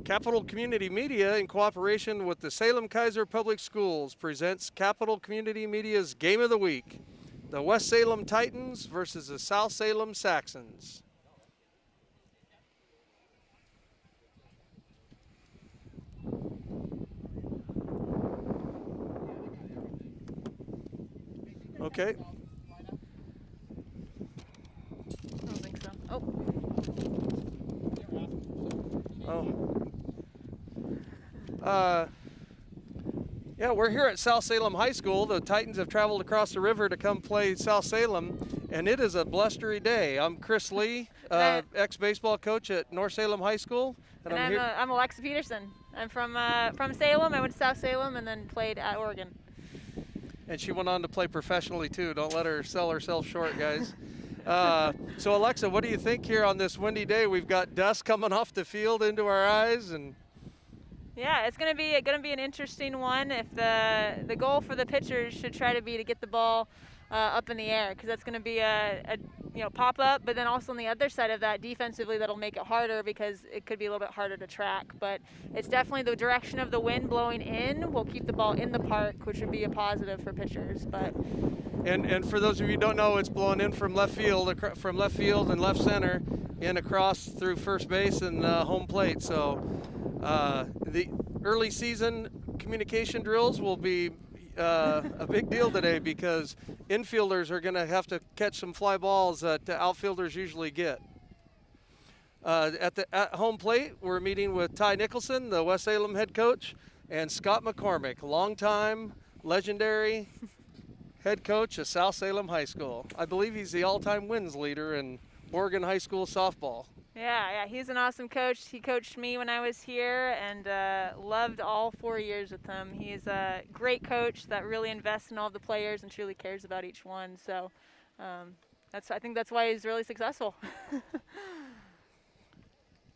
Capital Community Media, in cooperation with the Salem Kaiser Public Schools, presents Capital Community Media's Game of the Week. The West Salem Titans versus the South Salem Saxons. Okay. I don't think so. Oh. Yeah, we're here at South Salem High School. The Titans have traveled across the river to come play South Salem, and it is a blustery day. I'm Chris Lee, ex-baseball coach at North Salem High School. And I'm Alexa Peterson. I'm from Salem. I went to South Salem and then played at Oregon. And she went on to play professionally too. Don't let her sell herself short, guys. So Alexa, what do you think here on this windy day? We've got dust coming off the field into our eyes, and yeah, it's gonna be an interesting one. If the goal for the pitchers should try to be to get the ball up in the air, because that's gonna be a pop up. But then also on the other side of that, defensively, that'll make it harder because it could be a little bit harder to track. But it's definitely the direction of the wind blowing in will keep the ball in the park, which would be a positive for pitchers. But and for those of you who don't know, it's blowing in from left field and left center, in across through first base and home plate. So the early season communication drills will be a big deal today, because infielders are going to have to catch some fly balls that outfielders usually get. At home plate, we're meeting with Ty Nicholson, the West Salem head coach, and Scott McCormick, longtime, legendary head coach of South Salem High School. I believe he's the all-time wins leader in Oregon high school softball. Yeah, he's an awesome coach. He coached me when I was here, and loved all 4 years with him. He's a great coach that really invests in all the players and truly cares about each one. So I think that's why he's really successful.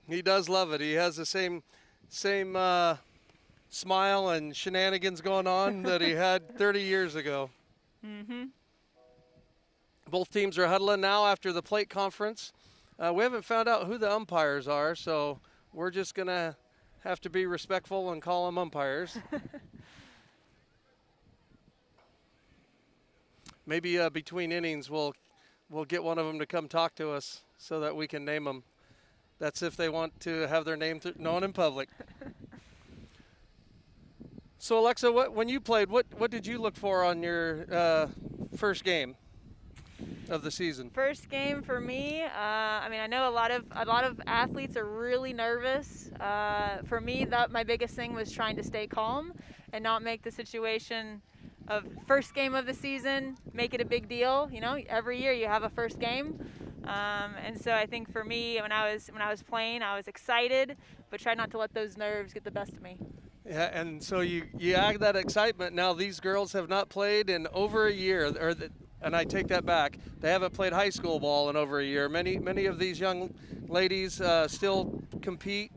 He does love it. He has the same smile and shenanigans going on that he had 30 years ago. Mm-hmm. Both teams are huddling now after the plate conference. We haven't found out who the umpires are, so we're just going to have to be respectful and call them umpires. Maybe between innings we'll get one of them to come talk to us so that we can name them. That's if they want to have their name known in public. So Alexa, when you played, what did you look for on your first game of the season? First game for me, I know a lot of athletes are really nervous. For me, my biggest thing was trying to stay calm and not make the situation of first game of the season make it a big deal. Every year you have a first game, and so I think for me, when I was playing, I was excited, but tried not to let those nerves get the best of me. Yeah, and so you add that excitement. Now these girls have not played in over a year, and I take that back. They haven't played high school ball in over a year. Many of these young ladies still compete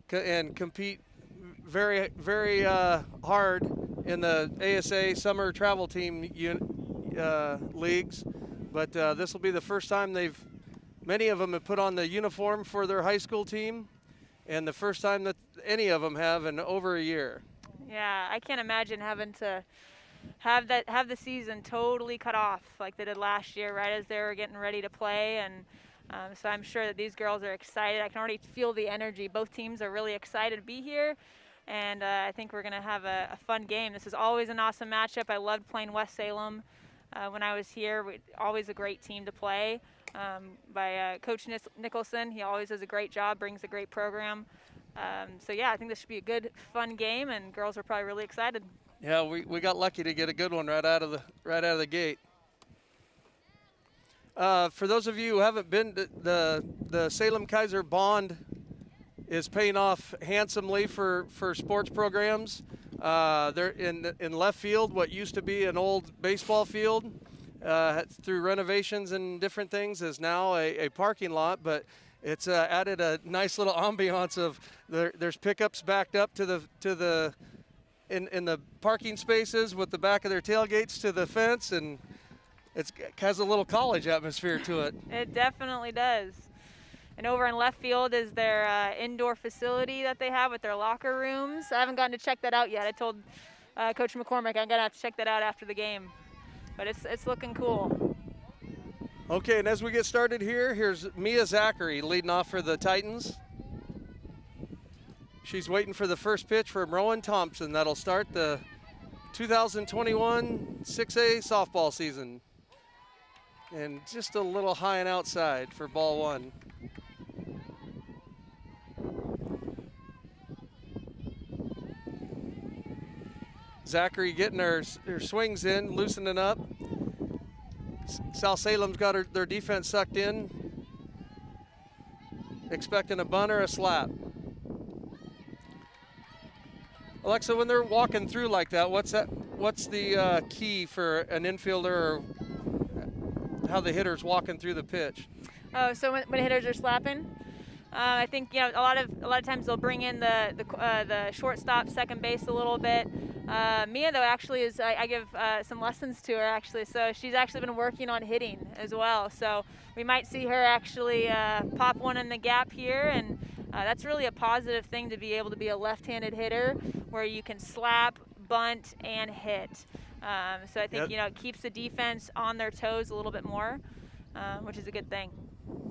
very, very hard in the ASA summer travel team leagues. But this will be the first time many of them have put on the uniform for their high school team, and the first time that any of them have in over a year. Yeah, I can't imagine having to have the season totally cut off like they did last year, right as they were getting ready to play. And so I'm sure that these girls are excited. I can already feel the energy. Both teams are really excited to be here, and I think we're going to have a fun game. This is always an awesome matchup. I loved playing West Salem when I was here. Always a great team to play by Coach Nicholson. He always does a great job, brings a great program. So yeah, I think this should be a good, fun game, and girls are probably really excited. Yeah, we got lucky to get a good one right out of the gate. For those of you who haven't been, the Salem Kaiser Bond is paying off handsomely for sports programs. They're in left field, what used to be an old baseball field, through renovations and different things, is now a parking lot, but it's added a nice little ambiance of there's pickups backed up to the in the parking spaces with the back of their tailgates to the fence, and it has a little college atmosphere to it. It definitely does. And over in left field is their indoor facility that they have with their locker rooms. I haven't gotten to check that out yet. I told Coach McCormick I'm gonna have to check that out after the game. But it's looking cool. Okay, and as we get started here, here's Mia Zachary leading off for the Titans. She's waiting for the first pitch from Rowan Thompson. That'll start the 2021 6A softball season. And just a little high and outside for ball one. Zachary getting her swings in, loosening up. South Salem's got their defense sucked in, expecting a bunt or a slap. Alexa, when they're walking through like that, what's the key for an infielder, or how the hitter's walking through the pitch? Oh, so when hitters are slapping, I think a lot of times they'll bring in the shortstop, second base a little bit. Mia though actually is I give some lessons to her actually, so she's actually been working on hitting as well. So we might see her actually pop one in the gap here, and that's really a positive thing to be able to be a left-handed hitter where you can slap, bunt, and hit. So I think it keeps the defense on their toes a little bit more, which is a good thing.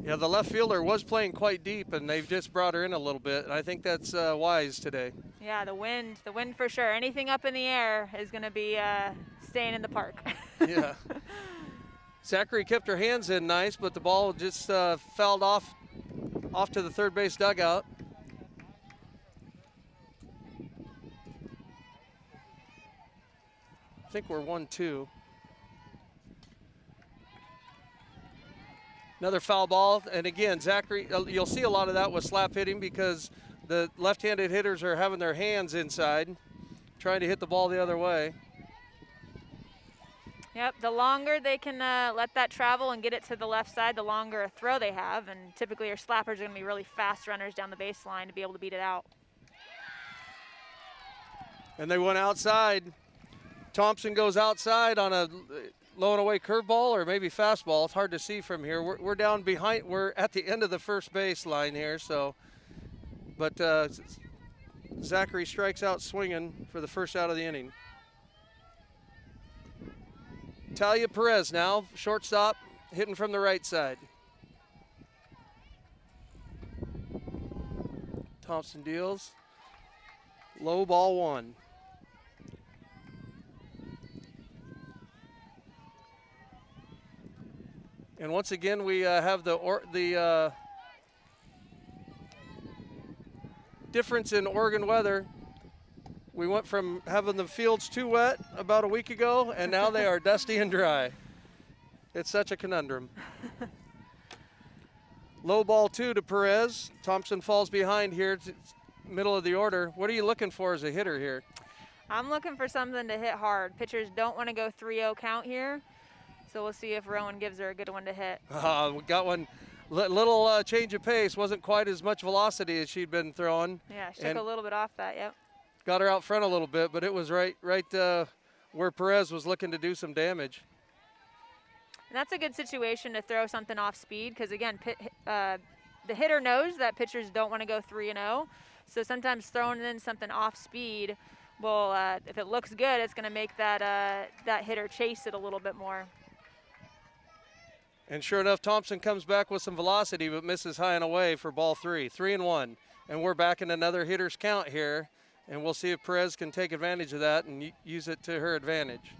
Yeah, the left fielder was playing quite deep, and they've just brought her in a little bit, and I think that's wise today. Yeah, the wind for sure. Anything up in the air is going to be staying in the park. Yeah. Zachary kept her hands in nice, but the ball just fouled off to the third base dugout. I think we're 1-2. Another foul ball, and again, Zachary, you'll see a lot of that with slap hitting because the left-handed hitters are having their hands inside, trying to hit the ball the other way. Yep, the longer they can let that travel and get it to the left side, the longer a throw they have, and typically your slappers are going to be really fast runners down the baseline to be able to beat it out. And they went outside. Thompson goes outside on a low and away curveball or maybe fastball. It's hard to see from here. We're down behind. We're at the end of the first base line here. So, but Zachary strikes out swinging for the first out of the inning. Talia Perez now, shortstop, hitting from the right side. Thompson deals. Low ball one. And once again, we have the difference in Oregon weather. We went from having the fields too wet about a week ago, and now they are dusty and dry. It's such a conundrum. Low ball two to Perez. Thompson falls behind here, middle of the order. What are you looking for as a hitter here? I'm looking for something to hit hard. Pitchers don't want to go 3-0 count here. So we'll see if Rowan gives her a good one to hit. We got one, little change of pace. Wasn't quite as much velocity as she'd been throwing. Yeah, she took a little bit off that, yep. Got her out front a little bit, but it was right where Perez was looking to do some damage. And that's a good situation to throw something off speed because, again, the hitter knows that pitchers don't want to go 3-0. So sometimes throwing in something off speed will, if it looks good, it's going to make that hitter chase it a little bit more. And sure enough, Thompson comes back with some velocity, but misses high and away for ball three. 3-1. And we're back in another hitter's count here. And we'll see if Perez can take advantage of that and use it to her advantage.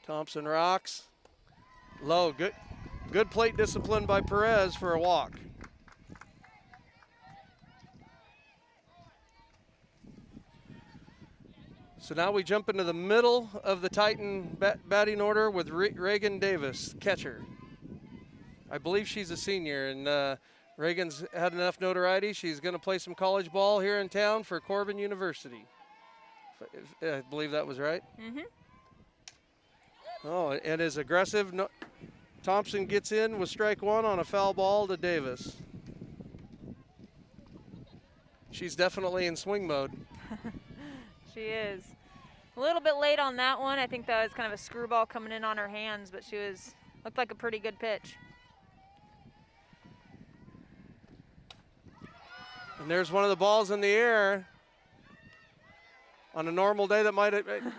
Thompson rocks. Low. Good plate discipline by Perez for a walk. So now we jump into the middle of the Titan batting order with Reagan Davis, catcher. I believe she's a senior, and Reagan's had enough notoriety. She's going to play some college ball here in town for Corbin University. I believe that was right. Mm-hmm. Oh, and is aggressive. No, Thompson gets in with strike one on a foul ball to Davis. She's definitely in swing mode. She is. A little bit late on that one. I think that was kind of a screwball coming in on her hands, but she was Looked like a pretty good pitch. And there's one of the balls in the air. On a normal day, that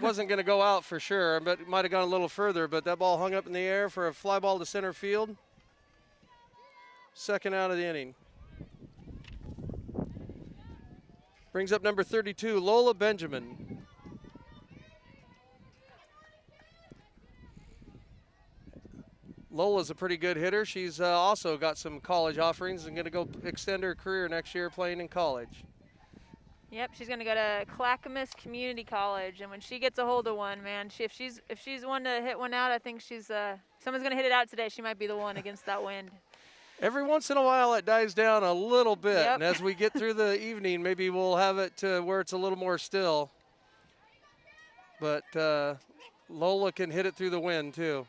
wasn't going to go out for sure, but it might have gone a little further, but that ball hung up in the air for a fly ball to center field. Second out of the inning. Brings up number 32, Lola Benjamin. Lola's a pretty good hitter. She's also got some college offerings and going to go extend her career next year playing in college. Yep, she's gonna go to Clackamas Community College, and when she gets a hold of one, man, if she's one to hit one out, I think she's someone's gonna hit it out today. She might be the one against that wind. Every once in a while, it dies down a little bit, Yep. and as we get through the evening, maybe we'll have it to where it's a little more still. But Lola can hit it through the wind too.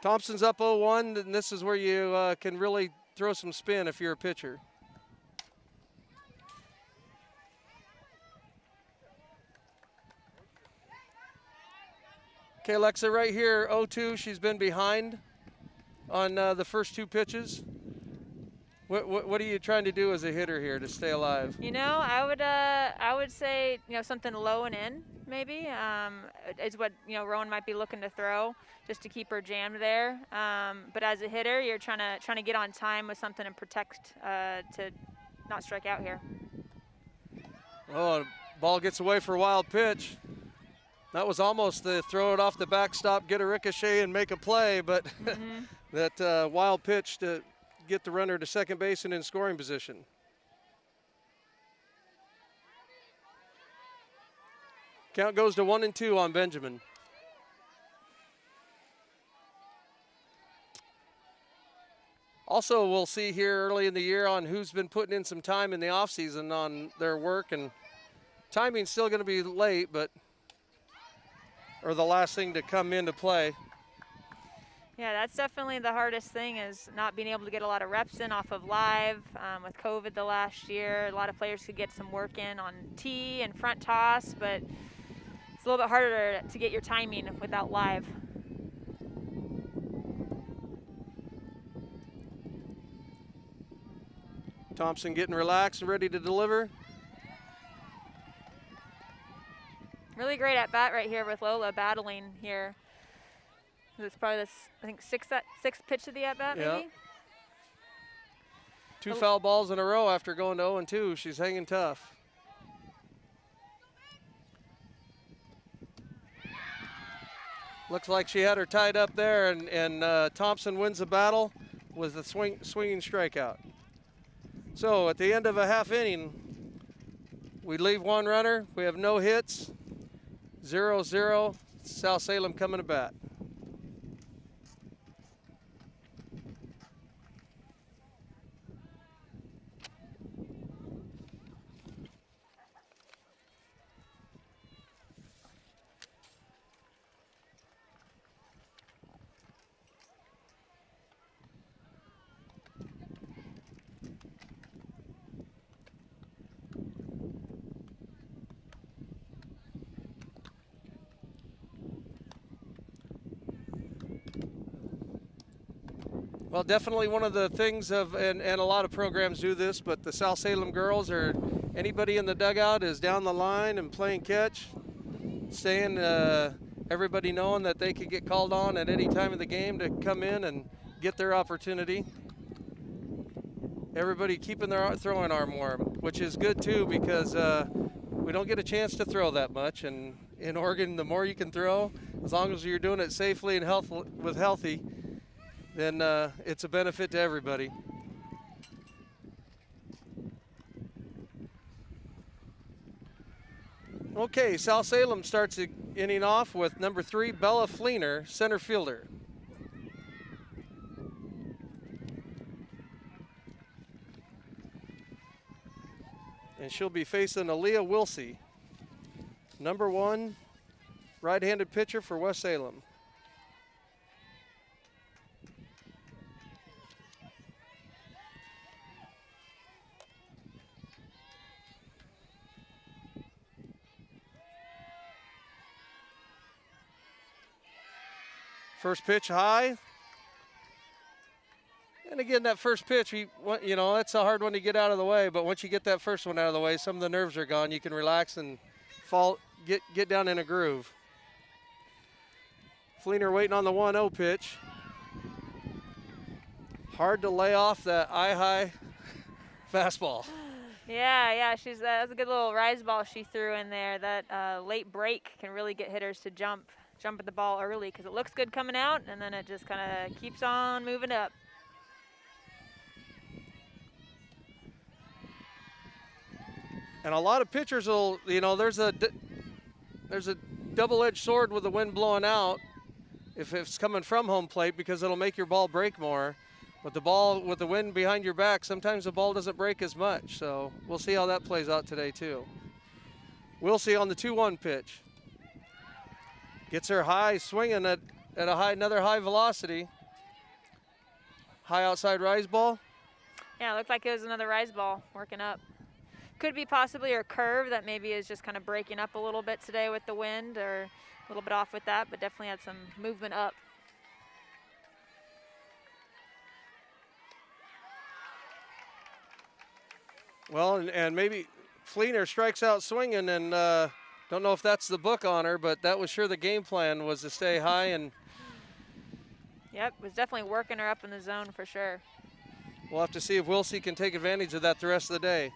Thompson's up 0-1, and this is where you can really throw some spin if you're a pitcher. Okay, Alexa, right here, 0-2. She's been behind on the first two pitches. What are you trying to do as a hitter here to stay alive? You know, I would say, you know, something low and in maybe is what, you know, Rowan might be looking to throw just to keep her jammed there. But as a hitter, you're trying to get on time with something and protect to not strike out here. Oh, ball gets away for a wild pitch. That was almost the throw it off the backstop, get a ricochet, and make a play, but that wild pitch to get the runner to second base and in scoring position. Count goes to 1-2 on Benjamin. Also, we'll see here early in the year on who's been putting in some time in the offseason on their work, and timing's still going to be late, or the last thing to come into play. Yeah, that's definitely the hardest thing, is not being able to get a lot of reps in off of live. With COVID the last year, a lot of players could get some work in on tee and front toss, but it's a little bit harder to get your timing without live. Thompson getting relaxed and ready to deliver. Really great at bat right here with Lola battling here. It's probably this, I think, sixth pitch of the at bat, maybe. Two foul balls in a row after going to 0-2. She's hanging tough. Looks like she had her tied up there, and Thompson wins the battle with a swinging strikeout. So at the end of a half inning, we leave one runner. We have no hits. 0-0. South Salem coming to bat. Well, definitely one of the things and a lot of programs do this, but the South Salem girls, or anybody in the dugout is down the line and playing catch, staying, everybody knowing that they could get called on at any time of the game to come in and get their opportunity. Everybody keeping their throwing arm warm, which is good too, because we don't get a chance to throw that much. And in Oregon, the more you can throw, as long as you're doing it safely and healthy, then it's a benefit to everybody. Okay, South Salem starts the inning off with number 3, Bella Fleener, center fielder. And she'll be facing Aaliyah Wilsey, number 1 right-handed pitcher for West Salem. First pitch high. And again, that first pitch, you know, that's a hard one to get out of the way. But once you get that first one out of the way, some of the nerves are gone. You can relax and get down in a groove. Fleener waiting on the 1-0 pitch. Hard to lay off that eye-high fastball. Yeah, that was a good little rise ball she threw in there. That late break can really get hitters to jump at the ball early because it looks good coming out, and then it just kind of keeps on moving up. And a lot of pitchers will, you know, there's a double-edged sword with the wind blowing out if it's coming from home plate because it'll make your ball break more. But the ball with the wind behind your back, sometimes the ball doesn't break as much. So we'll see how that plays out today too. We'll see on the 2-1 pitch. Gets her high, swinging at another high velocity. High outside rise ball. Yeah, it looked like it was another rise ball working up. Could be possibly her curve that maybe is just kind of breaking up a little bit today with the wind, or a little bit off with that, but definitely had some movement up. Well, and maybe Fleener strikes out swinging, and don't know if that's the book on her, but that was sure the game plan was to stay high. And yep, was definitely working her up in the zone for sure. We'll have to see if Wilsey can take advantage of that the rest of the day.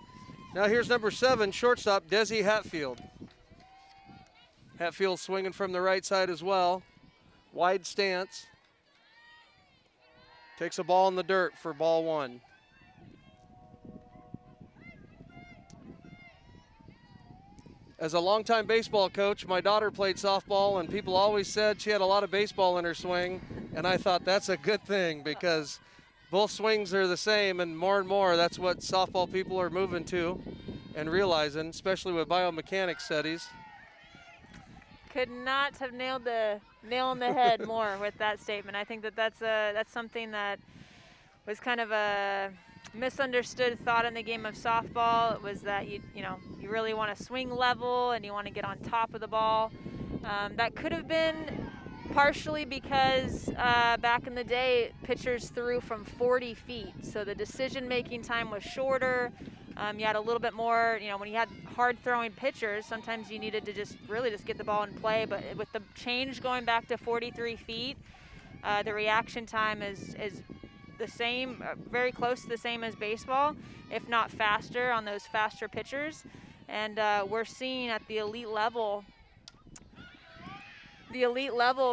Now here's number 7, shortstop Desi Hatfield. Hatfield swinging from the right side as well. Wide stance. Takes a ball in the dirt for ball 1. As a longtime baseball coach, my daughter played softball, and people always said she had a lot of baseball in her swing, and I thought that's a good thing because both swings are the same, and more that's what softball people are moving to and realizing, especially with biomechanics studies. Could not have nailed the nail on the head more with that statement. I think that's something that was kind of a misunderstood thought in the game of softball. It was that you really want to swing level and you want to get on top of the ball. That could have been partially because back in the day, pitchers threw from 40 feet, so the decision-making time was shorter. You had a little bit more, when you had hard-throwing pitchers, sometimes you needed to just get the ball in play. But with the change going back to 43 feet, the reaction time is the same, very close to the same as baseball, if not faster on those faster pitchers. And we're seeing at the elite level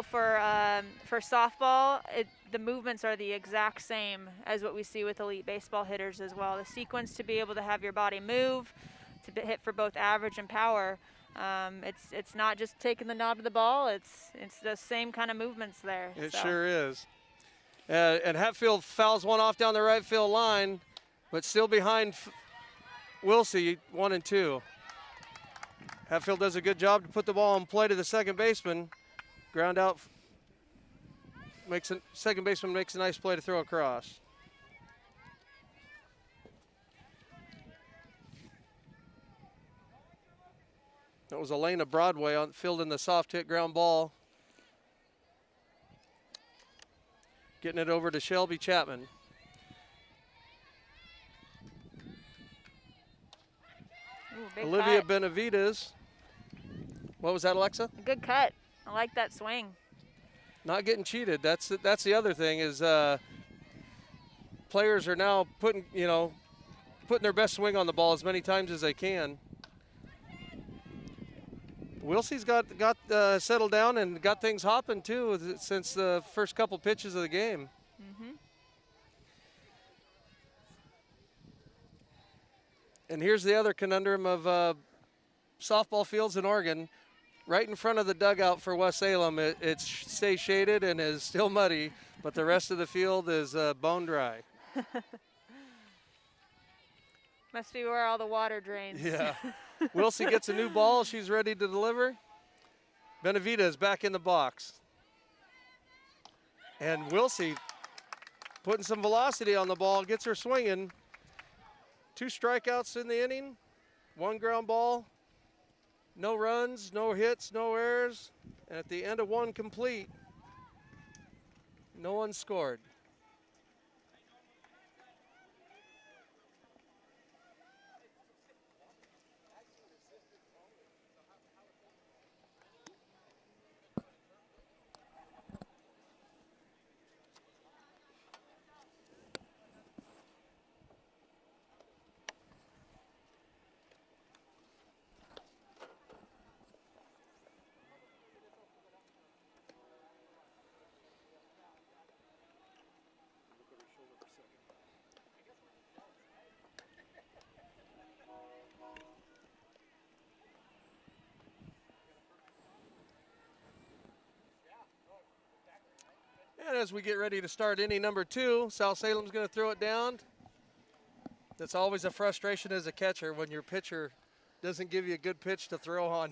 for softball, the movements are the exact same as what we see with elite baseball hitters as well. The sequence to be able to have your body move, to hit for both average and power. It's not just taking the knob of the ball. It's the same kind of movements there. It sure is. And Hatfield fouls one off down the right field line, but still behind Wilsey, 1 and 2. Hatfield does a good job to put the ball in play to the second baseman. Ground out, second baseman makes a nice play to throw across. That was Elena Broadway fielding the soft hit ground ball. Getting it over to Shelby Chapman. Ooh, Olivia cut. Benavides. What was that, Alexa? A good cut. I like that swing. Not getting cheated. That's the other thing is players are now putting their best swing on the ball as many times as they can. Wilsey's got settled down and got things hopping too since the first couple pitches of the game. Mm-hmm. And here's the other conundrum of softball fields in Oregon. Right in front of the dugout for West Salem, it stays shaded and is still muddy, but the rest of the field is bone dry. Must be where all the water drains. Yeah. Wilsey gets a new ball. She's ready to deliver. Benavides back in the box. And Wilsey putting some velocity on the ball, gets her swinging. 2 strikeouts in the inning, 1 ground ball. No runs, no hits, no errors, and at the end of 1 complete, No one scored. And as we get ready to start inning number 2, South Salem's going to throw it down. That's always a frustration as a catcher when your pitcher doesn't give you a good pitch to throw on.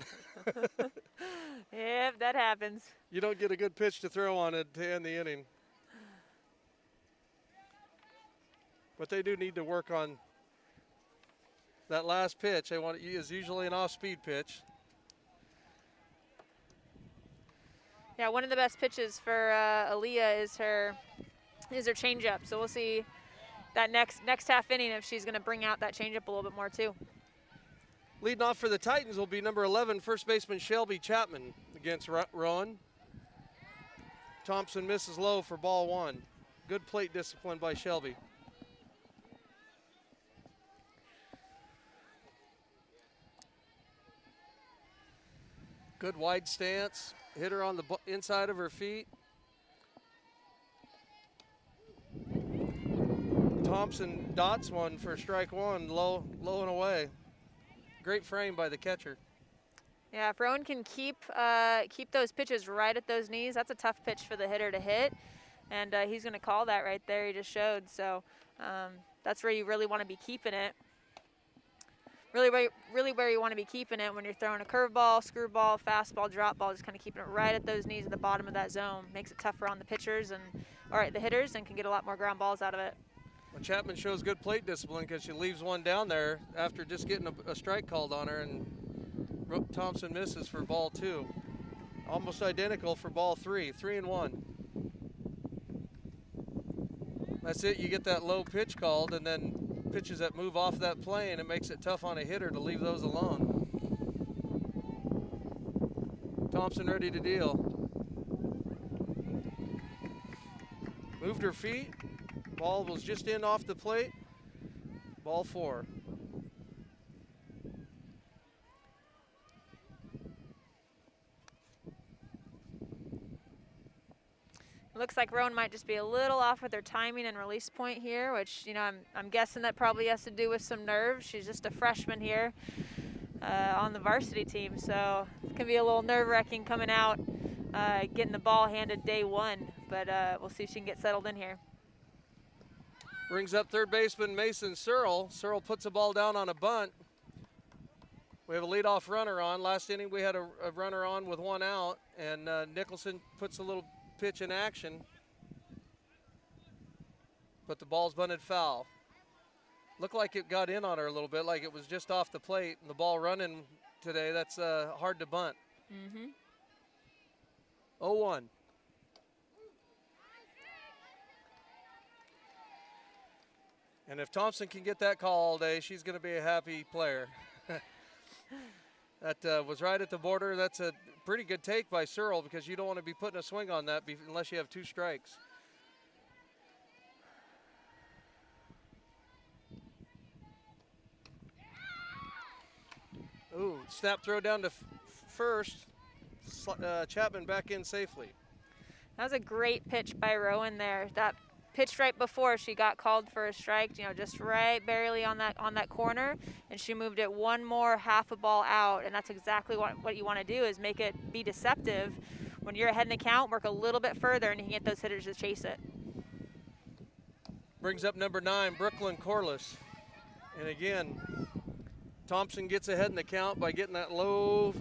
Yep, that happens. You don't get a good pitch to throw on it to end the inning. But they do need to work on that last pitch. They want is usually an off-speed pitch. Yeah, one of the best pitches for Aaliyah is her changeup. So we'll see that next half inning if she's going to bring out that changeup a little bit more too. Leading off for the Titans will be number 11, first baseman Shelby Chapman against Rowan. Thompson misses low for ball 1. Good plate discipline by Shelby. Good wide stance. Hit her on the inside of her feet. Thompson dots one for strike 1, low and away. Great frame by the catcher. Yeah, if Rowan can keep those pitches right at those knees, that's a tough pitch for the hitter to hit. And he's going to call that right there, he just showed. So that's where you really want to be keeping it. Really where you want to be keeping it when you're throwing a curveball, screwball, fastball, drop ball, just kind of keeping it right at those knees at the bottom of that zone. Makes it tougher on the pitchers the hitters, and can get a lot more ground balls out of it. Well, Chapman shows good plate discipline because she leaves one down there after just getting a strike called on her, and Thompson misses for ball 2. Almost identical for ball 3, 3-1. That's it, you get that low pitch called, and then pitches that move off that plane, it makes it tough on a hitter to leave those alone. Thompson ready to deal. Moved her feet. Ball was just in off the plate. Ball 4. Looks like Rowan might just be a little off with her timing and release point here, which, you know, I'm guessing that probably has to do with some nerves. She's just a freshman here on the varsity team, so it can be a little nerve-wracking coming out, getting the ball handed day 1, but we'll see if she can get settled in here. Brings up third baseman Mason Searle. Searle puts the ball down on a bunt. We have a leadoff runner on. Last inning we had a runner on with 1 out, and Nicholson puts a little pitch in action, but the ball's bunted foul. Looked like it got in on her a little bit, like it was just off the plate, and the ball running today, that's hard to bunt. 0-1. And if Thompson can get that call all day, she's going to be a happy player. That was right at the border. That's a pretty good take by Searle because you don't want to be putting a swing on that unless you have 2 strikes. Ooh, snap throw down to first. Chapman back in safely. That was a great pitch by Rowan there. That pitched right before she got called for a strike, you know, just right barely on that corner, and she moved it one more half a ball out, and that's exactly what you want to do, is make it be deceptive. When you're ahead in the count, work a little bit further, and you can get those hitters to chase it. Brings up number 9, Brooklyn Corliss. And again, Thompson gets ahead in the count by getting that low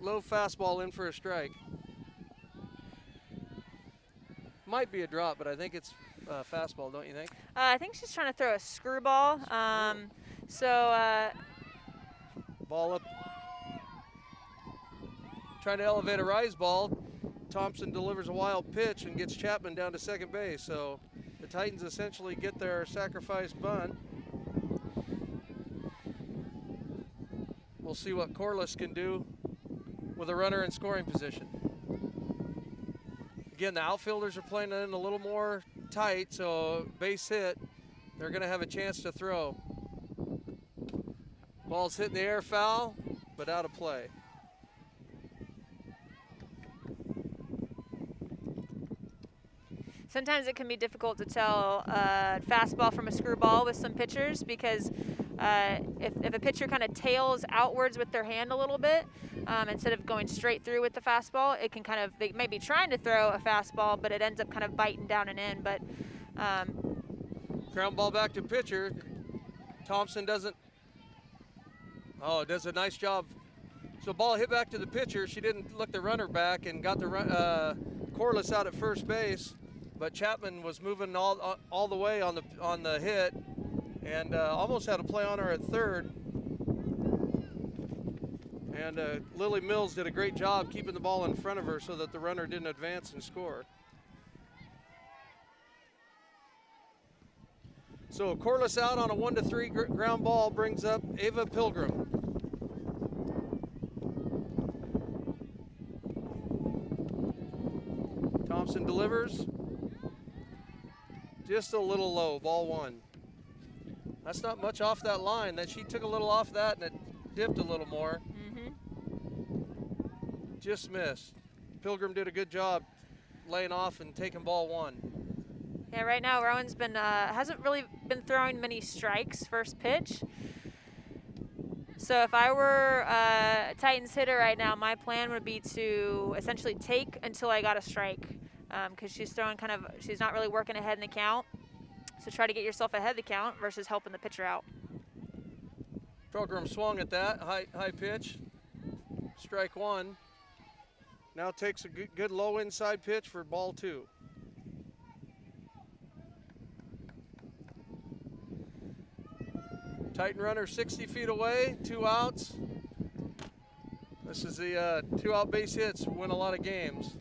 fastball in for a strike. Might be a drop, but I think it's fastball, don't you think? I think she's trying to throw a screwball. Ball up. Trying to elevate a rise ball. Thompson delivers a wild pitch and gets Chapman down to second base. So the Titans essentially get their sacrifice bunt. We'll see what Corliss can do with a runner in scoring position. Again, the outfielders are playing in a little more tight, so base hit, they're going to have a chance to throw. Ball's hit in the air, foul, but out of play. Sometimes it can be difficult to tell fastball from a screwball with some pitchers because if a pitcher kind of tails outwards with their hand a little bit instead of going straight through with the fastball, it can kind of, they may be trying to throw a fastball, but it ends up kind of biting down and in. But ground ball back to pitcher. Thompson does a nice job. So ball hit back to the pitcher. She didn't look the runner back and got the Corliss out at first base. But Chapman was moving all the way on the hit, and almost had a play on her at third. And Lily Mills did a great job keeping the ball in front of her so that the runner didn't advance and score. So Corliss out on a 1-3 ground ball brings up Ava Pilgrim. Thompson delivers. Just a little low, ball one. That's not much off that line. That she took a little off that and it dipped a little more. Just missed. Pilgrim did a good job laying off and taking ball one. Yeah, right now Rowan's been hasn't really been throwing many strikes first pitch. So if I were a Titans hitter right now, my plan would be to essentially take until I got a strike. Because she's throwing she's not really working ahead in the count. So try to get yourself ahead of the count versus helping the pitcher out. Pilgrim swung at that, high pitch. Strike one. Now takes a good low inside pitch for ball two. Titan runner 60 feet away, 2 outs. This is the 2 out base hits win a lot of games.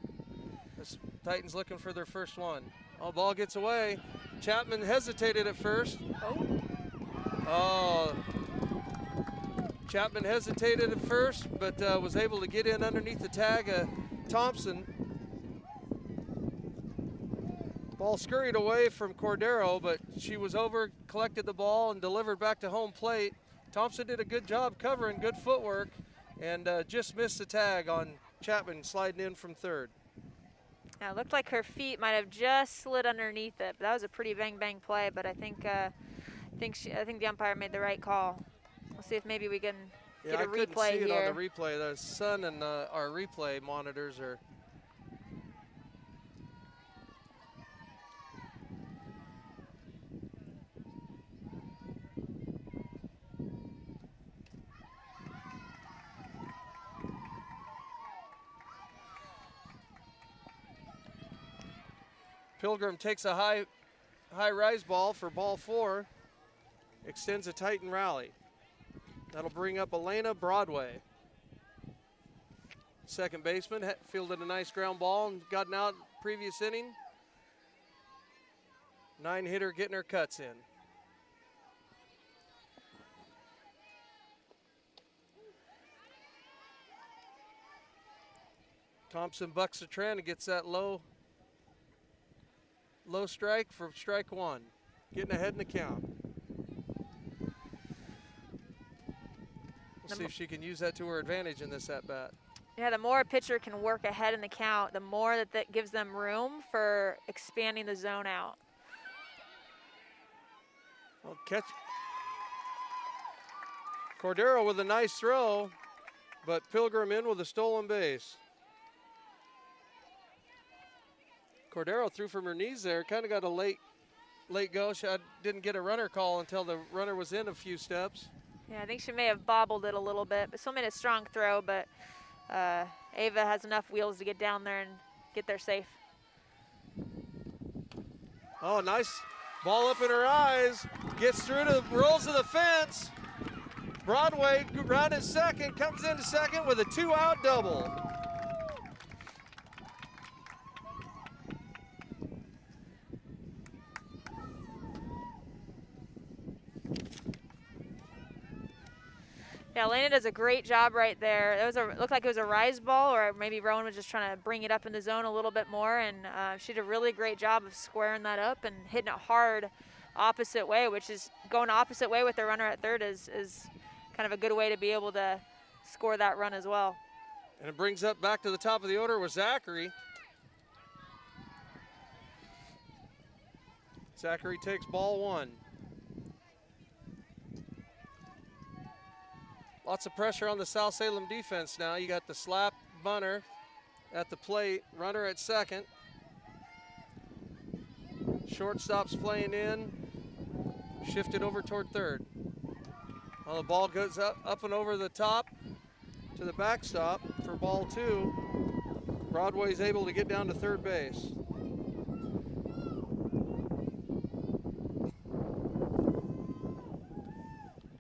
This Titans looking for their first one. Oh, ball gets away. Chapman hesitated at first. Oh. Chapman hesitated at first, but was able to get in underneath the tag of Thompson. Ball scurried away from Cordero, but she was over, collected the ball, and delivered back to home plate. Thompson did a good job covering, good footwork, and just missed the tag on Chapman sliding in from third. Now, it looked like her feet might have just slid underneath it, but that was a pretty bang play. But I think I think the umpire made the right call. We'll see if maybe we can get a replay here. I couldn't see it on the replay. The sun and our replay monitors are. Pilgrim takes a high rise ball for ball 4, extends a Titan rally. That'll bring up Elena Broadway. Second baseman fielded a nice ground ball and gotten out previous inning. 9-hitter getting her cuts in. Thompson bucks the trend and gets that low strike for strike one. Getting ahead in the count. We'll see if she can use that to her advantage in this at-bat. Yeah, the more a pitcher can work ahead in the count, the more that gives them room for expanding the zone out. Well, catch. Cordero with a nice throw, but Pilgrim in with a stolen base. Cordero threw from her knees there, kind of got a late go. She didn't get a runner call until the runner was in a few steps. Yeah, I think she may have bobbled it a little bit, but still made a strong throw, but Ava has enough wheels to get down there and get there safe. Oh, nice ball up in her eyes. Gets through to, rolls to the fence. Broadway grounded second, comes into second with a 2-out double. Yeah, Elena does a great job right there. It looked like it was a rise ball, or maybe Rowan was just trying to bring it up in the zone a little bit more, and she did a really great job of squaring that up and hitting it hard opposite way, which is going opposite way with the runner at third is kind of a good way to be able to score that run as well. And it brings up back to the top of the order with Zachary. Zachary takes ball 1. Lots of pressure on the South Salem defense now. You got the slap bunter at the plate, runner at second. Shortstop's playing in, shifted over toward third. Well, the ball goes up and over the top to the backstop for ball 2. Broadway's able to get down to third base.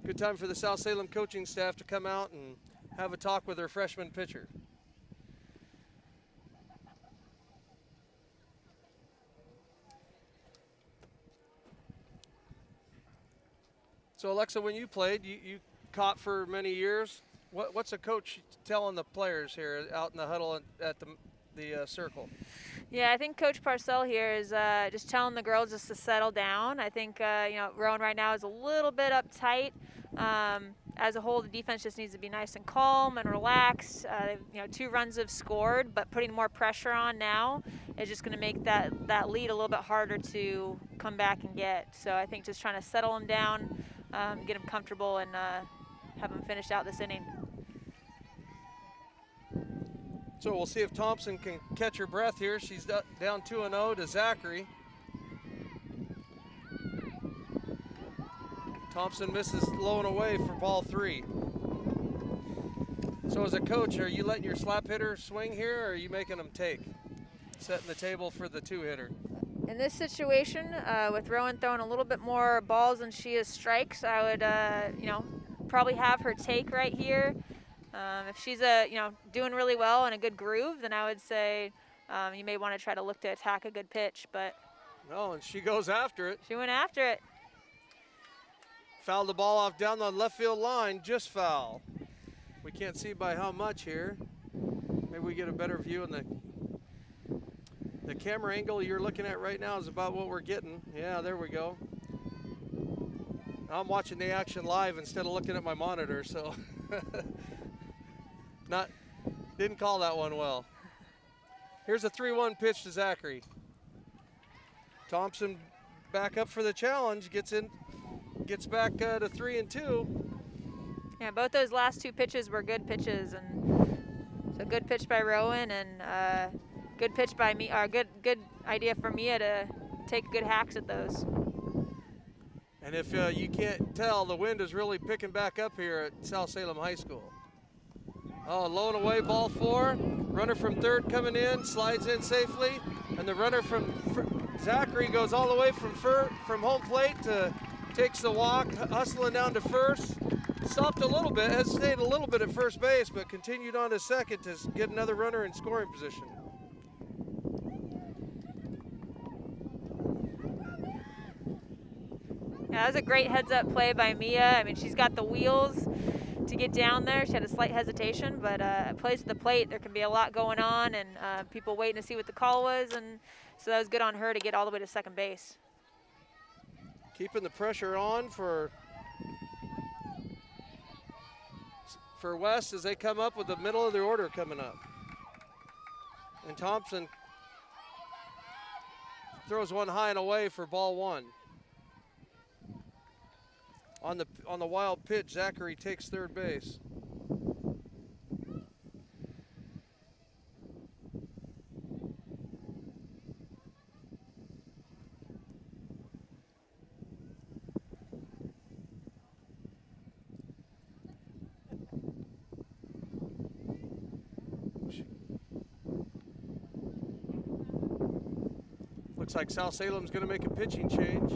Good time for the South Salem coaching staff to come out and have a talk with their freshman pitcher. So Alexa, when you played, you caught for many years. What's a coach telling the players here out in the huddle at the circle? Yeah, I think Coach Parcell here is just telling the girls just to settle down. I think Rowan right now is a little bit uptight. As a whole, the defense just needs to be nice and calm and relaxed. 2 runs have scored, but putting more pressure on now is just going to make that lead a little bit harder to come back and get. So I think just trying to settle them down, get them comfortable, and have them finish out this inning. So we'll see if Thompson can catch her breath here. She's down 2-0 to Zachary. Thompson misses low and away for ball 3. So as a coach, are you letting your slap hitter swing here, or are you making them take? Setting the table for the 2-hitter. In this situation, with Rowan throwing a little bit more balls than she is strikes, I would, probably have her take right here. If she's doing really well in a good groove, then I would say you may want to try to look to attack a good pitch. But no, and she goes after it. She went after it. Fouled the ball off down the left field line, just foul. We can't see by how much here. Maybe we get a better view in the camera angle you're looking at right now is about what we're getting. Yeah, there we go. I'm watching the action live instead of looking at my monitor, so didn't call that one well. Here's a 3-1 pitch to Zachary. Thompson back up for the challenge, gets back to 3-2. Yeah, both those last 2 pitches were good pitches, and so good pitch by Rowan and good pitch by me, or good idea for Mia to take good hacks at those. And if you can't tell, the wind is really picking back up here at South Salem High School. Oh, low and away, ball 4. Runner from third coming in, slides in safely, and the runner from Zachary goes all the way from home plate to takes the walk, hustling down to first. Stopped a little bit, hesitated a little bit at first base, but continued on to second to get another runner in scoring position. Yeah, that was a great heads-up play by Mia. I mean, she's got the wheels to get down there. She had a slight hesitation, but plays at the plate, there can be a lot going on, and people waiting to see what the call was, and so that was good on her to get all the way to second base. Keeping the pressure on for West as they come up with the middle of the order coming up. And Thompson throws one high and away for ball 1. On the wild pitch, Zachary takes third base. Looks like South Salem's going to make a pitching change.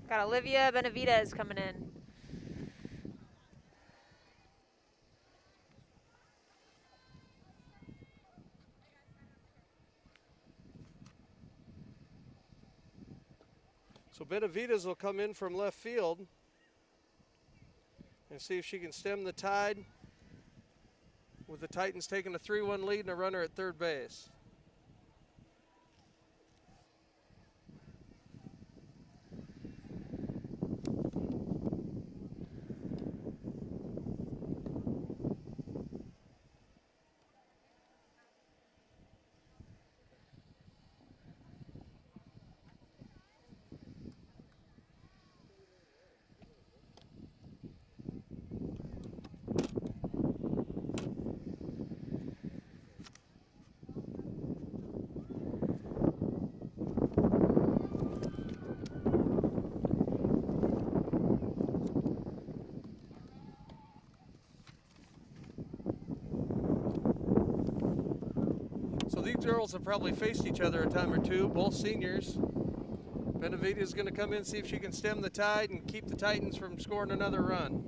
Got Olivia Benavidez coming in. So Benavides will come in from left field and see if she can stem the tide with the Titans taking a 3-1 lead and a runner at third base. These girls have probably faced each other a time or two, both seniors. Benavides is going to come in, see if she can stem the tide and keep the Titans from scoring another run.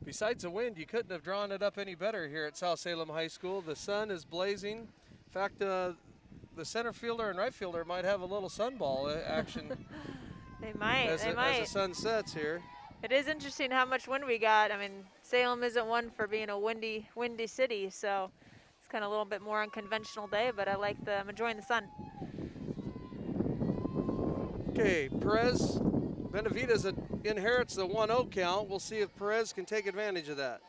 Besides the wind, you couldn't have drawn it up any better here at South Salem High School. The sun is blazing. In fact, the center fielder and right fielder might have a little sunball action. They might. As the sun sets here. It is interesting how much wind we got. I mean, Salem isn't one for being a windy city, so it's kind of a little bit more unconventional day, but I'm enjoying the sun. Okay, Perez, Benavides inherits the 1-0 count. We'll see if Perez can take advantage of that.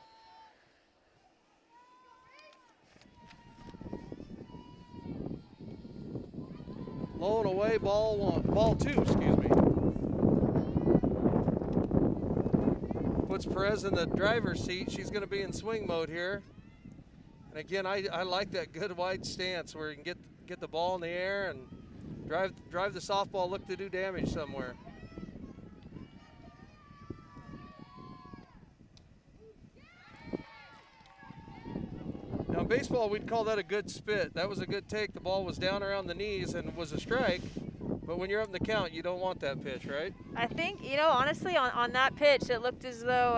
Low and away, ball two, excuse me. Puts Perez in the driver's seat. She's going to be in swing mode here. And again, I like that good wide stance where you can get the ball in the air and drive the softball, look to do damage somewhere. Now in baseball, we'd call that a good spit. That was a good take. The ball was down around the knees and was a strike. But when you're up in the count, you don't want that pitch, right? I think, honestly, on that pitch, it looked as though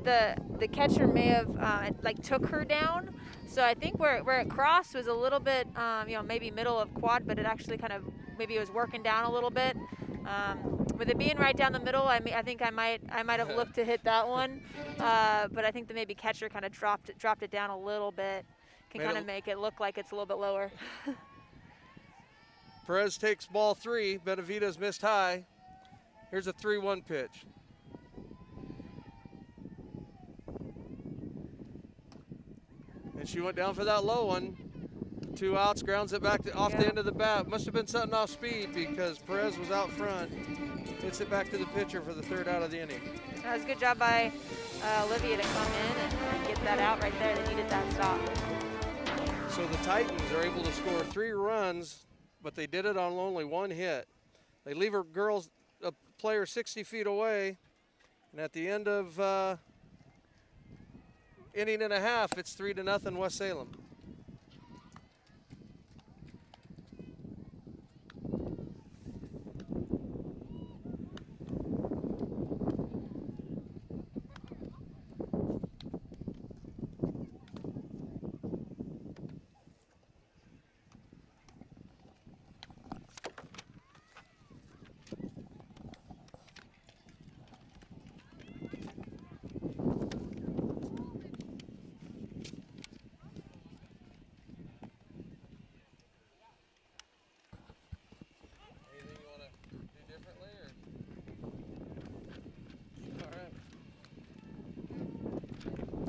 the catcher may have took her down. So I think where it crossed was a little bit, maybe middle of quad, but it actually kind of maybe it was working down a little bit. With it being right down the middle, I think I might have looked to hit that one, but I think the maybe catcher kind of dropped it down a little bit. Can kind of make it look like it's a little bit lower. Perez takes ball 3. Benavides missed high. Here's a 3-1 pitch. And she went down for that low one. 2 outs, grounds it back off the end of the bat. Must have been something off speed because Perez was out front. Hits it back to the pitcher for the 3rd out of the inning. That was a good job by Olivia to come in and get that out right there. They needed that stop. So the Titans are able to score 3 runs, but they did it on only 1 hit. They leave a player 60 feet away, and at the end of inning and a half, it's 3-0 West Salem.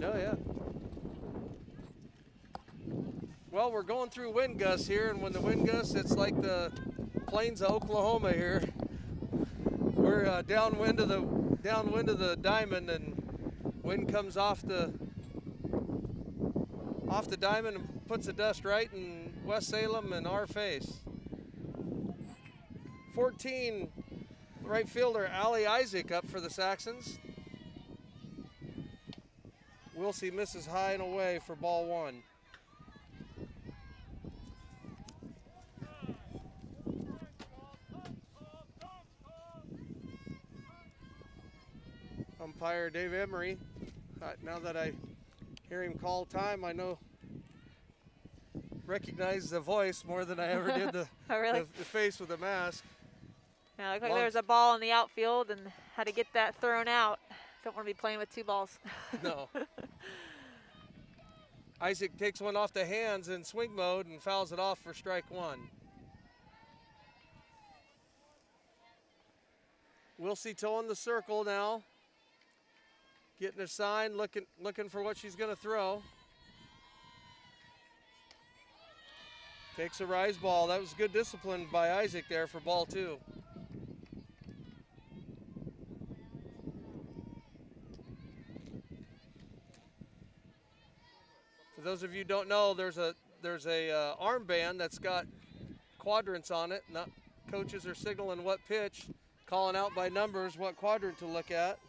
Oh, yeah. Well, we're going through wind gusts here, and when the wind gusts, it's like the plains of Oklahoma here. We're downwind of the diamond, and wind comes off the diamond and puts the dust right in West Salem and our face. 14, right fielder Allie Isaac up for the Saxons. Wilsey misses high and away for ball 1. umpire Dave Emery. Now that I hear him call time, I recognize the voice more than I ever did the, Oh, really? the face with the mask. Yeah, looked like there was a ball in the outfield and had to get that thrown out. Don't want to be playing with 2 balls. No. Isaac takes one off the hands in swing mode and fouls it off for strike 1. Wilsey towing the circle now. Getting a sign, looking for what she's going to throw. Takes a rise ball. That was good discipline by Isaac there for ball 2. For those of you who don't know, there's a armband that's got quadrants on it. Coaches are signaling what pitch, calling out by numbers what quadrant to look at.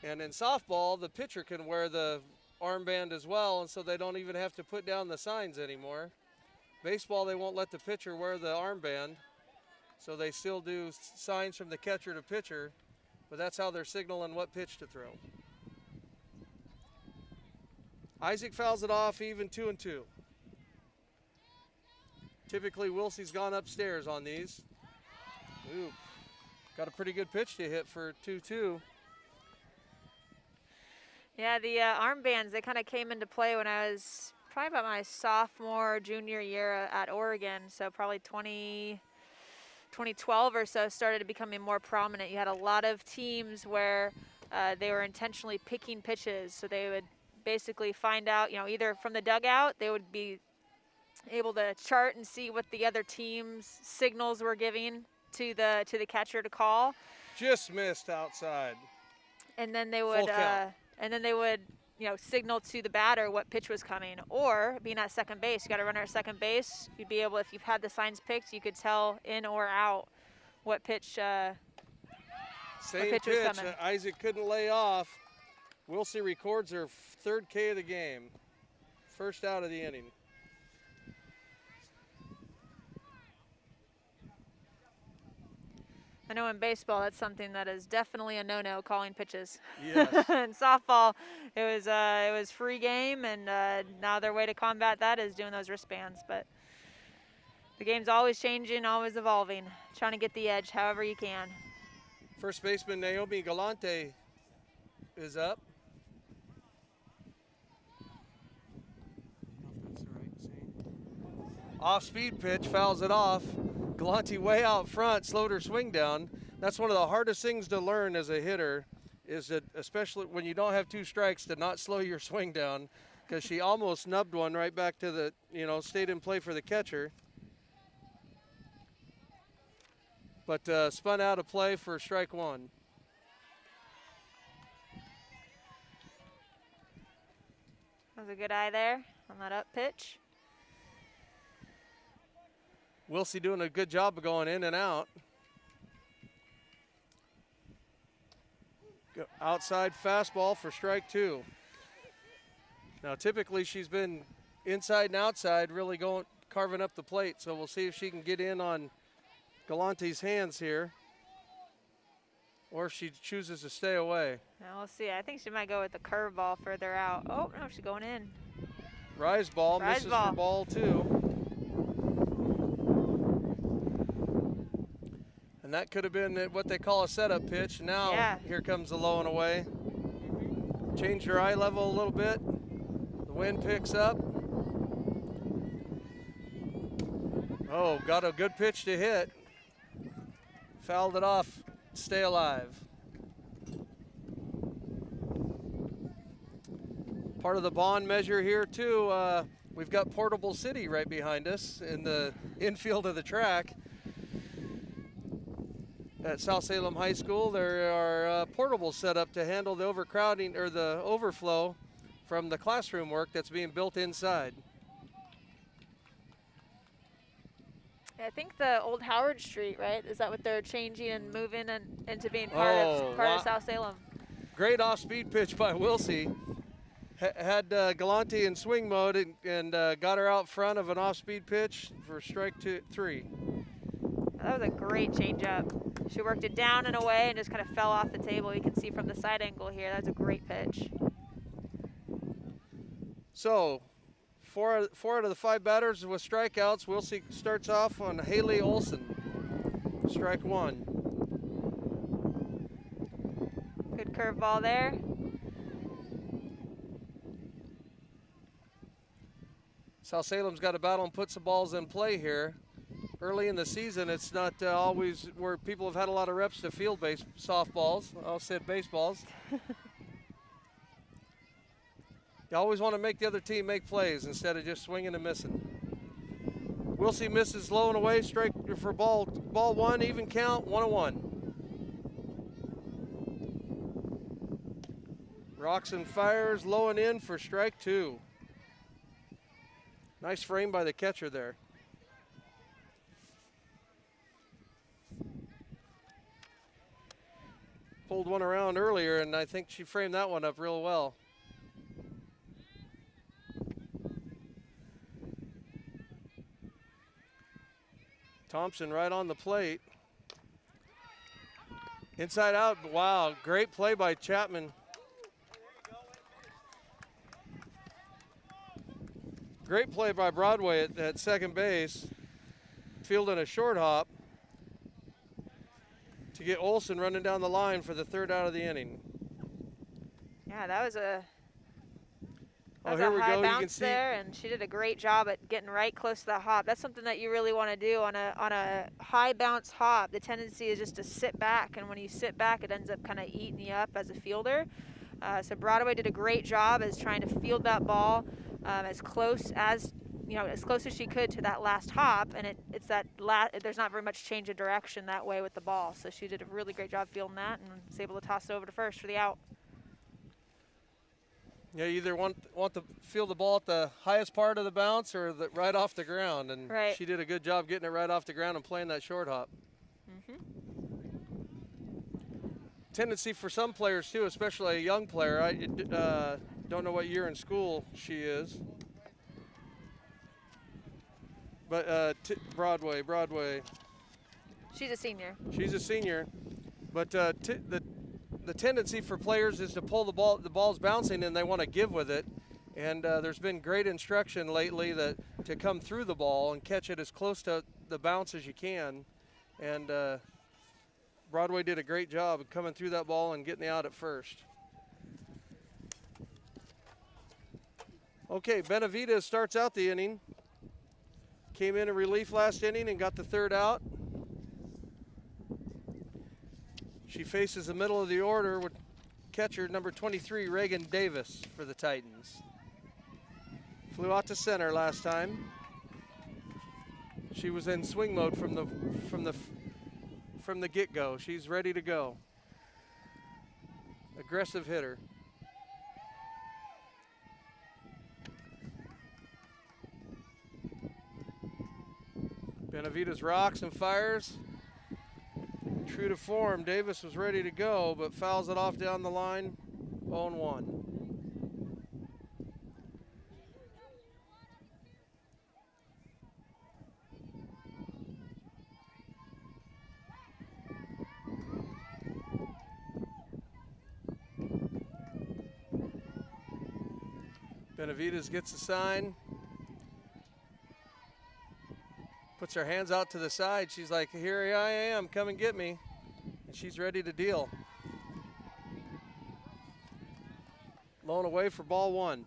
And in softball, the pitcher can wear the armband as well, and so they don't even have to put down the signs anymore. Baseball, they won't let the pitcher wear the armband, so they still do signs from the catcher to pitcher, but that's how they're signaling what pitch to throw. Isaac fouls it off, even 2-2. Typically, Wilsey's gone upstairs on these. Ooh, got a pretty good pitch to hit for 2-2. Yeah, the armbands, they kind of came into play when I was probably about my sophomore, junior year at Oregon. So probably 2012 or so started becoming more prominent. You had a lot of teams where they were intentionally picking pitches. So they would basically find out, either from the dugout, they would be able to chart and see what the other team's signals were giving to the catcher to call. Just missed outside. And then they would signal to the batter what pitch was coming. Or being at second base, you got a runner at second base, you'd be able, if you've had the signs picked, you could tell in or out what pitch was coming. Isaac couldn't lay off. Wilsey records her 3rd K of the game. First out of the inning. I know in baseball that's something that is definitely a no-no, calling pitches. Yes. In softball, it was free game, and now their way to combat that is doing those wristbands. But the game's always changing, always evolving, trying to get the edge however you can. First baseman Naomi Galante is up. Off-speed pitch, fouls it off. Galante way out front, slowed her swing down. That's one of the hardest things to learn as a hitter, is that especially when you don't have 2 strikes, to not slow your swing down, because she almost snubbed one right back to the, stayed in play for the catcher. But spun out of play for strike 1. That was a good eye there on that up pitch. Wilsey doing a good job of going in and out. Outside fastball for strike 2. Now typically she's been inside and outside, really carving up the plate, so we'll see if she can get in on Galante's hands here, or if she chooses to stay away. Now we'll see. I think she might go with the curveball further out. Oh, no, she's going in. Rise ball, misses for ball 2. And that could have been what they call a setup pitch. Now Here comes the low and away. Changed her eye level a little bit. The wind picks up. Oh, got a good pitch to hit. Fouled it off. Stay alive. Part of the bond measure here too. We've got Portable City right behind us in the infield of the track. At South Salem High School, there are portables set up to handle the overcrowding or the overflow from the classroom work that's being built inside. I think the old Howard Street, right? Is that what they're changing and moving into being part of South Salem? Great off-speed pitch by Wilsey. Had Galante in swing mode and got her out front of an off-speed pitch for strike 3. That was a great changeup. She worked it down and away and just kind of fell off the table. You can see from the side angle here. That's a great pitch. So, four out of the 5 batters with strikeouts. Wilsey starts off on Haley Olson. Strike 1. Good curveball there. South Salem's got to battle and put some balls in play here. Early in the season, it's not always where people have had a lot of reps to field softballs. I'll say baseballs. You always want to make the other team make plays instead of just swinging and missing. Wilsey misses low and away, strike for ball 1, even count, 1-1. Rocks and fires, low and in for strike 2. Nice frame by the catcher there. Pulled one around earlier, and I think she framed that one up real well. Thompson right on the plate. Inside out, wow, great play by Chapman. Great play by Broadway at second base. Fielding a short hop to get Olson running down the line for the 3rd out of the inning. Yeah, that was a Oh, here we high go. bounce You can see there, and she did a great job at getting right close to the hop. That's something that you really want to do on a high bounce hop. The tendency is just to sit back, and when you sit back, it ends up kind of eating you up as a fielder. So Broadway did a great job as trying to field that ball as close as she could to that last hop, and there's not very much change of direction that way with the ball. So she did a really great job fielding that and was able to toss it over to first for the out. Yeah, you either want to field the ball at the highest part of the bounce or right off the ground, and right. She did a good job getting it right off the ground and playing that short hop. Tendency for some players too, especially a young player. I don't know what year in school she is, but Broadway. She's a senior. She's a senior, but the tendency for players is to pull the ball. The ball's bouncing and they want to give with it, and there's been great instruction lately that to come through the ball and catch it as close to the bounce as you can, and Broadway did a great job of coming through that ball and getting the out at first. Okay, Benavides starts out the inning. Came in relief last inning and got the 3rd out. She faces the middle of the order with catcher number 23, Reagan Davis for the Titans. Flew out to center last time. She was in swing mode from the get-go. She's ready to go. Aggressive hitter. Benavides rocks and fires. True to form, Davis was ready to go, but fouls it off down the line, 0-1. Benavides gets a sign. Puts her hands out to the side. She's like, here I am, come and get me. And she's ready to deal. Blown away for ball 1.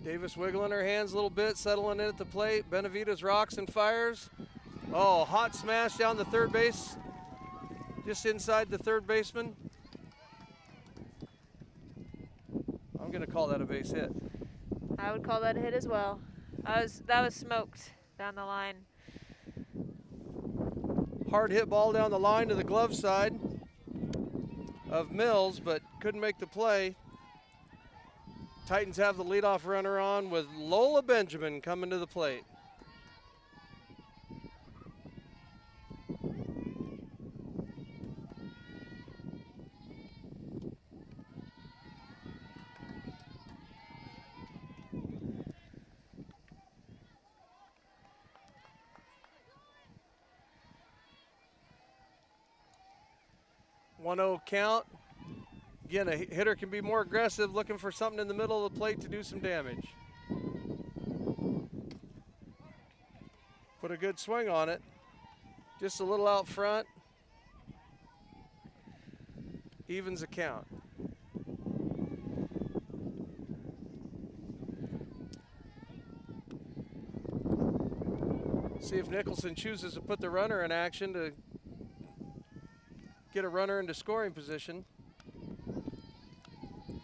Davis wiggling her hands a little bit, settling in at the plate. Benavides rocks and fires. Oh, hot smash down the third base, just inside the third baseman. I'm going to call that a base hit. I would call that a hit as well. That was smoked down the line. Hard hit ball down the line to the glove side of Mills, but couldn't make the play. Titans have the leadoff runner on with Lola Benjamin coming to the plate. 1-0 count. Again, a hitter can be more aggressive, looking for something in the middle of the plate to do some damage. Put a good swing on it. Just a little out front. Evens the count. See if Nicholson chooses to put the runner in action to get a runner into scoring position.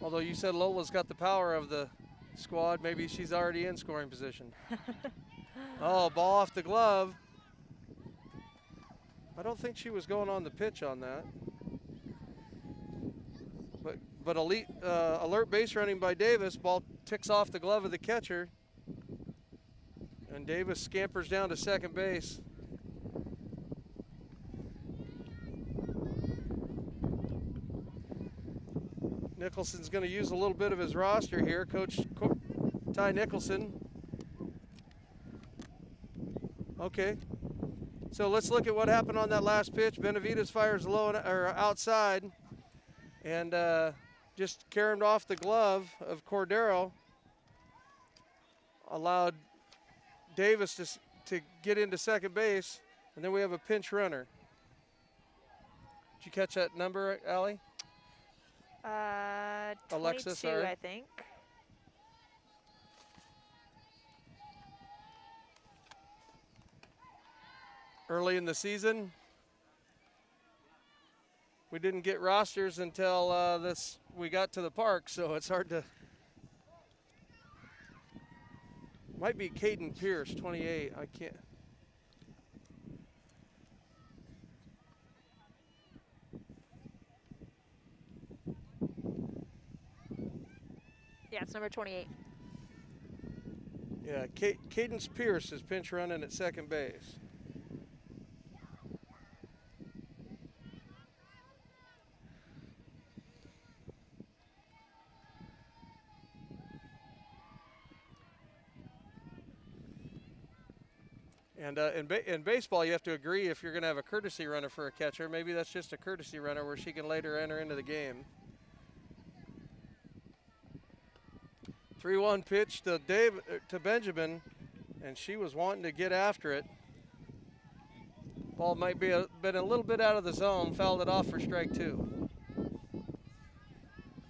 Although you said Lola's got the power of the squad, maybe she's already in scoring position. Oh, ball off the glove. I don't think she was going on the pitch on that. But alert base running by Davis. Ball ticks off the glove of the catcher. And Davis scampers down to second base. Nicholson's going to use a little bit of his roster here. Coach Ty Nicholson. Okay. So let's look at what happened on that last pitch. Benavides fires low or outside and just carried off the glove of Cordero. Allowed Davis to get into second base, and then we have a pinch runner. Did you catch that number, Allie? 22, Alexa, sorry. I think. Early in the season, we didn't get rosters until we got to the park, so it's hard to. Might be Caden Pierce, 28. I can't. Yeah, it's number 28. Yeah, Cadence Pierce is pinch running at second base. And in baseball, you have to agree if you're going to have a courtesy runner for a catcher. Maybe that's just a courtesy runner where she can later enter into the game. 3-1 pitch to Benjamin, and she was wanting to get after it. Ball might be been a little bit out of the zone, fouled it off for strike 2.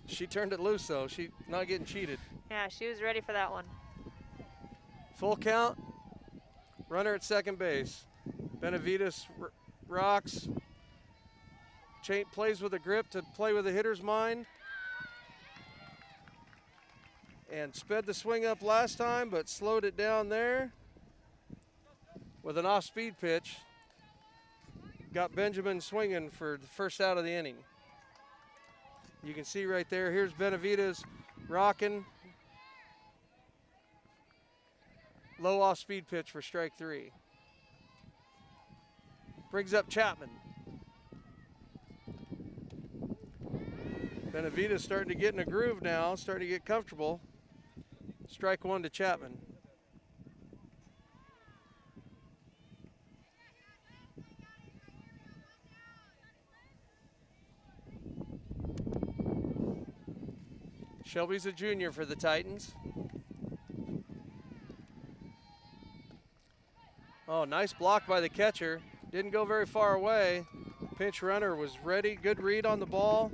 She turned it loose though. She's not getting cheated. Yeah, she was ready for that one. Full count. Runner at second base. Benavides rocks. Plays with a grip to play with the hitter's mind. And sped the swing up last time, but slowed it down there with an off-speed pitch. Got Benjamin swinging for the first out of the inning. You can see right there, here's Benavides rocking. Low off-speed pitch for strike 3. Brings up Chapman. Benavides starting to get in a groove now, starting to get comfortable. Strike 1 to Chapman. Shelby's a junior for the Titans. Oh, nice block by the catcher. Didn't go very far away. Pinch runner was ready. Good read on the ball.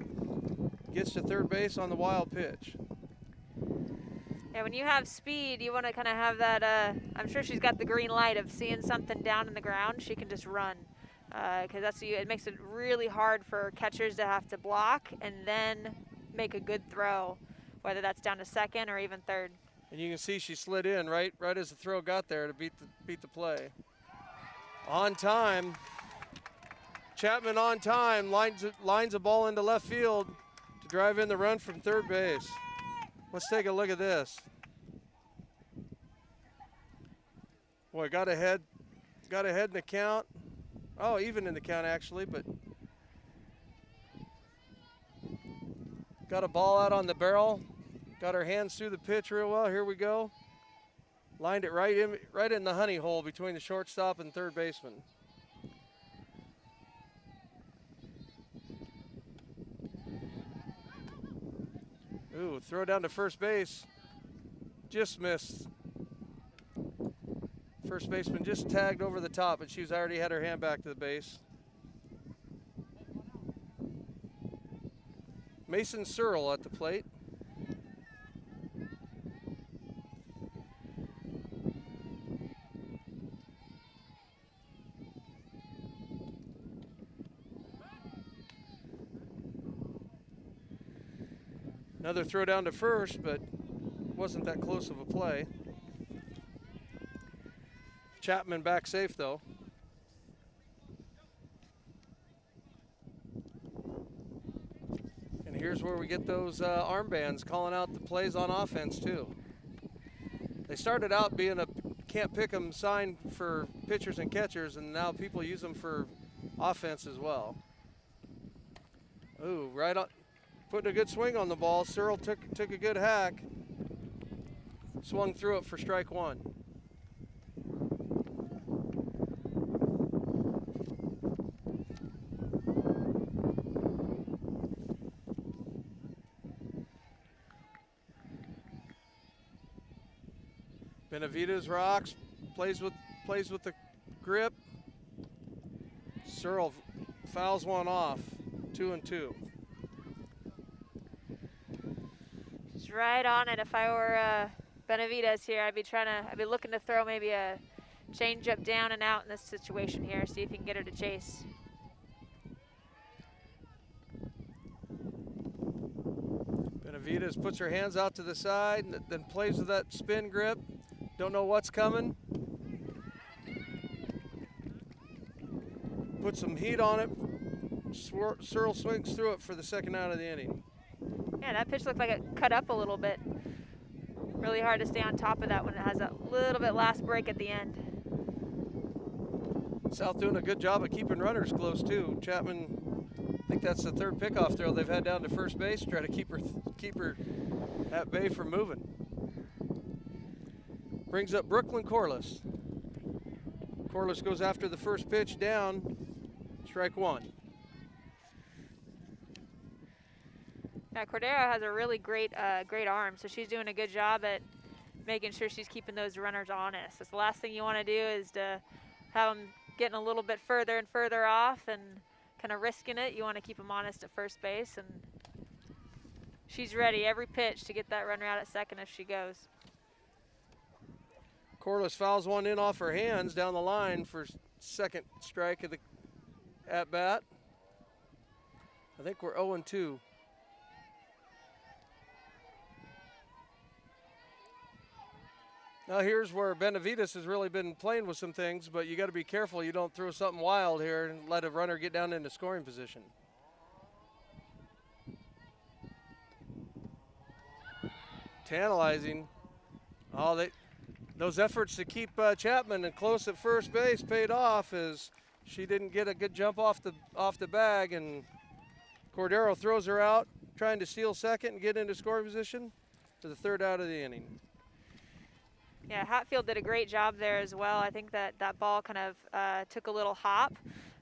Gets to third base on the wild pitch. Yeah, when you have speed, you want to kind of have that, I'm sure she's got the green light of seeing something down in the ground. She can just run because it makes it really hard for catchers to have to block and then make a good throw, whether that's down to second or even third. And you can see she slid in right as the throw got there to beat the play. On time. Chapman on time lines a ball into left field to drive in the run from third base. Let's take a look at this. Boy, got ahead in the count. Oh, even in the count actually, but got a ball out on the barrel. Got her hands through the pitch real well. Here we go. Lined it right in the honey hole between the shortstop and third baseman. Ooh, throw down to first base. Just missed. First baseman just tagged over the top, but she's already had her hand back to the base. Mason Searle at the plate. Another throw down to first, but wasn't that close of a play. Chapman back safe though. And here's where we get those armbands calling out the plays on offense too. They started out being a can't pick 'em sign for pitchers and catchers, and now people use them for offense as well. Ooh, right on. Putting a good swing on the ball. Searle took a good hack. Swung through it for strike one. Benavides rocks, plays with the grip. Searle fouls one off. 2-2. Right on it. If I were Benavides here, I'd be looking to throw maybe a change up down and out in this situation here, see if you can get her to chase. Benavides puts her hands out to the side and then plays with that spin grip. Don't know what's coming. Put some heat on it. Searle swings through it for the second out of the inning. Yeah, that pitch looked like it cut up a little bit. Really hard to stay on top of that when it has a little bit last break at the end. South doing a good job of keeping runners close too. Chapman, I think that's the third pickoff throw they've had down to first base, try to keep her at bay from moving. Brings up Brooklyn Corliss. Corliss goes after the first pitch down, strike one. Yeah, Cordero has a really great arm, so she's doing a good job at making sure she's keeping those runners honest. That's the last thing you want to do is to have them getting a little bit further and further off and kind of risking it. You want to keep them honest at first base, and she's ready every pitch to get that runner out at second if she goes. Corliss fouls one in off her hands down the line for second strike of the at bat. I think we're 0-2. Now here's where Benavides has really been playing with some things, but you got to be careful you don't throw something wild here and let a runner get down into scoring position. Tantalizing. Oh, those efforts to keep Chapman and close at first base paid off as she didn't get a good jump off the bag, and Cordero throws her out, trying to steal second and get into scoring position to the third out of the inning. Yeah, Hatfield did a great job there as well. I think that ball kind of took a little hop,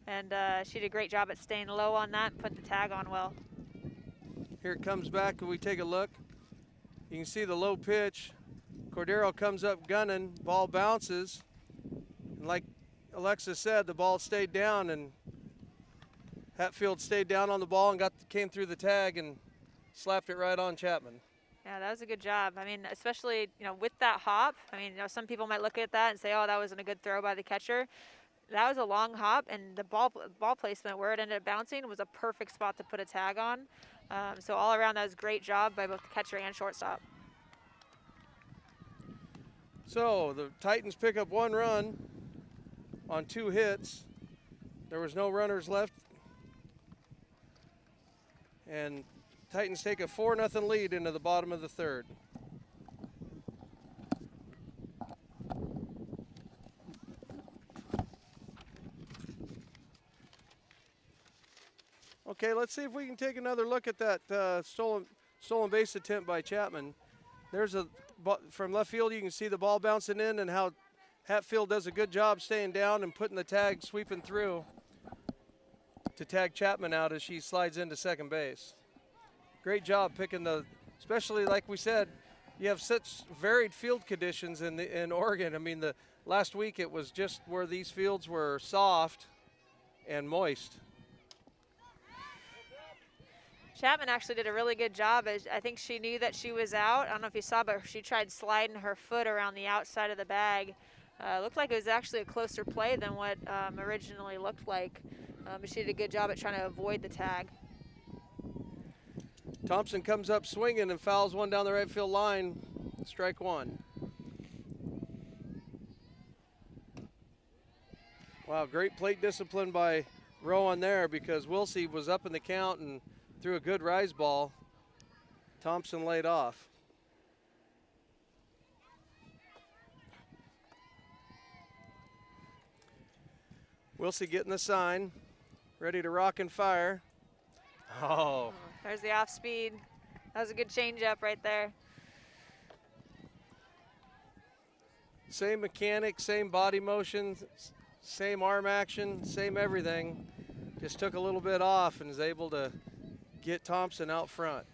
and she did a great job at staying low on that and put the tag on well. Here it comes back, and we take a look. You can see the low pitch. Cordero comes up gunning, ball bounces. And like Alexa said, the ball stayed down, and Hatfield stayed down on the ball and came through the tag and slapped it right on Chapman. Yeah, that was a good job. I mean, especially, with that hop. I mean, some people might look at that and say, oh, that wasn't a good throw by the catcher. That was a long hop, and the ball placement where it ended up bouncing was a perfect spot to put a tag on. So all around, that was a great job by both the catcher and shortstop. So the Titans pick up one run on 2 hits. There was no runners left. And Titans take a 4-0 lead into the bottom of the third. Okay, let's see if we can take another look at that stolen base attempt by Chapman. There's from left field, you can see the ball bouncing in and how Hatfield does a good job staying down and putting the tag sweeping through to tag Chapman out as she slides into second base. Great job picking the especially like we said, you have such varied field conditions in Oregon. I mean, the last week it was just where these fields were soft and moist. Chapman actually did a really good job. I think she knew that she was out. I don't know if you saw, but she tried sliding her foot around the outside of the bag. Looked like it was actually a closer play than what originally looked like. But she did a good job at trying to avoid the tag. Thompson comes up swinging and fouls one down the right field line. Strike one. Wow, great plate discipline by Rowan there, because Wilsey was up in the count and threw a good rise ball. Thompson laid off. Wilsey getting the sign, ready to rock and fire. Oh. There's the off speed. That was a good changeup right there. Same mechanic, same body motion, same arm action, same everything. Just took a little bit off and is able to get Thompson out front.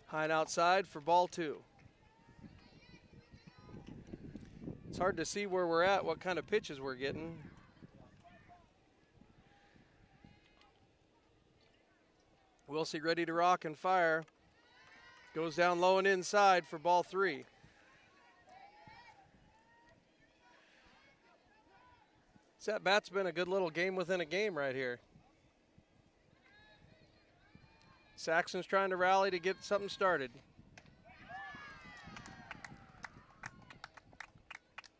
High and outside for ball two. It's hard to see where we're at, what kind of pitches we're getting. Wilsey ready to rock and fire. Goes down low and inside for ball three. This at-bat's been a good little game within a game right here. Saxon's trying to rally to get something started.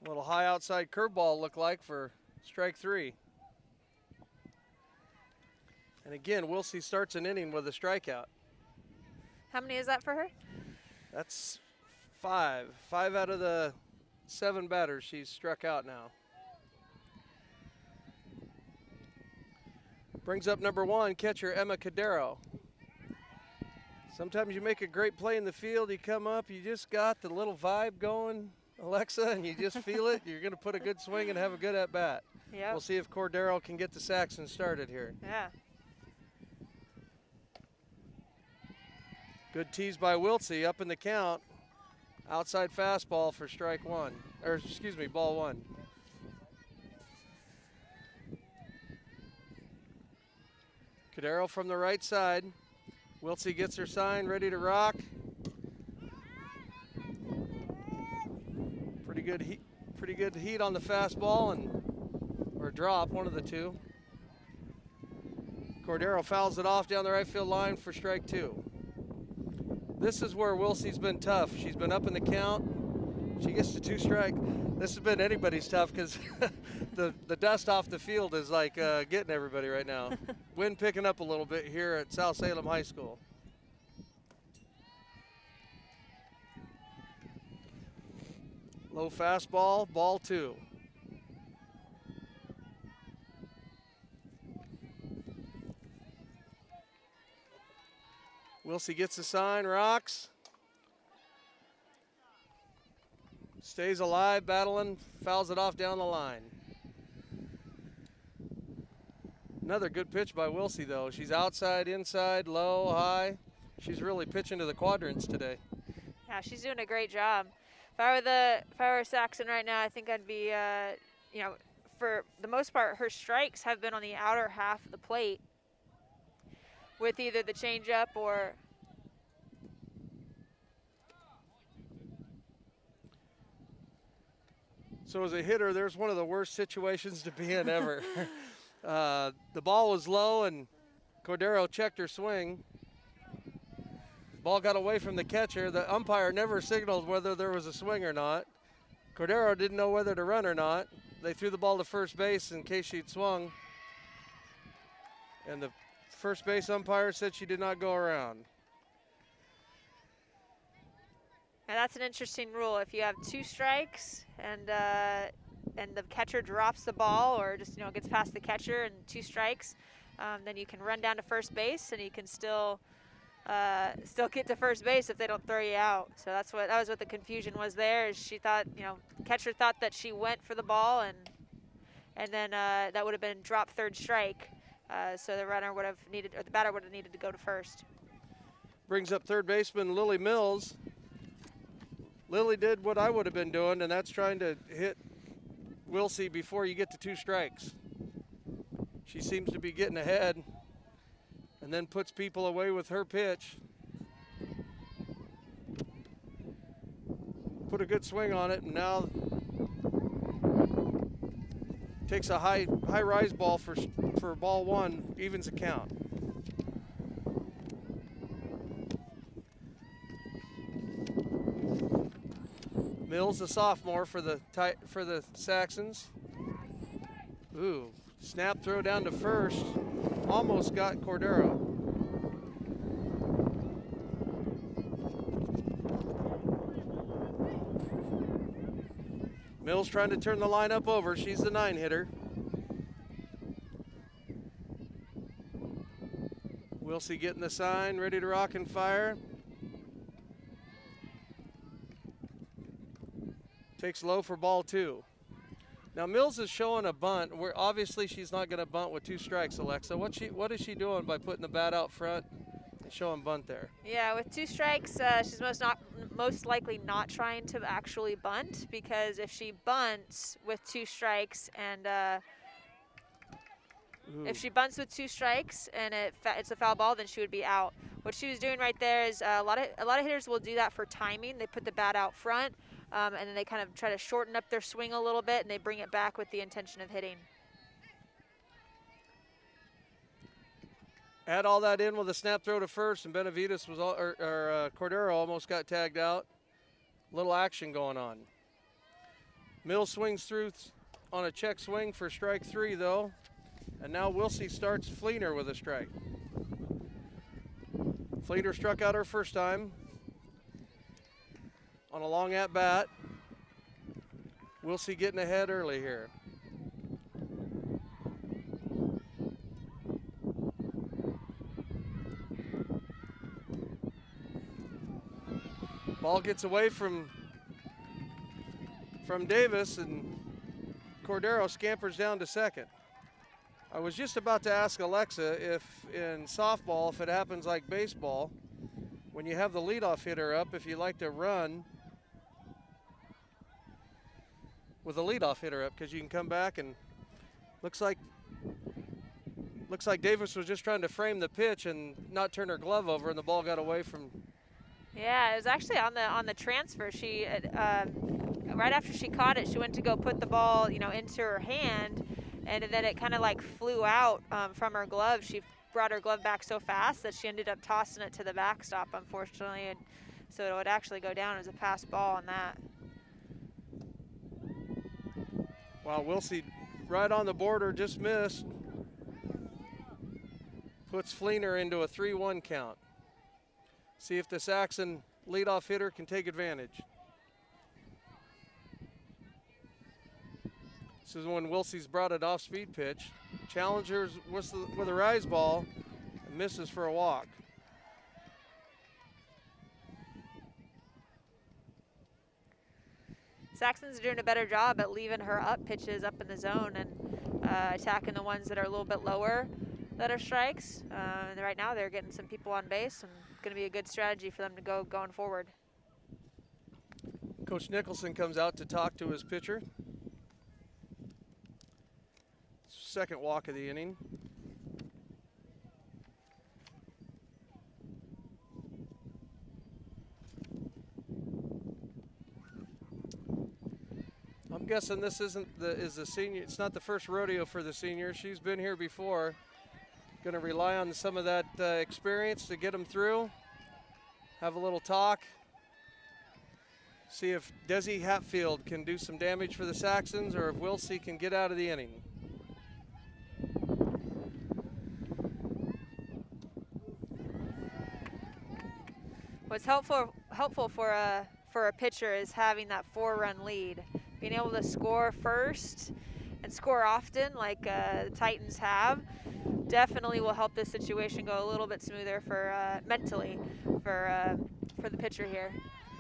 A little high outside curveball looked like for strike three. And again, Wilsey starts an inning with a strikeout. How many is that for her? That's five. 5 out of the 7 batters she's struck out now. Brings up number 1, catcher Emma Cadero. Sometimes you make a great play in the field, you come up, you just got the little vibe going, Alexa, and you just feel it. You're going to put a good swing and have a good at-bat. Yep. We'll see if Cordero can get the Saxons started here. Yeah. Good tease by Wilsey, up in the count. Outside fastball for strike one, or excuse me, ball one. Cadero from the right side. Wilsey gets her sign, ready to rock. Pretty good heat on the fastball, or drop, one of the two. Cordero fouls it off down the right field line for strike two. This is where Wilsey's been tough. She's been up in the count. She gets to 2 strike. This has been anybody's tough because the dust off the field is like getting everybody right now. Wind picking up a little bit here at South Salem High School. Low fastball, ball two. Wilsey gets the sign, rocks. Stays alive, battling, fouls it off down the line. Another good pitch by Wilsey, though. She's outside, inside, low, high. She's really pitching to the quadrants today. Yeah, she's doing a great job. If I were Saxon right now, I think I'd be, you know, for the most part, her strikes have been on the outer half of the plate with either the changeup or. So as a hitter, there's one of the worst situations to be in ever. The ball was low and Cordero checked her swing. Ball got away from the catcher. The umpire never signaled whether there was a swing or not. Cordero didn't know whether to run or not. They threw the ball to first base in case she'd swung. And the first base umpire said she did not go around. And that's an interesting rule. If you have 2 strikes and the catcher drops the ball or just gets past the catcher and 2 strikes, then you can run down to first base and you can still get to first base if they don't throw you out. So that was what the confusion was there. Is she thought catcher thought that she went for the ball and then that would have been drop third strike. So the runner would have needed, or the batter would have needed to go to first. Brings up third baseman Lily Mills. Lily did what I would have been doing, and that's trying to hit Wilsey before you get to 2 strikes. She seems to be getting ahead and then puts people away with her pitch. Put a good swing on it, and now takes a high rise ball for ball 1, evens the count. Mills, a sophomore for the Saxons. Ooh, snap throw down to first. Almost got Cordero. Mills trying to turn the lineup over. She's the 9 hitter. Wilsey getting the sign, ready to rock and fire. Takes low for ball 2. Now Mills is showing a bunt where obviously she's not going to bunt with 2 strikes, Alexa. What is she doing by putting the bat out front and showing bunt there? Yeah, with 2 strikes, she's most likely not trying to actually bunt, because if she bunts with 2 strikes and if she bunts with 2 strikes and it's a foul ball, then she would be out. What she was doing right there is a lot of hitters will do that for timing. They put the bat out front. And then they kind of try to shorten up their swing a little bit, and they bring it back with the intention of hitting. Add all that in with a snap throw to first, and Benavides was Cordero almost got tagged out. Little action going on. Mills swings through on a check swing for strike 3, though, and now Wilsey starts Fleener with a strike. Fleener struck out her first time on a long at bat. Wilsey getting ahead early here. Ball gets away from Davis, and Cordero scampers down to second. I was just about to ask Alexa if in softball, if it happens like baseball, when you have the leadoff hitter up, if you like to run with a leadoff hitter up, because you can come back, and looks like Davis was just trying to frame the pitch and not turn her glove over, and the ball got away from. Yeah, it was actually on the transfer. She right after she caught it, she went to go put the ball, into her hand, and then it kind of like flew out from her glove. She brought her glove back so fast that she ended up tossing it to the backstop, unfortunately, and so it would actually go down as a pass ball on that. Wow, Wilsey right on the border, just missed. Puts Fleener into a 3-1 count. See if the Saxon leadoff hitter can take advantage. This is when Wilsey's brought it off speed pitch. Challengers with a rise ball, and misses for a walk. Saxons are doing a better job at leaving her up pitches up in the zone and attacking the ones that are a little bit lower that are strikes. And right now they're getting some people on base, and going to be a good strategy for them to go going forward. Coach Nicholson comes out to talk to his pitcher. Second walk of the inning. I'm guessing this is the senior. It's not the first rodeo for the senior. She's been here before. Going to rely on some of that experience to get them through. Have a little talk. See if Desi Hatfield can do some damage for the Saxons, or if Wilsey can get out of the inning. What's helpful for a pitcher is having that 4-run lead. Being able to score first and score often, like the Titans have, definitely will help this situation go a little bit smoother for mentally for the pitcher here.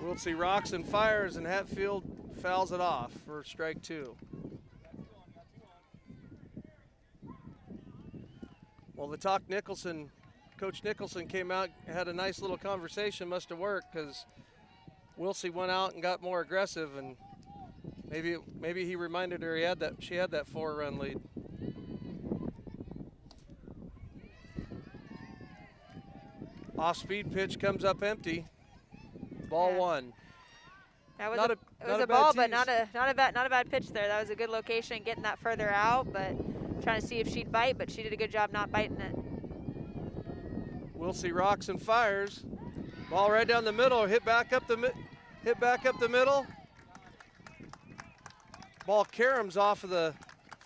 Wilsey rocks and fires, and Hatfield fouls it off for strike 2. Well, Coach Nicholson came out, had a nice little conversation, must have worked, because Wilsey went out and got more aggressive, and maybe he reminded her she had that 4-run lead. Off-speed pitch comes up empty. Ball 1. That was it was a ball, but not a bad pitch there. That was a good location, getting that further out, but trying to see if she'd bite, but she did a good job not biting it. Wilsey rocks and fires. Ball right down the middle, hit back up the middle. Ball caroms off of the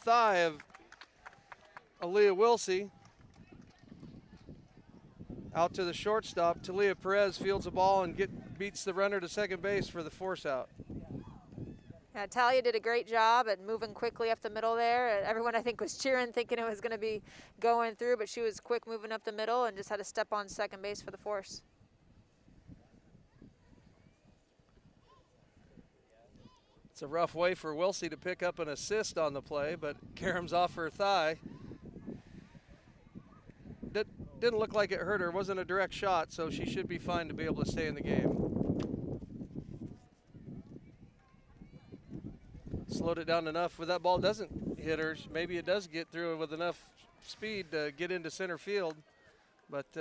thigh of Aaliyah Wilsey. Out to the shortstop. Talia Perez fields the ball and beats the runner to second base for the force out. Yeah, Talia did a great job at moving quickly up the middle there. Everyone, I think, was cheering, thinking it was going to be going through, but she was quick moving up the middle and just had to step on second base for the force. It's a rough way for Wilsey to pick up an assist on the play, but caroms off her thigh. Didn't look like it hurt her. It wasn't a direct shot, so she should be fine to be able to stay in the game. Slowed it down enough where that ball doesn't hit her. Maybe it does get through with enough speed to get into center field. But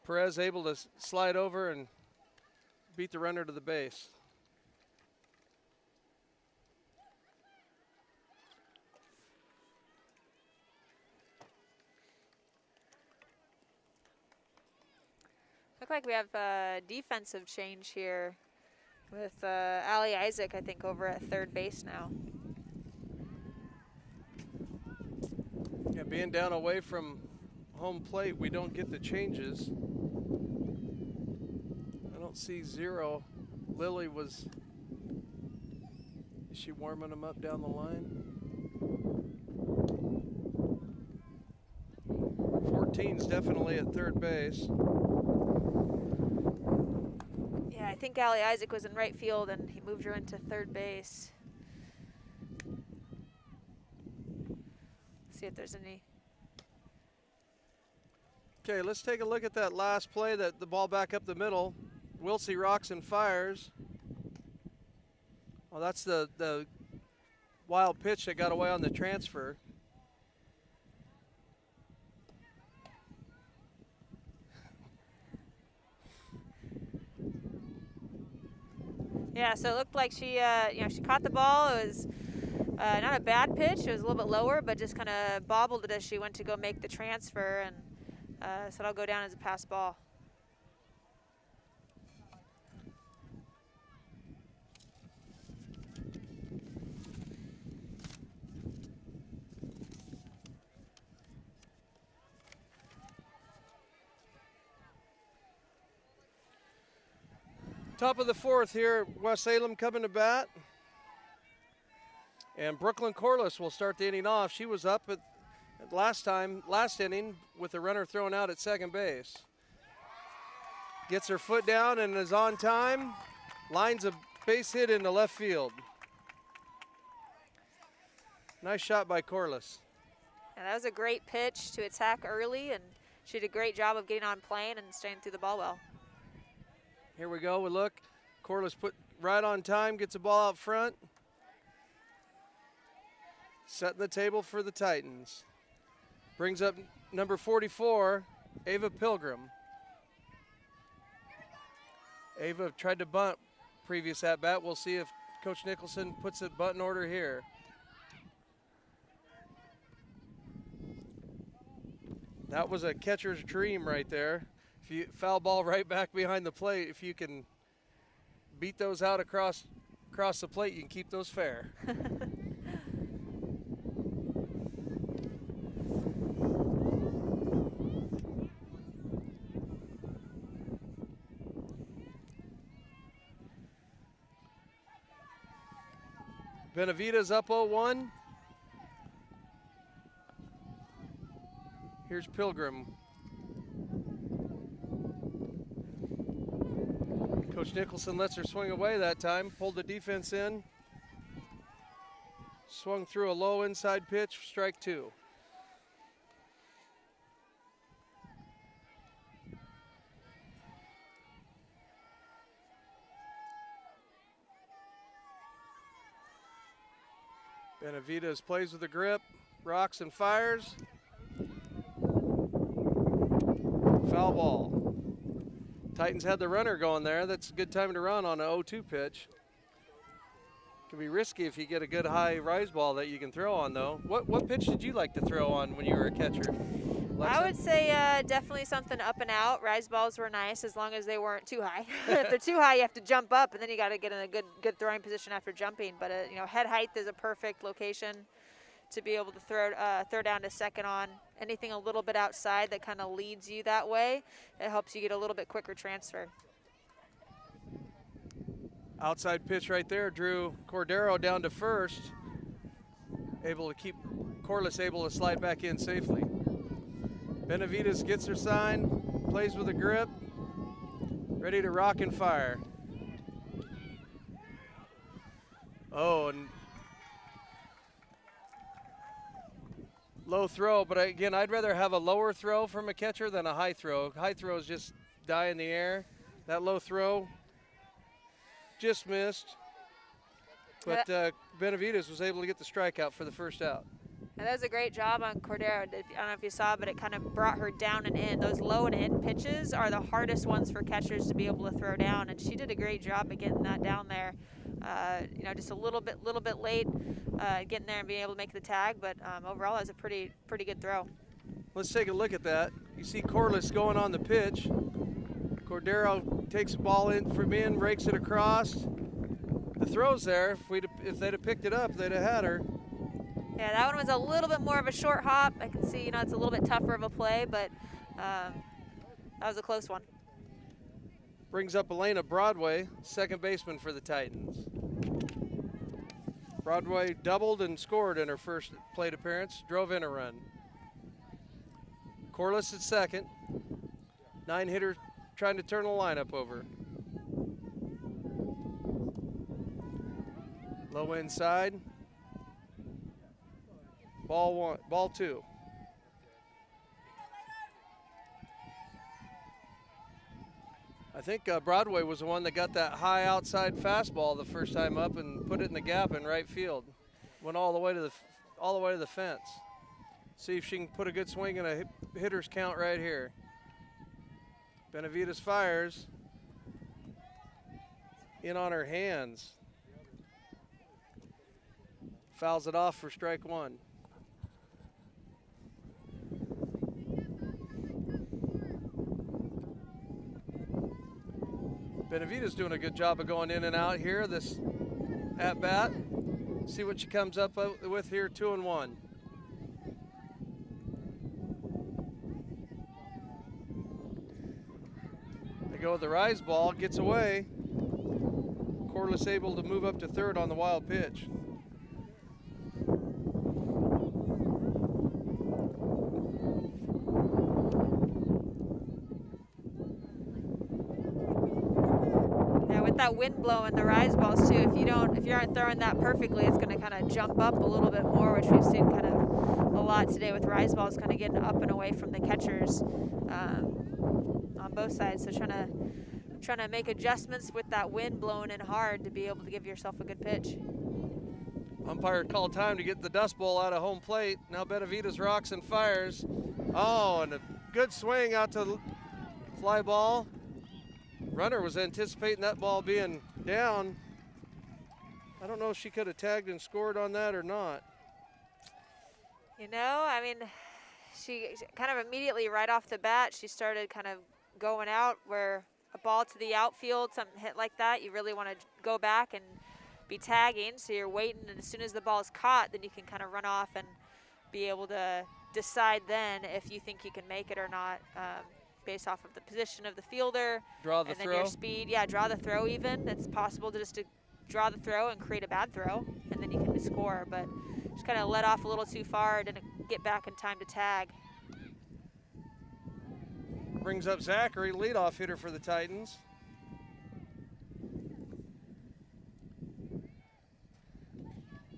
Perez able to slide over and beat the runner to the base. Look like we have a defensive change here with Allie Isaac, I think, over at third base now. Yeah, being down away from home plate, we don't get the changes. I don't see 0. Lily is she warming them up down the line? 14's definitely at third base. Yeah, I think Allie Isaac was in right field and he moved her into third base. See if there's any. Okay, let's take a look at that last play, the ball back up the middle. Wilsey rocks and fires. Well, that's the wild pitch that got away on the transfer. Yeah, so it looked like she, she caught the ball. It was not a bad pitch. It was a little bit lower, but just kind of bobbled it as she went to go make the transfer, and so it'll go down as a pass ball. Top of the 4th here, West Salem coming to bat. And Brooklyn Corliss will start the inning off. She was up at last inning with the runner thrown out at second base. Gets her foot down and is on time. Lines a base hit into left field. Nice shot by Corliss. Yeah, that was a great pitch to attack early, and she did a great job of getting on plane and staying through the ball well. Here we go, we look. Corliss put right on time, gets the ball out front. Setting the table for the Titans. Brings up number 44, Ava Pilgrim. Ava tried to bunt previous at bat. We'll see if Coach Nicholson puts a bunt in order here. That was a catcher's dream right there. If you foul ball right back behind the plate, if you can beat those out across the plate, you can keep those fair. Benavides up 0-1. Here's Pilgrim. Coach Nicholson lets her swing away that time, pulled the defense in. Swung through a low inside pitch, strike 2. Benavides plays with the grip, rocks and fires. Foul ball. Titans had the runner going there. That's a good time to run on an 0-2 pitch. Can be risky if you get a good high rise ball that you can throw on though. What pitch did you like to throw on when you were a catcher? Alexa? I would say definitely something up and out. Rise balls were nice as long as they weren't too high. If they're too high, you have to jump up, and then you got to get in a good throwing position after jumping. But you know, head height is a perfect location to be able to throw down to second on. Anything a little bit outside that kind of leads you that way, it helps you get a little bit quicker transfer. Outside pitch right there drew Cordero down to first. Able to keep Corliss able to slide back in safely. Benavides gets her sign, plays with a grip, ready to rock and fire. Oh, and low throw, but again, I'd rather have a lower throw from a catcher than a high throw. High throws just die in the air. That low throw just missed, but Benavides was able to get the strikeout for the first out. And that was a great job on Cordero. I don't know if you saw, but it kind of brought her down and in. Those low and in pitches are the hardest ones for catchers to be able to throw down, and she did a great job of getting that down there. You know, just a little bit late getting there and being able to make the tag, but overall, it was a pretty good throw. Let's take a look at that. You see Corliss going on the pitch. Cordero takes the ball in from in, rakes it across. The throw's there. If they'd have picked it up, they'd have had her. Yeah, that one was a little bit more of a short hop. I can see, you know, it's a little bit tougher of a play, but that was a close one. Brings up Elena Broadway, second baseman for the Titans. Broadway doubled and scored in her first plate appearance, drove in a run. Corliss at second. 9-hitter trying to turn the lineup over. Low inside. Ball one, ball two. I think Broadway was the one that got that high outside fastball the first time up and put it in the gap in right field. Went all the way to the fence. See if she can put a good swing and a hitter's count right here. Benavides fires. In on her hands. Fouls it off for strike one. Benavides doing a good job of going in and out here this at bat. See what she comes up with here, 2-1. They go with the rise ball, gets away. Corliss able to move up to third on the wild pitch. That wind blowing the rise balls too. If you aren't throwing that perfectly, it's going to kind of jump up a little bit more, which we've seen kind of a lot today with rise balls, kind of getting up and away from the catchers on both sides. So trying to make adjustments with that wind blowing in hard to be able to give yourself a good pitch. Umpire called time to get the dust bowl out of home plate. Now Benavides rocks and fires. Oh, and a good swing out to the fly ball. Runner was anticipating that ball being down. I don't know if she could have tagged and scored on that or not. You know, I mean, she kind of immediately right off the bat, she started kind of going out where a ball to the outfield, something hit like that, you really want to go back and be tagging. So you're waiting, and as soon as the ball is caught, then you can kind of run off and be able to decide then if you think you can make it or not. Based off of the position of the fielder, and then your speed. Yeah, draw the throw even. It's possible to just draw the throw and create a bad throw, and then you can score. But just kind of let off a little too far, didn't get back in time to tag. Brings up Zachary, leadoff hitter for the Titans.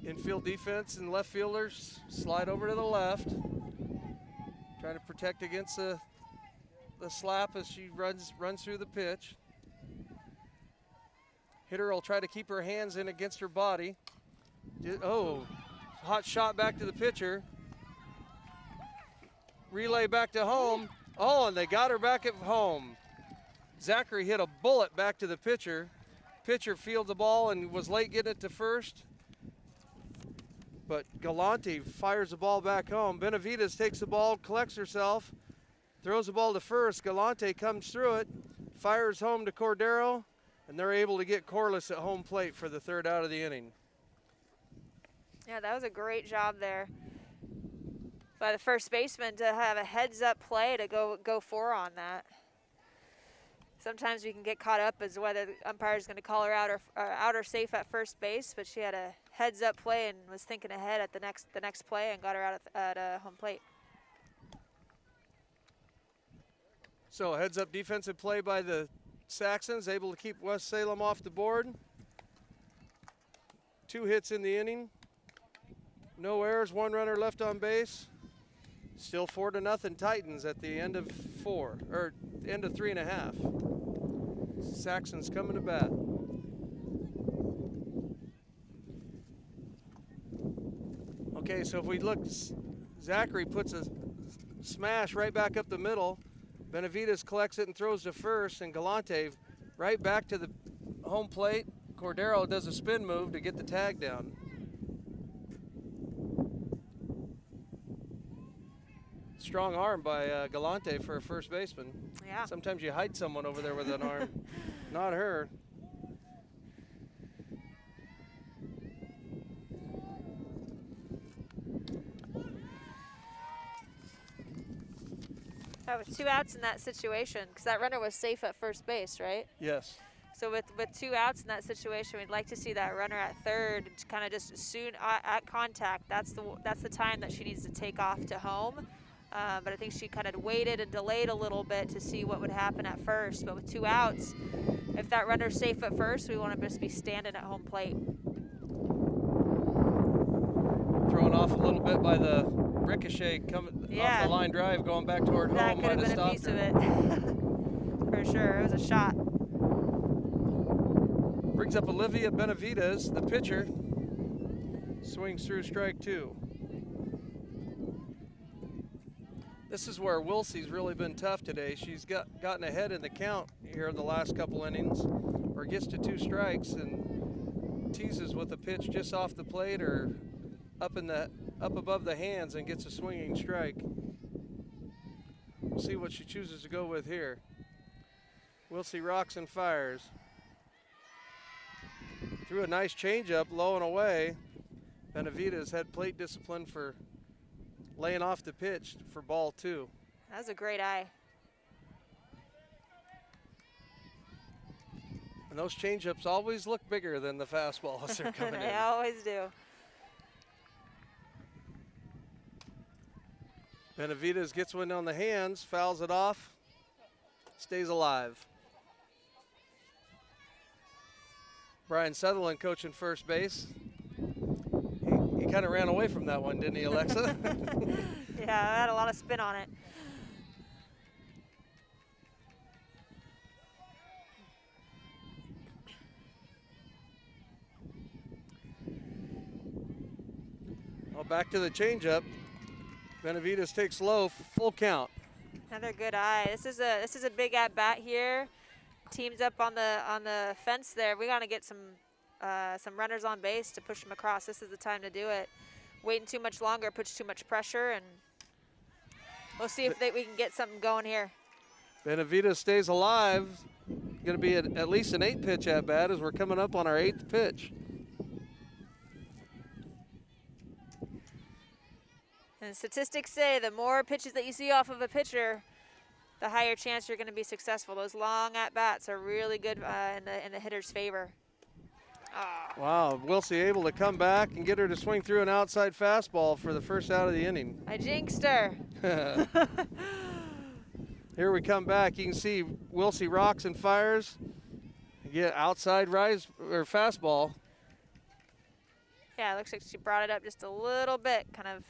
Infield defense and left fielders slide over to the left. Trying to protect against the slap as she runs through the pitch. Hitter will try to keep her hands in against her body. Oh, Hot shot back to the pitcher. Relay back to home. Oh, and they got her back at home. Zachary hit a bullet back to the pitcher. Pitcher fielded the ball and was late getting it to first. But Galante fires the ball back home. Benavides takes the ball, collects herself, throws the ball to first. Galante comes through it, fires home to Cordero, and they're able to get Corliss at home plate for the third out of the inning. Yeah, that was a great job there by the first baseman to have a heads-up play to go for on that. Sometimes we can get caught up as whether the umpire is going to call her out or safe at first base, but she had a heads-up play and was thinking ahead at the next play and got her out at home plate. So heads-up defensive play by the Saxons, able to keep West Salem off the board. 2 hits in the inning. No errors, 1 runner left on base. Still 4-0 Titans at the end of 4, or end of 3.5. Saxons coming to bat. Okay, so if we look, Zachary puts a smash right back up the middle. Benavides collects it and throws to first, and Galante right back to the home plate. Cordero does a spin move to get the tag down. Strong arm by Galante for a first baseman. Yeah. Sometimes you hide someone over there with an arm. Not her. That was 2 outs in that situation because that runner was safe at first base, right? Yes. So with 2 outs in that situation, we'd like to see that runner at third kind of just soon at contact. That's the time that she needs to take off to home. But I think she kind of waited and delayed a little bit to see what would happen at first. But with 2 outs, if that runner's safe at first, we want to just be standing at home plate. Thrown off a little bit by the ricochet coming off the line drive, going back toward home. That could have been a piece of it. For sure, it was a shot. Brings up Olivia Benavides, the pitcher. Swings through strike 2. This is where Wilsey's really been tough today. She's gotten ahead in the count here in the last couple innings, or gets to 2 strikes and teases with a pitch just off the plate or up above the hands and gets a swinging strike. We'll see what she chooses to go with here. Wilsey rocks and fires. Threw a nice changeup low and away. Benavides had plate discipline for laying off the pitch for ball 2. That was a great eye. And those changeups always look bigger than the fastball as they're coming in. They always do. Benavides gets one on the hands, fouls it off, stays alive. Brian Sutherland coaching first base. He kind of ran away from that one, didn't he, Alexa? Yeah, I had a lot of spin on it. Well, back to the changeup. Benavides takes low, full count. Another good eye. This is a big at bat here. Team's up on the fence there. We gotta get some runners on base to push them across. This is the time to do it. Waiting too much longer puts too much pressure, and we'll see if we can get something going here. Benavides stays alive. Going to be at least an 8-pitch at bat as we're coming up on our 8th pitch. And statistics say the more pitches that you see off of a pitcher, the higher chance you're going to be successful. Those long at-bats are really good in the hitter's favor. Oh. Wow, Wilsey able to come back and get her to swing through an outside fastball for the first out of the inning. I jinxed her. Here we come back. You can see Wilsey rocks and fires. Get outside rise or fastball. Yeah, it looks like she brought it up just a little bit, kind of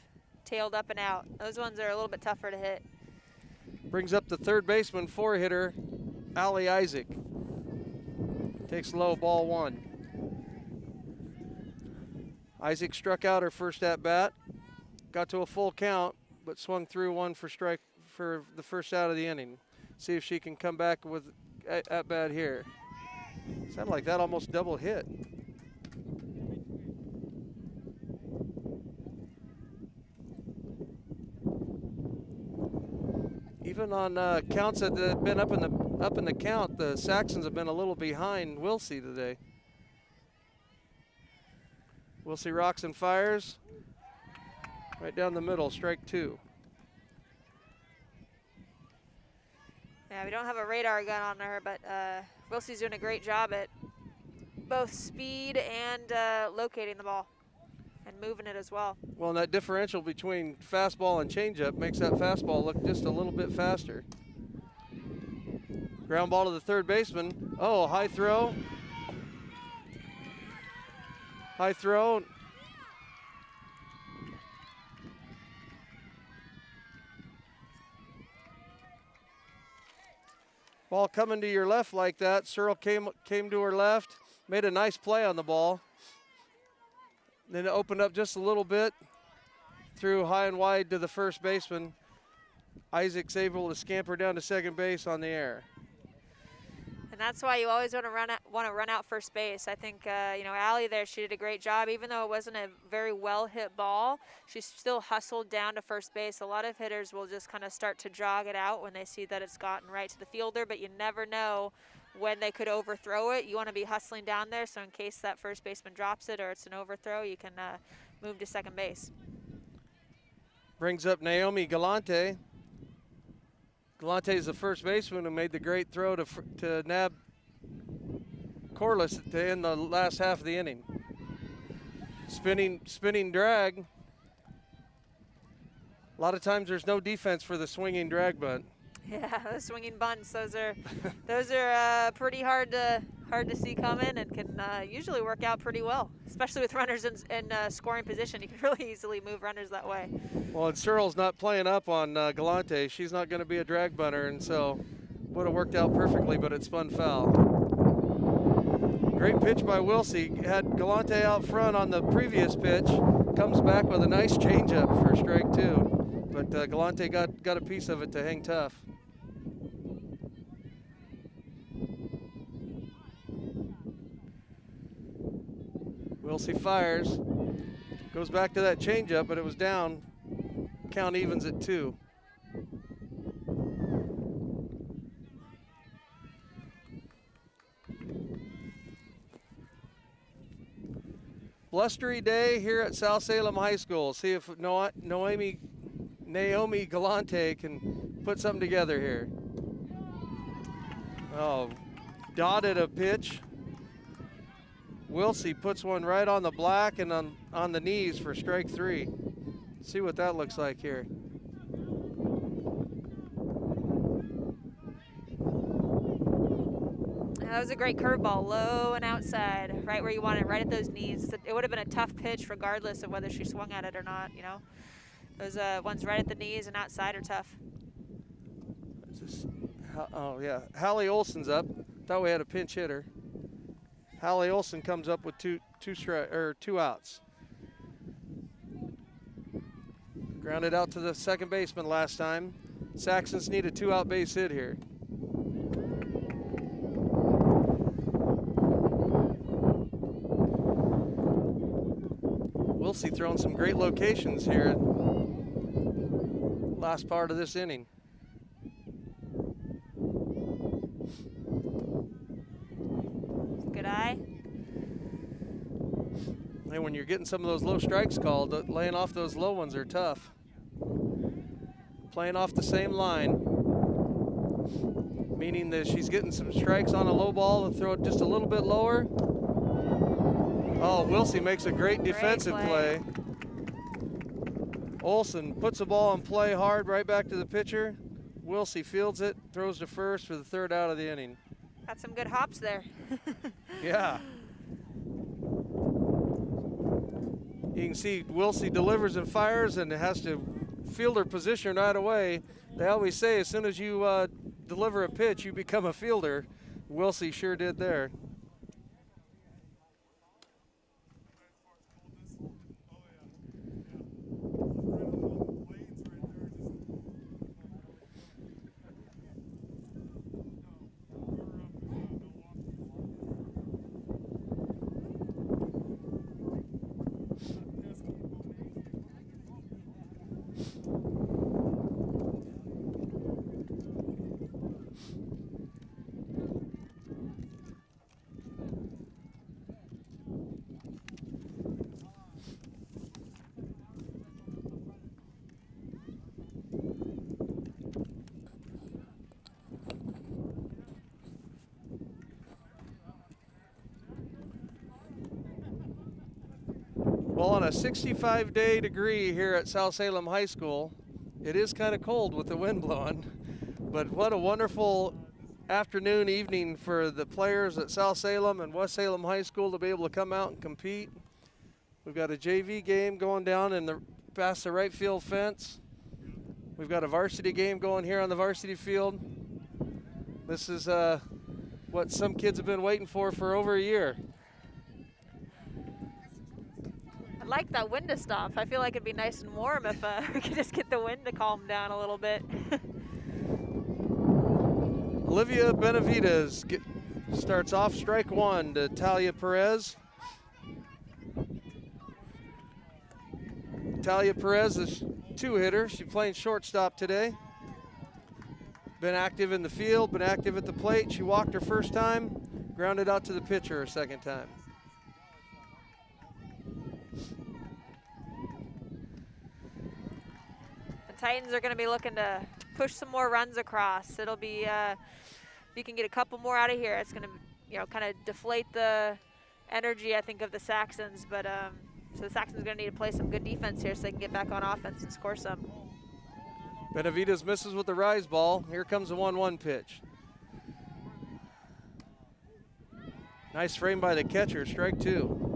tailed up and out. Those ones are a little bit tougher to hit. Brings up the third baseman, 4-hitter, Allie Isaac. Takes low, ball 1. Isaac struck out her first at bat, got to a full count, but swung through one for strike for the first out of the inning. See if she can come back with at bat here. Sounded like that almost double hit. Even on counts that have been up in the count, the Saxons have been a little behind Wilsey today. Wilsey rocks and fires. Right down the middle, strike two. Yeah, we don't have a radar gun on her, but Wilsey's doing a great job at both speed and locating the ball and moving it as well. Well, and that differential between fastball and changeup makes that fastball look just a little bit faster. Ground ball to the third baseman. Oh, high throw. High throw. Ball coming to your left like that. Searle came to her left, made a nice play on the ball. Then it opened up just a little bit, threw high and wide to the first baseman. Isaac's able to scamper down to second base on the air. And that's why you always want to run out first base. I think you know, Allie there, she did a great job. Even though it wasn't a very well hit ball, she still hustled down to first base. A lot of hitters will just kind of start to jog it out when they see that it's gotten right to the fielder, but you never know when they could overthrow it. You want to be hustling down there, so in case that first baseman drops it or it's an overthrow, you can move to second base. Brings up Naomi Galante. Galante is the first baseman who made the great throw to nab Corliss to end the last half of the inning. Spinning drag. A lot of times there's no defense for the swinging drag bunt. Yeah, the swinging bunts, those are pretty hard to see coming, and can usually work out pretty well, especially with runners in scoring position. You can really easily move runners that way. Well, and Searle's not playing up on Galante. She's not going to be a drag bunter, and so would have worked out perfectly, but it spun foul. Great pitch by Wilsey. Had Galante out front on the previous pitch. Comes back with a nice changeup for strike two, but Galante got a piece of it to hang tough. Wilsey fires, goes back to that changeup, but it was down. Count evens at 2. Blustery day here at South Salem High School. See if Naomi Galante can put something together here. Oh, dotted a pitch. Wilsey puts one right on the black and on the knees for strike 3. See what that looks like here. That was a great curveball, low and outside, right where you want it, right at those knees. It would have been a tough pitch regardless of whether she swung at it or not, you know. Those ones right at the knees and outside are tough. Oh yeah, Hallie Olson's up. Thought we had a pinch hitter. Hallie Olson comes up with two outs. Grounded out to the second baseman last time. Saxons need a 2-out base hit here. Wilsey throwing some great locations here. Last part of this inning. Good eye. And when you're getting some of those low strikes called, laying off those low ones are tough. Playing off the same line, meaning that she's getting some strikes on a low ball and throw it just a little bit lower. Oh, Wilsey makes a great defensive play. Olson puts the ball in play hard right back to the pitcher. Wilsey fields it, throws to first for the 3rd out of the inning. Got some good hops there. Yeah. You can see Wilsey delivers and fires and has to field her position right away. They always say as soon as you deliver a pitch, you become a fielder. Wilsey sure did there. Well, on a 65-day degree here at South Salem High School, it is kind of cold with the wind blowing, but what a wonderful afternoon, evening for the players at South Salem and West Salem High School to be able to come out and compete. We've got a JV game going down past the right field fence. We've got a varsity game going here on the varsity field. This is what some kids have been waiting for over a year. I like that wind to stop. I feel like it'd be nice and warm if we could just get the wind to calm down a little bit. Olivia Benavides starts off strike one to Talia Perez. Talia Perez is two-hitter. She's playing shortstop today. Been active in the field, been active at the plate. She walked her first time, grounded out to the pitcher her second time. The Titans are going to be looking to push some more runs across. It'll be, if you can get a couple more out of here, it's going to, you know, kind of deflate the energy, I think, of the Saxons. But so the Saxons are going to need to play some good defense here so they can get back on offense and score some. Benavides misses with the rise ball. Here comes the 1-1 pitch. Nice frame by the catcher, strike two.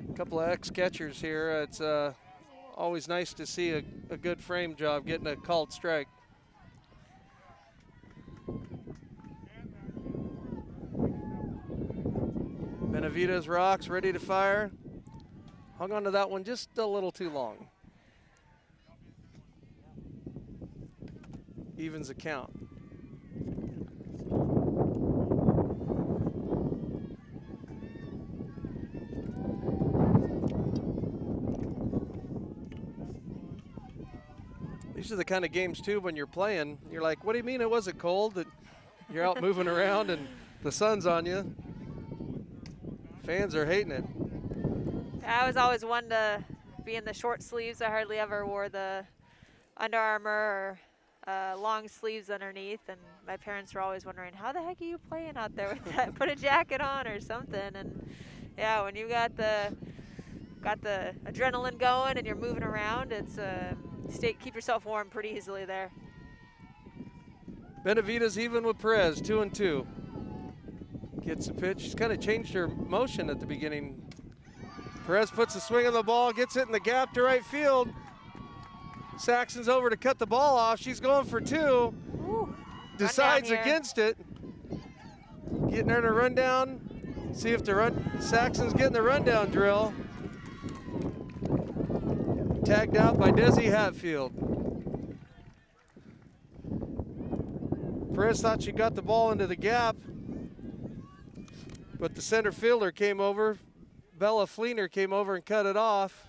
A couple of ex-catchers here. It's always nice to see a good frame job getting a called strike. Benavides rocks, ready to fire. Hung on to that one just a little too long. Evens the count. These are the kind of games too when you're playing, you're like, what do you mean it wasn't cold? That you're out moving around and the sun's on you. Fans are hating it. I was always one to be in the short sleeves. I hardly ever wore the Under Armour or long sleeves underneath, and my parents were always wondering, how the heck are you playing out there with that? Put a jacket on or something. And yeah, when you got the adrenaline going and you're moving around, it's keep yourself warm pretty easily there. Benavides even with Perez, 2-2. Gets a pitch. She's kind of changed her motion at the beginning. Perez puts a swing on the ball, gets it in the gap to right field. Saxon's over to cut the ball off. She's going for two. Ooh, decides against it. Getting her to run down. See if Saxon's getting the rundown drill. Tagged out by Desi Hatfield. Perez thought she got the ball into the gap, but the center fielder came over. Bella Fleener came over and cut it off.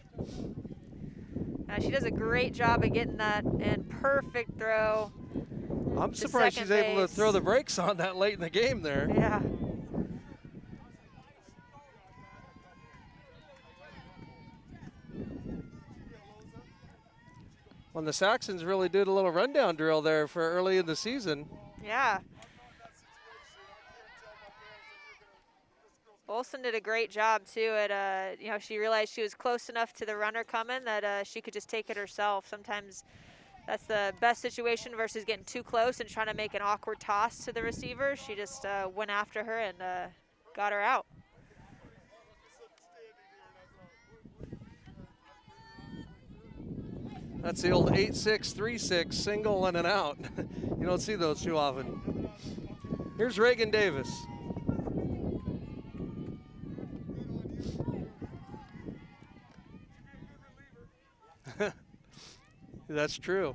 She does a great job of getting that in. Perfect throw. I'm surprised she's able to throw the brakes on that late in the game there. Yeah. Well, the Saxons really did a little rundown drill there for early in the season. Yeah. Olsen did a great job too at, you know, she realized she was close enough to the runner coming that she could just take it herself. Sometimes that's the best situation versus getting too close and trying to make an awkward toss to the receiver. She just went after her and got her out. That's the old 8-6-3-6 single and an out. You don't see those too often. Here's Reagan Davis. That's true.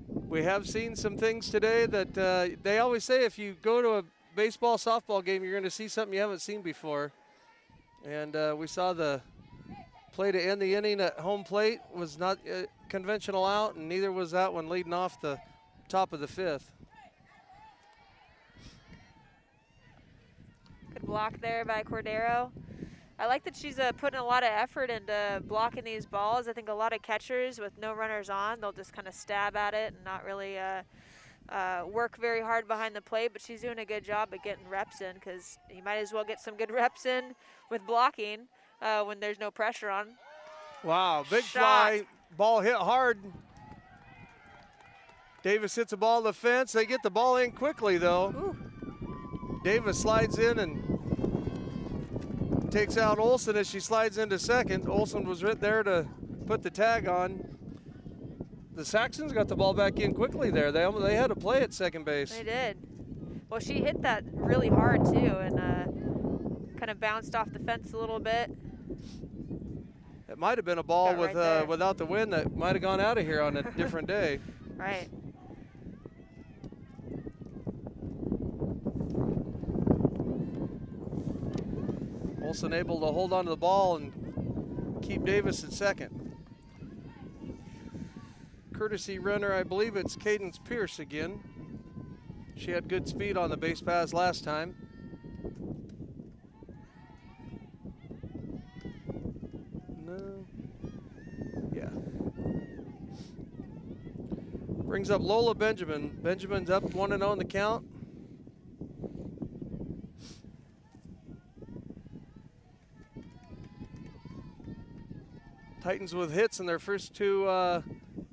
We have seen some things today that they always say if you go to a baseball, softball game, you're going to see something you haven't seen before. And we saw the play to end the inning at home plate was not conventional out, and neither was that one leading off the top of the fifth. Good block there by Cordero. I like that she's putting a lot of effort into blocking these balls. I think a lot of catchers with no runners on, they'll just kind of stab at it and not really work very hard behind the plate, but she's doing a good job at getting reps in, because you might as well get some good reps in with blocking when there's no pressure on. Wow, big Shot. fly, ball hit hard. Davis hits a ball to the fence. They get the ball in quickly though. Ooh. Davis slides in and takes out Olsen as she slides into second. Olsen was right there to put the tag on. The Saxons got the ball back in quickly there. They had to play at second base. They did. Well, she hit that really hard too, and kind of bounced off the fence a little bit. It might have been a ball Got with right without the wind that might have gone out of here on a different day. Right. Olsen able to hold on to the ball and keep Davis at second. Courtesy runner, I believe it's Cadence Pierce again. She had good speed on the base paths last time. No. Yeah. Brings up Lola Benjamin. Benjamin's up 1-0 in the count. Titans with hits in their first two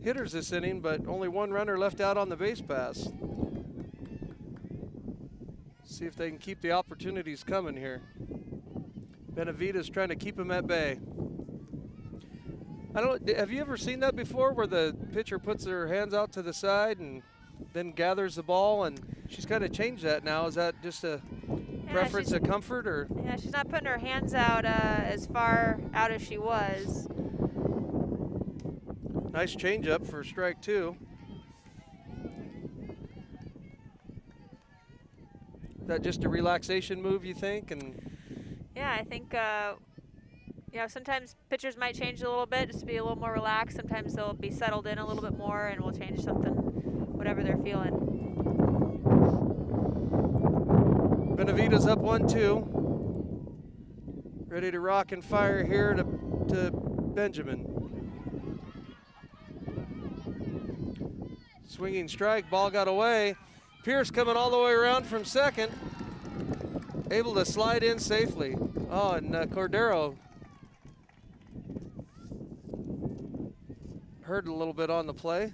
hitters this inning, but only one runner left out on the base pass. See if they can keep the opportunities coming here. Benavides trying to keep them at bay. Have you ever seen that before, where the pitcher puts their hands out to the side and then gathers the ball? And she's kind of changed that now. Is that just a preference of comfort, or? Yeah, she's not putting her hands out as far out as she was. Nice changeup for strike two. Is that just a relaxation move, you think? And yeah, I think you know, sometimes pitchers might change a little bit just to be a little more relaxed. Sometimes they'll be settled in a little bit more and we'll change something, whatever they're feeling. Benavides up 1-2. Ready to rock and fire here to Benjamin. Swinging strike, ball got away. Pierce coming all the way around from second. Able to slide in safely. Oh, and Cordero hurt a little bit on the play.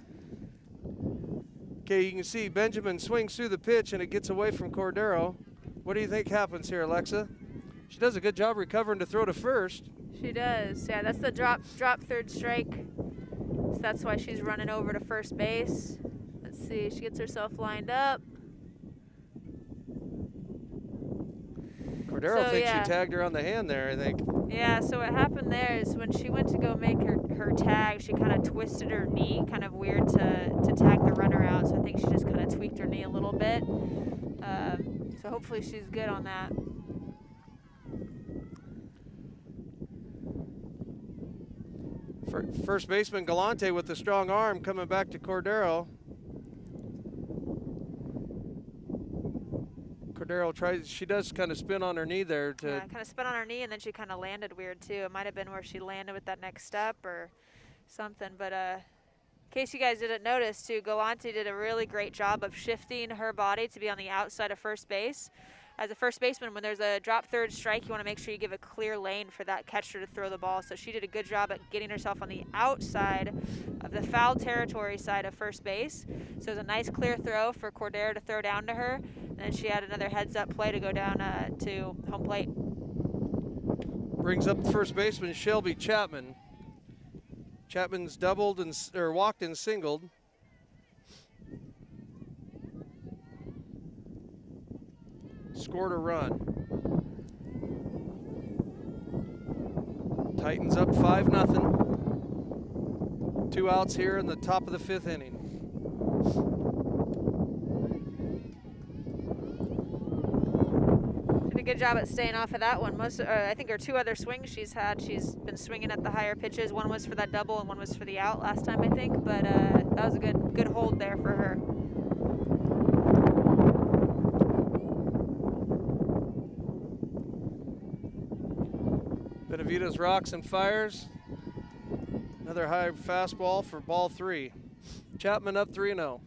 Okay, you can see Benjamin swings through the pitch and it gets away from Cordero. What do you think happens here, Alexa? She does a good job recovering to throw to first. She does, yeah, that's the drop third strike. So that's why she's running over to first base. Let's see, she gets herself lined up. Cordero thinks she tagged her on the hand there, I think. Yeah, so what happened there is when she went to go make her tag, she kind of twisted her knee, kind of weird to tag the runner out. So I think she just kind of tweaked her knee a little bit. So hopefully she's good on that. First baseman Galante with the strong arm coming back to Cordero. Cordero tries, she does kind of spin on her knee there. Yeah, kind of spin on her knee, and then she kind of landed weird too. It might have been where she landed with that next step or something. But in case you guys didn't notice too, Galante did a really great job of shifting her body to be on the outside of first base. As a first baseman, when there's a drop third strike, you want to make sure you give a clear lane for that catcher to throw the ball. So she did a good job at getting herself on the outside of the foul territory side of first base. So it was a nice clear throw for Cordero to throw down to her. And then she had another heads-up play to go down to home plate. Brings up the first baseman, Shelby Chapman. Chapman's doubled or walked and singled. Scored a run. Titans up 5-0. 2 outs here in the top of the 5th inning. Did a good job at staying off of that one. I think her 2 other swings she's been swinging at the higher pitches. One was for that double and one was for the out last time, I think. But that was a good hold there for her. Benavides rocks and fires. Another high fastball for ball 3. Chapman up 3-0.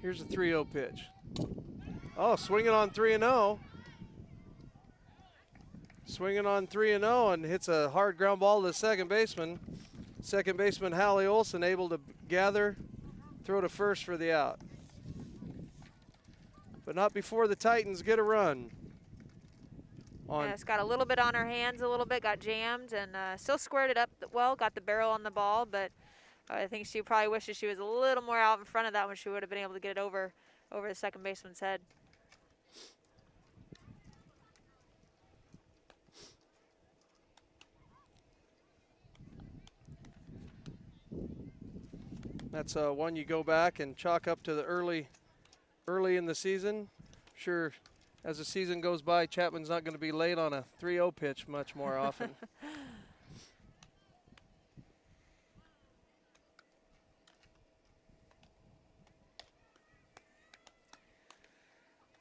Here's a 3-0 pitch. Oh, swinging on 3-0. Swinging on 3-0 and hits a hard ground ball to the second baseman. Second baseman Hallie Olson able to gather, throw to first for the out. But not before the Titans get a run. Yeah, it's got a little bit on her hands, a little bit, got jammed, and still squared it up well, got the barrel on the ball, but I think she probably wishes she was a little more out in front of that one. She would have been able to get it over the second baseman's head. That's one you go back and chalk up to the early in the season. Sure, as the season goes by, Chapman's not going to be late on a 3-0 pitch much more often.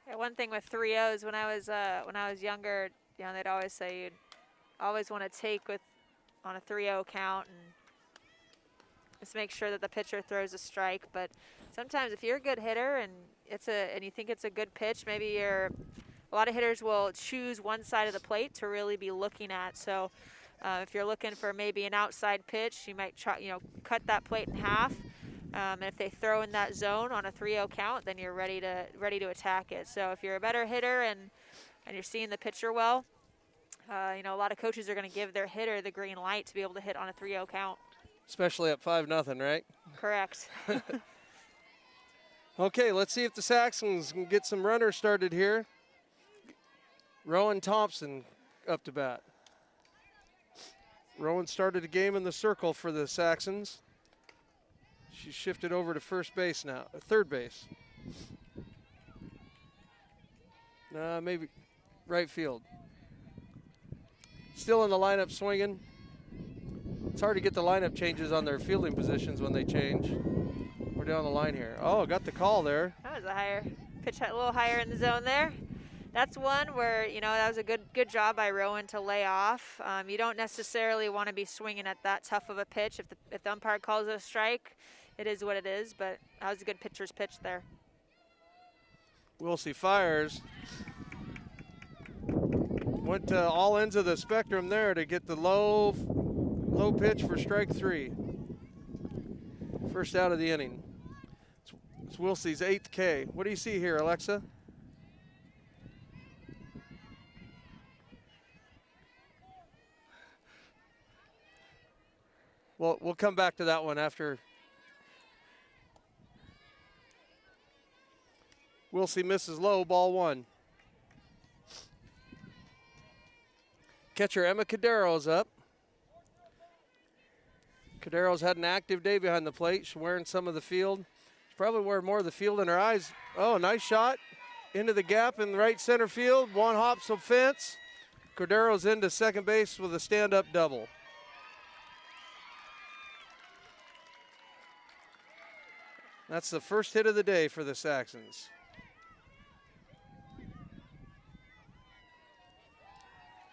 Yeah, one thing with 3-0s, when I was younger, you know, they'd always say you'd always want to take on a 3-0 count and just make sure that the pitcher throws a strike. But sometimes if you're a good hitter and you think it's a good pitch, maybe a lot of hitters will choose one side of the plate to really be looking at. So if you're looking for maybe an outside pitch, you might try, cut that plate in half. And if they throw in that zone on a 3-0 count, then you're ready to attack it. So if you're a better hitter and you're seeing the pitcher well, a lot of coaches are going to give their hitter the green light to be able to hit on a 3-0 count. Especially at 5-0, right? Correct. Okay, let's see if the Saxons can get some runners started here. Rowan Thompson up to bat. Rowan started the game in the circle for the Saxons. She's shifted over to first base now, third base. Maybe right field. Still in the lineup swinging. It's hard to get the lineup changes on their fielding positions when they change. We're down the line here. Oh, got the call there. That was a higher pitch, a little higher in the zone there. That's one where, that was a good job by Rowan to lay off. You don't necessarily want to be swinging at that tough of a pitch. If the umpire calls it a strike, it is what it is, but that was a good pitcher's pitch there. Wilsey fires. Went to all ends of the spectrum there to get the low pitch for strike 3. First out of the inning. It's Wilsey's 8th K. What do you see here, Alexa? Well, we'll come back to that one after. Wilsey misses low, ball 1. Catcher Emma Cadero's up. Cadero's had an active day behind the plate. She's wearing some of the field. She's probably wearing more of the field in her eyes. Oh, nice shot into the gap in the right center field. One hops the fence. Cadero's into second base with a stand-up double. That's the first hit of the day for the Saxons.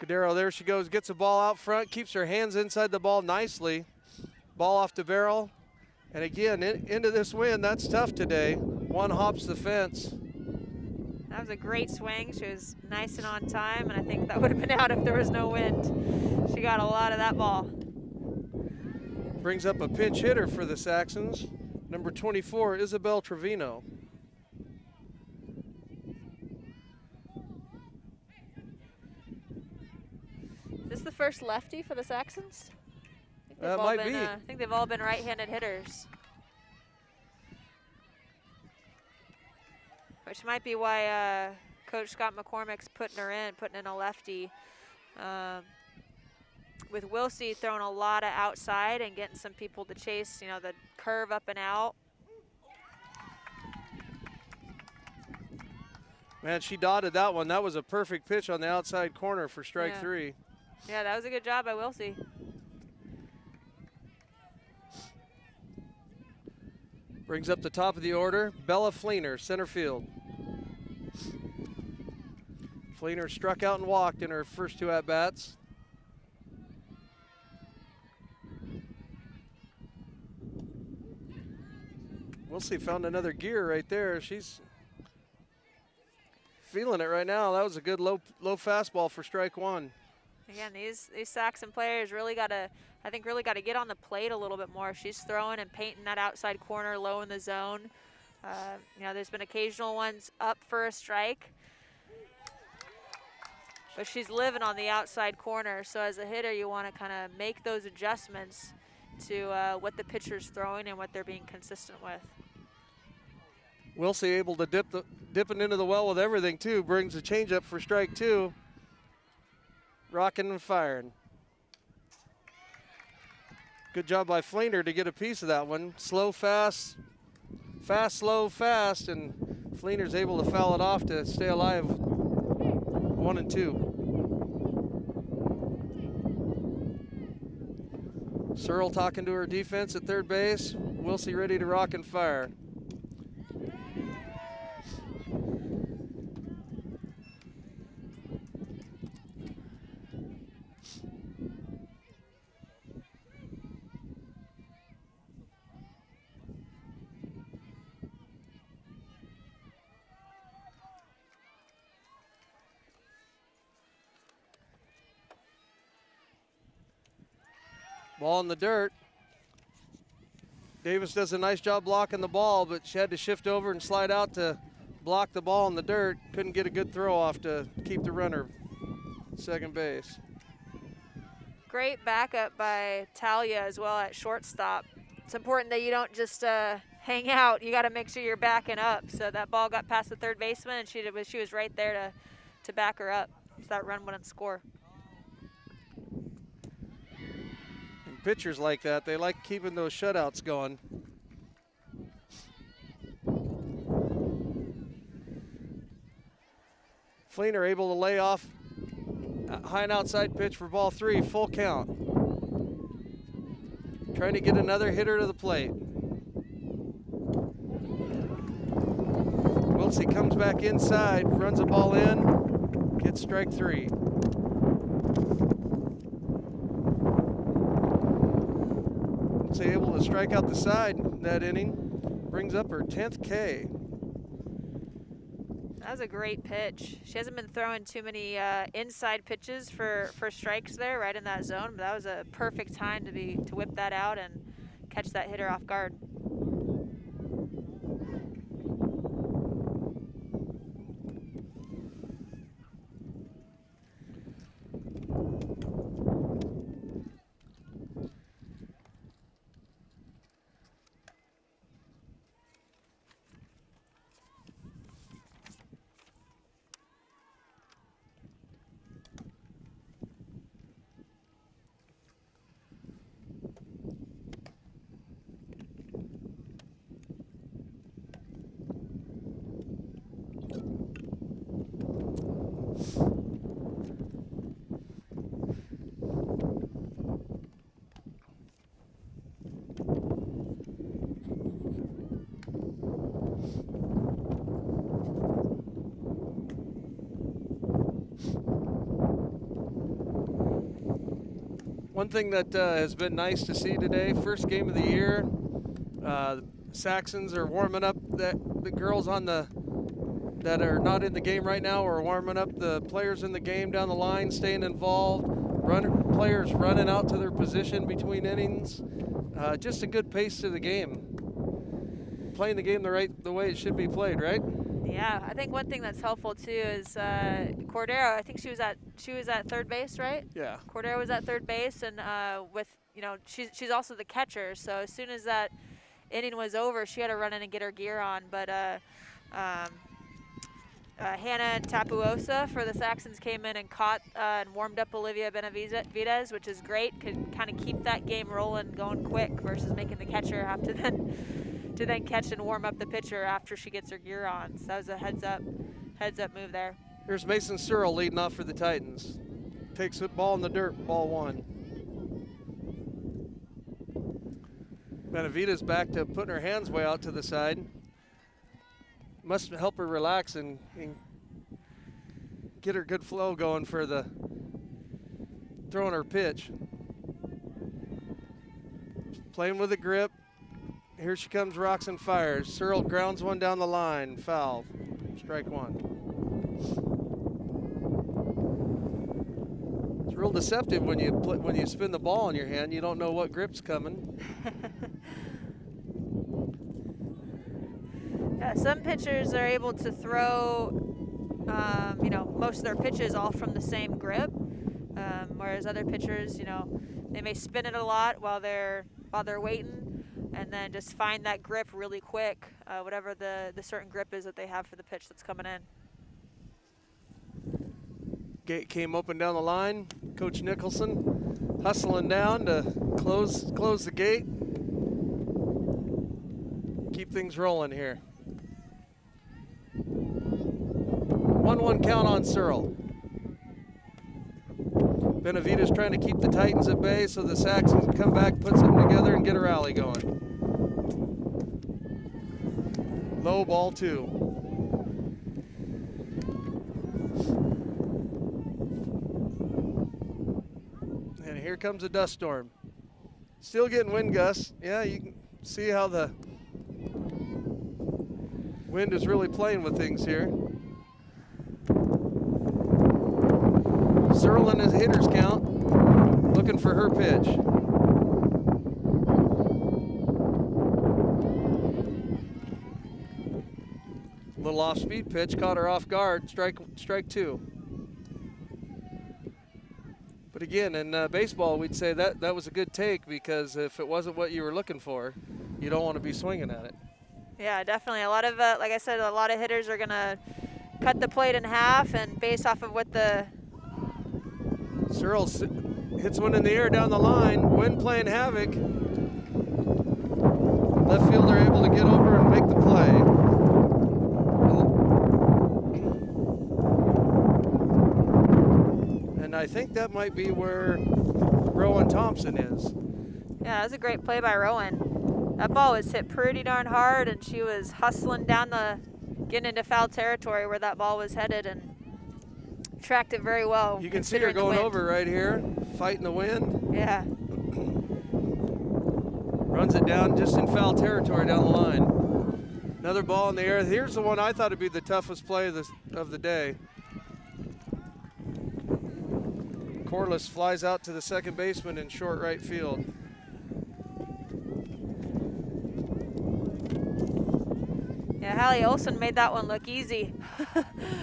Cadero, there she goes, gets the ball out front, keeps her hands inside the ball nicely. Ball off the barrel. And again, into this wind, that's tough today. One hops the fence. That was a great swing. She was nice and on time, and I think that would have been out if there was no wind. She got a lot of that ball. Brings up a pinch hitter for the Saxons. Number 24, Isabel Trevino. Is this the first lefty for the Saxons? That might be. I think they've all been right-handed hitters. Which might be why Coach Scott McCormick's putting in a lefty. With Wilsey throwing a lot of outside and getting some people to chase, the curve up and out. Man, she dotted that one. That was a perfect pitch on the outside corner for strike 3. Yeah, that was a good job by Wilsey. Brings up the top of the order, Bella Fleener, center field. Fleener struck out and walked in her first 2 at-bats. Wilsey found another gear right there. She's feeling it right now. That was a good low fastball for strike one. Again, these Saxon players really got to, I think, really got to get on the plate a little bit more. She's throwing and painting that outside corner low in the zone. You know, there's been occasional ones up for a strike, but she's living on the outside corner. So as a hitter, you want to kind of make those adjustments to what the pitcher's throwing and what they're being consistent with. Wilsey able to dip it into the well with everything too. Brings a changeup for strike two. Rocking and firing. Good job by Fleener to get a piece of that one. Slow, fast, fast, slow, fast, and Fleener's able to foul it off to stay alive. 1 and 2. Searle talking to her defense at third base. Wilsey ready to rock and fire. Ball in the dirt. Davis does a nice job blocking the ball, but she had to shift over and slide out to block the ball in the dirt. Couldn't get a good throw off to keep the runner second base. Great backup by Talia as well at shortstop. It's important that you don't just hang out. You got to make sure you're backing up. So that ball got past the third baseman, and she was right there to back her up, so that run wouldn't score. Pitchers like that, they like keeping those shutouts going. Fleener able to lay off a high and outside pitch for ball 3, full count. Trying to get another hitter to the plate. Wilsey comes back inside, runs a ball in, gets strike 3. Able to strike out the side that inning, brings up her 10th K. That was a great pitch. She hasn't been throwing too many inside pitches for strikes there, right in that zone, but that was a perfect time to whip that out and catch that hitter off guard. One thing that has been nice to see today, first game of the year, Saxons are warming up. The girls on that are not in the game right now are warming up the players in the game down the line, staying involved. Players running out to their position between innings. Just a good pace to the game. Playing the game the way it should be played, right? Yeah, I think one thing that's helpful too is Cordero. I think she was at third base, right? Yeah. Cordero was at third base, and she's also the catcher. So as soon as that inning was over, she had to run in and get her gear on. But Hannah Tapuosa for the Saxons came in and caught and warmed up Olivia Benavidez, which is great. Could kind of keep that game rolling, going quick versus making the catcher have to then catch and warm up the pitcher after she gets her gear on. So that was a heads up move there. Here's Mason Searle leading off for the Titans. Takes the ball in the dirt, ball 1. Benavidez back to putting her hands way out to the side. Must help her relax and get her good flow going for the throwing her pitch. Playing with a grip. here she comes, rocks and fires. Searle grounds one down the line, foul, strike one. It's real deceptive when you spin the ball in your hand. You don't know what grip's coming. Yeah, some pitchers are able to throw, you know, most of their pitches all from the same grip, whereas other pitchers, you know, they may spin it a lot while they're waiting, and then just find that grip really quick, whatever the certain grip is that they have for the pitch that's coming in. Gate came open down the line. Coach Nicholson hustling down to close the gate. Keep things rolling here. 1-1 count on Searle. Benavides trying to keep the Titans at bay so the Saxons can come back, put something together, and get a rally going. Low, ball 2. And here comes a dust storm. Still getting wind gusts. Yeah, you can see how the wind is really playing with things here. Searle in his hitter's count, looking for her pitch. Little off-speed pitch, caught her off guard, strike 2. But again, in baseball, we'd say that was a good take, because if it wasn't what you were looking for, you don't want to be swinging at it. Yeah, definitely. A lot of, like I said, a lot of hitters are going to cut the plate in half and base off of what the... Searle hits one in the air down the line, wind playing havoc. Left fielder able to get over and make the play. And I think that might be where Rowan Thompson is. Yeah, that was a great play by Rowan. That ball was hit pretty darn hard, and she was hustling down getting into foul territory where that ball was headed, and tracked it very well. You can see her going over right here, fighting the wind. Yeah. Runs it down just in foul territory down the line. Another ball in the air. Here's the one I thought would be the toughest play of the day. Corliss flies out to the second baseman in short right field. Yeah, Hallie Olsen made that one look easy.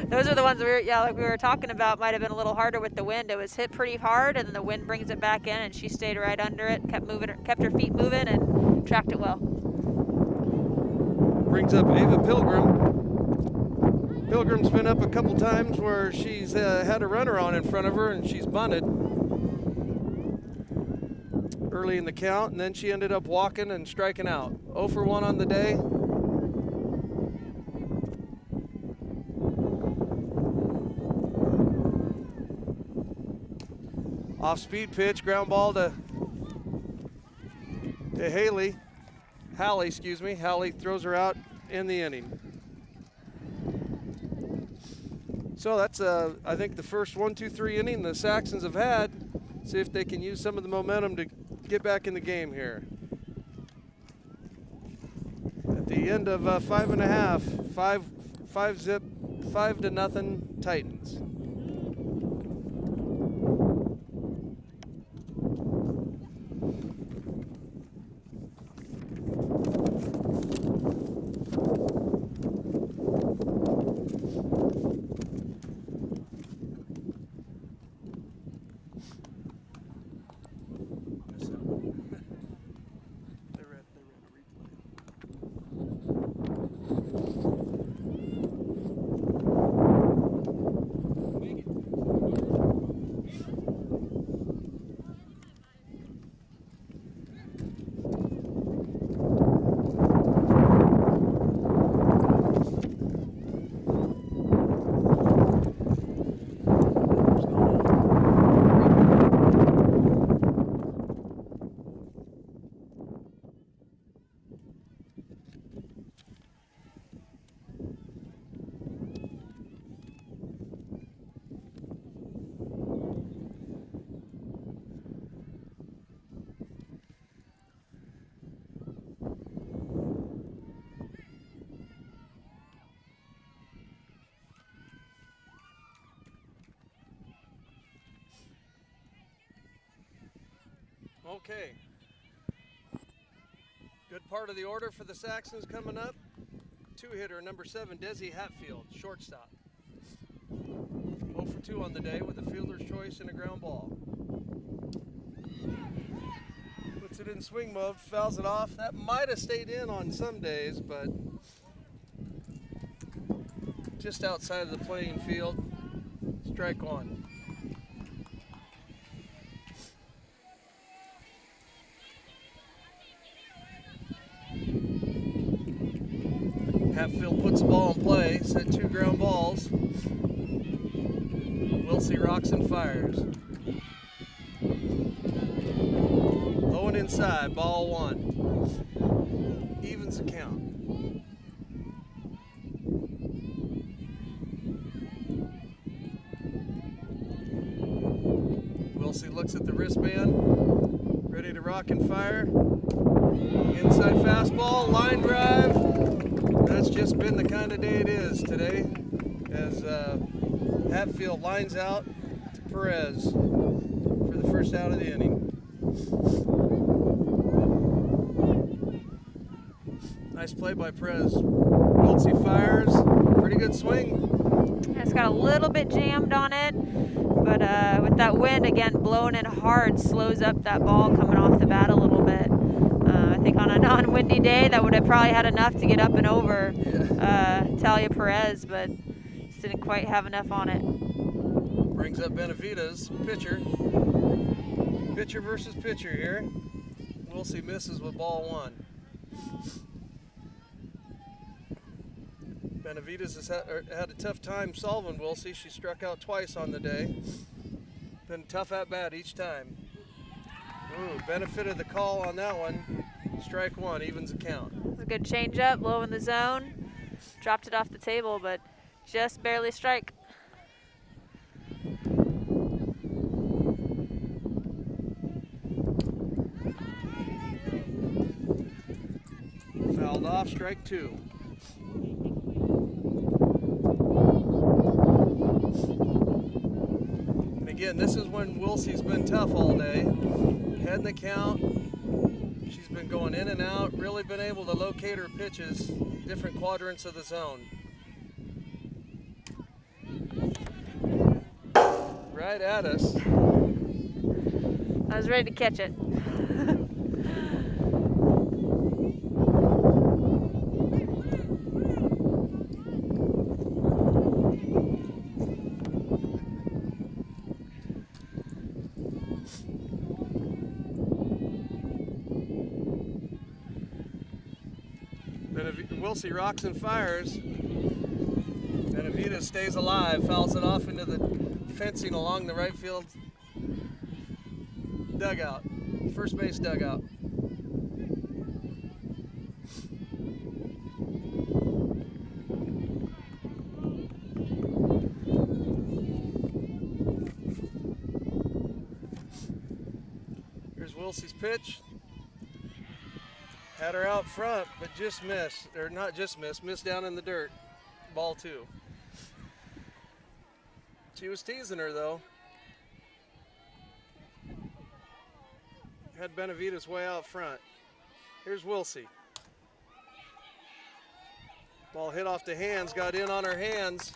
Those are the ones like we were talking about, might have been a little harder with the wind. It was hit pretty hard, and then the wind brings it back in, and she stayed right under it, kept her feet moving, and tracked it well. Brings up Ava Pilgrim. Pilgrim's been up a couple times where she's had a runner on in front of her, and she's bunted early in the count, and then she ended up walking and striking out. 0 for 1 on the day. Off-speed pitch, ground ball to Hallie. Hallie throws her out in the inning. So that's, I think, the first 1, 2, 3 inning the Saxons have had. See if they can use some of the momentum to get back in the game here. At the end of 5.5, 5-zip, 5-0 Titans. Okay. Good part of the order for the Saxons coming up. Two-hitter, number 7, Desi Hatfield, shortstop. 0 for 2 on the day with a fielder's choice and a ground ball. Puts it in swing mode, fouls it off. That might have stayed in on some days, but just outside of the playing field. Strike 1. Hatfield puts the ball in play, set 2 ground balls. Wilsey rocks and fires. Low and inside, ball 1. Evens the count. Wilsey looks at the wristband, ready to rock and fire. Inside fastball, line drive. That's just been the kind of day it is today, as Hatfield lines out to Perez for the first out of the inning. Nice play by Perez. Wilsey fires, pretty good swing. It's got a little bit jammed on it, but with that wind again blowing in hard, slows up that ball coming off the bat a little bit. I think on a non-windy day that would have probably had enough to get up and over Talia Perez, but just didn't quite have enough on it. Brings up Benavides, pitcher. Pitcher versus pitcher here. Wilsey misses with ball 1. Benavides has had a tough time solving Wilsey. She struck out twice on the day. Been tough at bat each time. Ooh, benefit of the call on that one. Strike 1, evens the count. It was a good changeup, low in the zone. Dropped it off the table, but just barely strike. Fouled off, strike 2. And again, this is when Wilsey's been tough all day. Head in the count. She's been going in and out, really been able to locate her pitches, different quadrants of the zone. Right at us. I was ready to catch it. Wilsey rocks and fires. Benavides stays alive, fouls it off into the fencing along the right field dugout, first base dugout. Here's Wilsey's pitch. Had her out front, but just missed, or not just missed down in the dirt. Ball 2. She was teasing her though. Had Benavides way out front. Here's Wilsey. Ball hit off the hands, got in on her hands,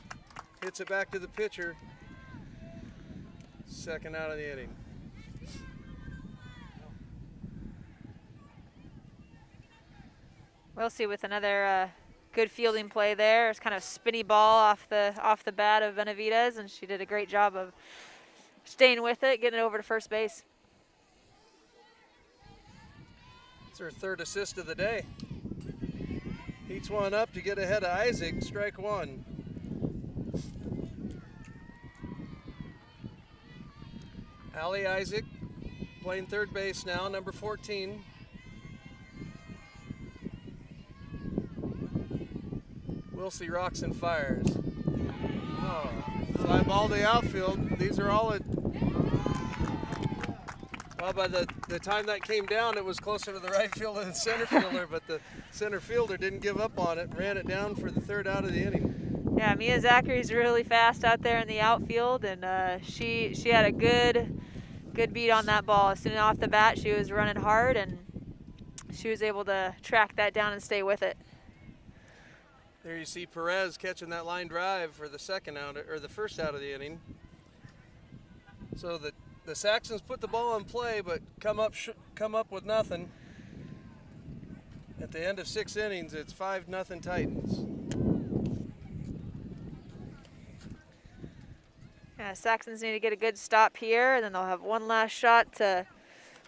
hits it back to the pitcher. Second out of the inning. Wilsey with another good fielding play there. It's kind of spinny ball off the bat of Benavides, and she did a great job of staying with it, getting it over to first base. It's her 3rd assist of the day. Heats one up to get ahead of Isaac, strike 1. Allie Isaac playing third base now, number 14. Wilsey rocks and fires. Oh, fly ball to the outfield. These are all at, well, by the time that came down, it was closer to the right fielder than center fielder, but the center fielder didn't give up on it, ran it down for the 3rd out of the inning. Yeah, Mia Zachary's really fast out there in the outfield, and she had a good good beat on that ball. As soon as off the bat, she was running hard, and she was able to track that down and stay with it. There you see Perez catching that line drive for the first out of the inning. So the Saxons put the ball in play, but come up with nothing. At the end of 6 innings, it's 5-0 Titans. Yeah, Saxons need to get a good stop here, and then they'll have one last shot to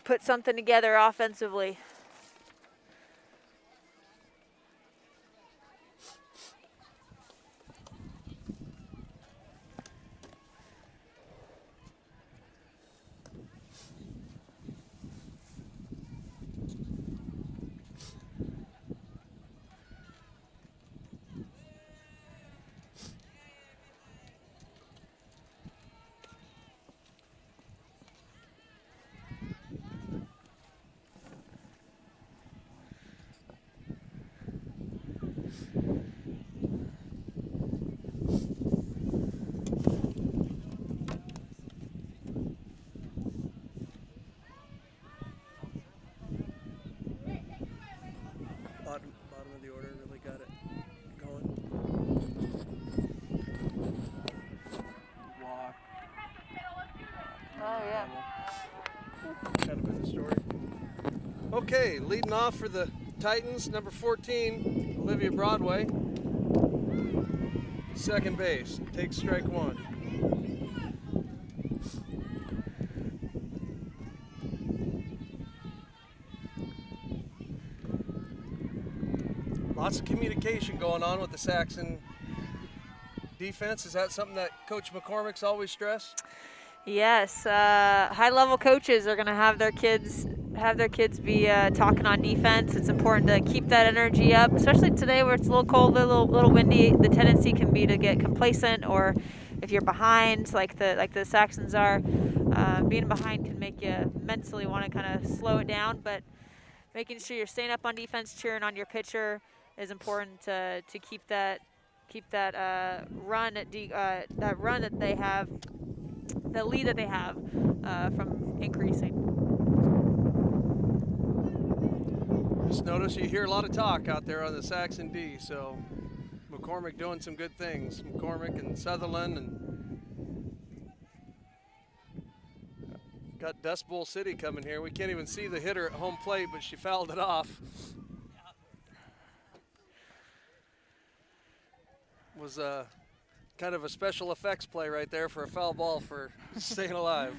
put something together offensively. Bottom of the order really got it going. Walk. Oh, yeah. Kind of been the story. Okay, leading off for the Titans, number 14, Olivia Broadway. Second base, takes strike one. Lots of communication going on with the Saxon defense. Is that something that Coach McCormick's always stressed? Yes, high-level coaches are going to have their kids be talking on defense. It's important to keep that energy up, especially today where it's a little cold, a little windy. The tendency can be to get complacent, or if you're behind, like the Saxons are, being behind can make you mentally want to kind of slow it down. But making sure you're staying up on defense, cheering on your pitcher, is important to keep that run that they have, the lead that they have, from increasing. Just notice you hear a lot of talk out there on the Saxon D, so McCormick doing some good things. McCormick and Sutherland, and got Dust Bowl City coming here. We can't even see the hitter at home plate, but she fouled it off. Was kind of a special effects play right there for a foul ball for staying alive.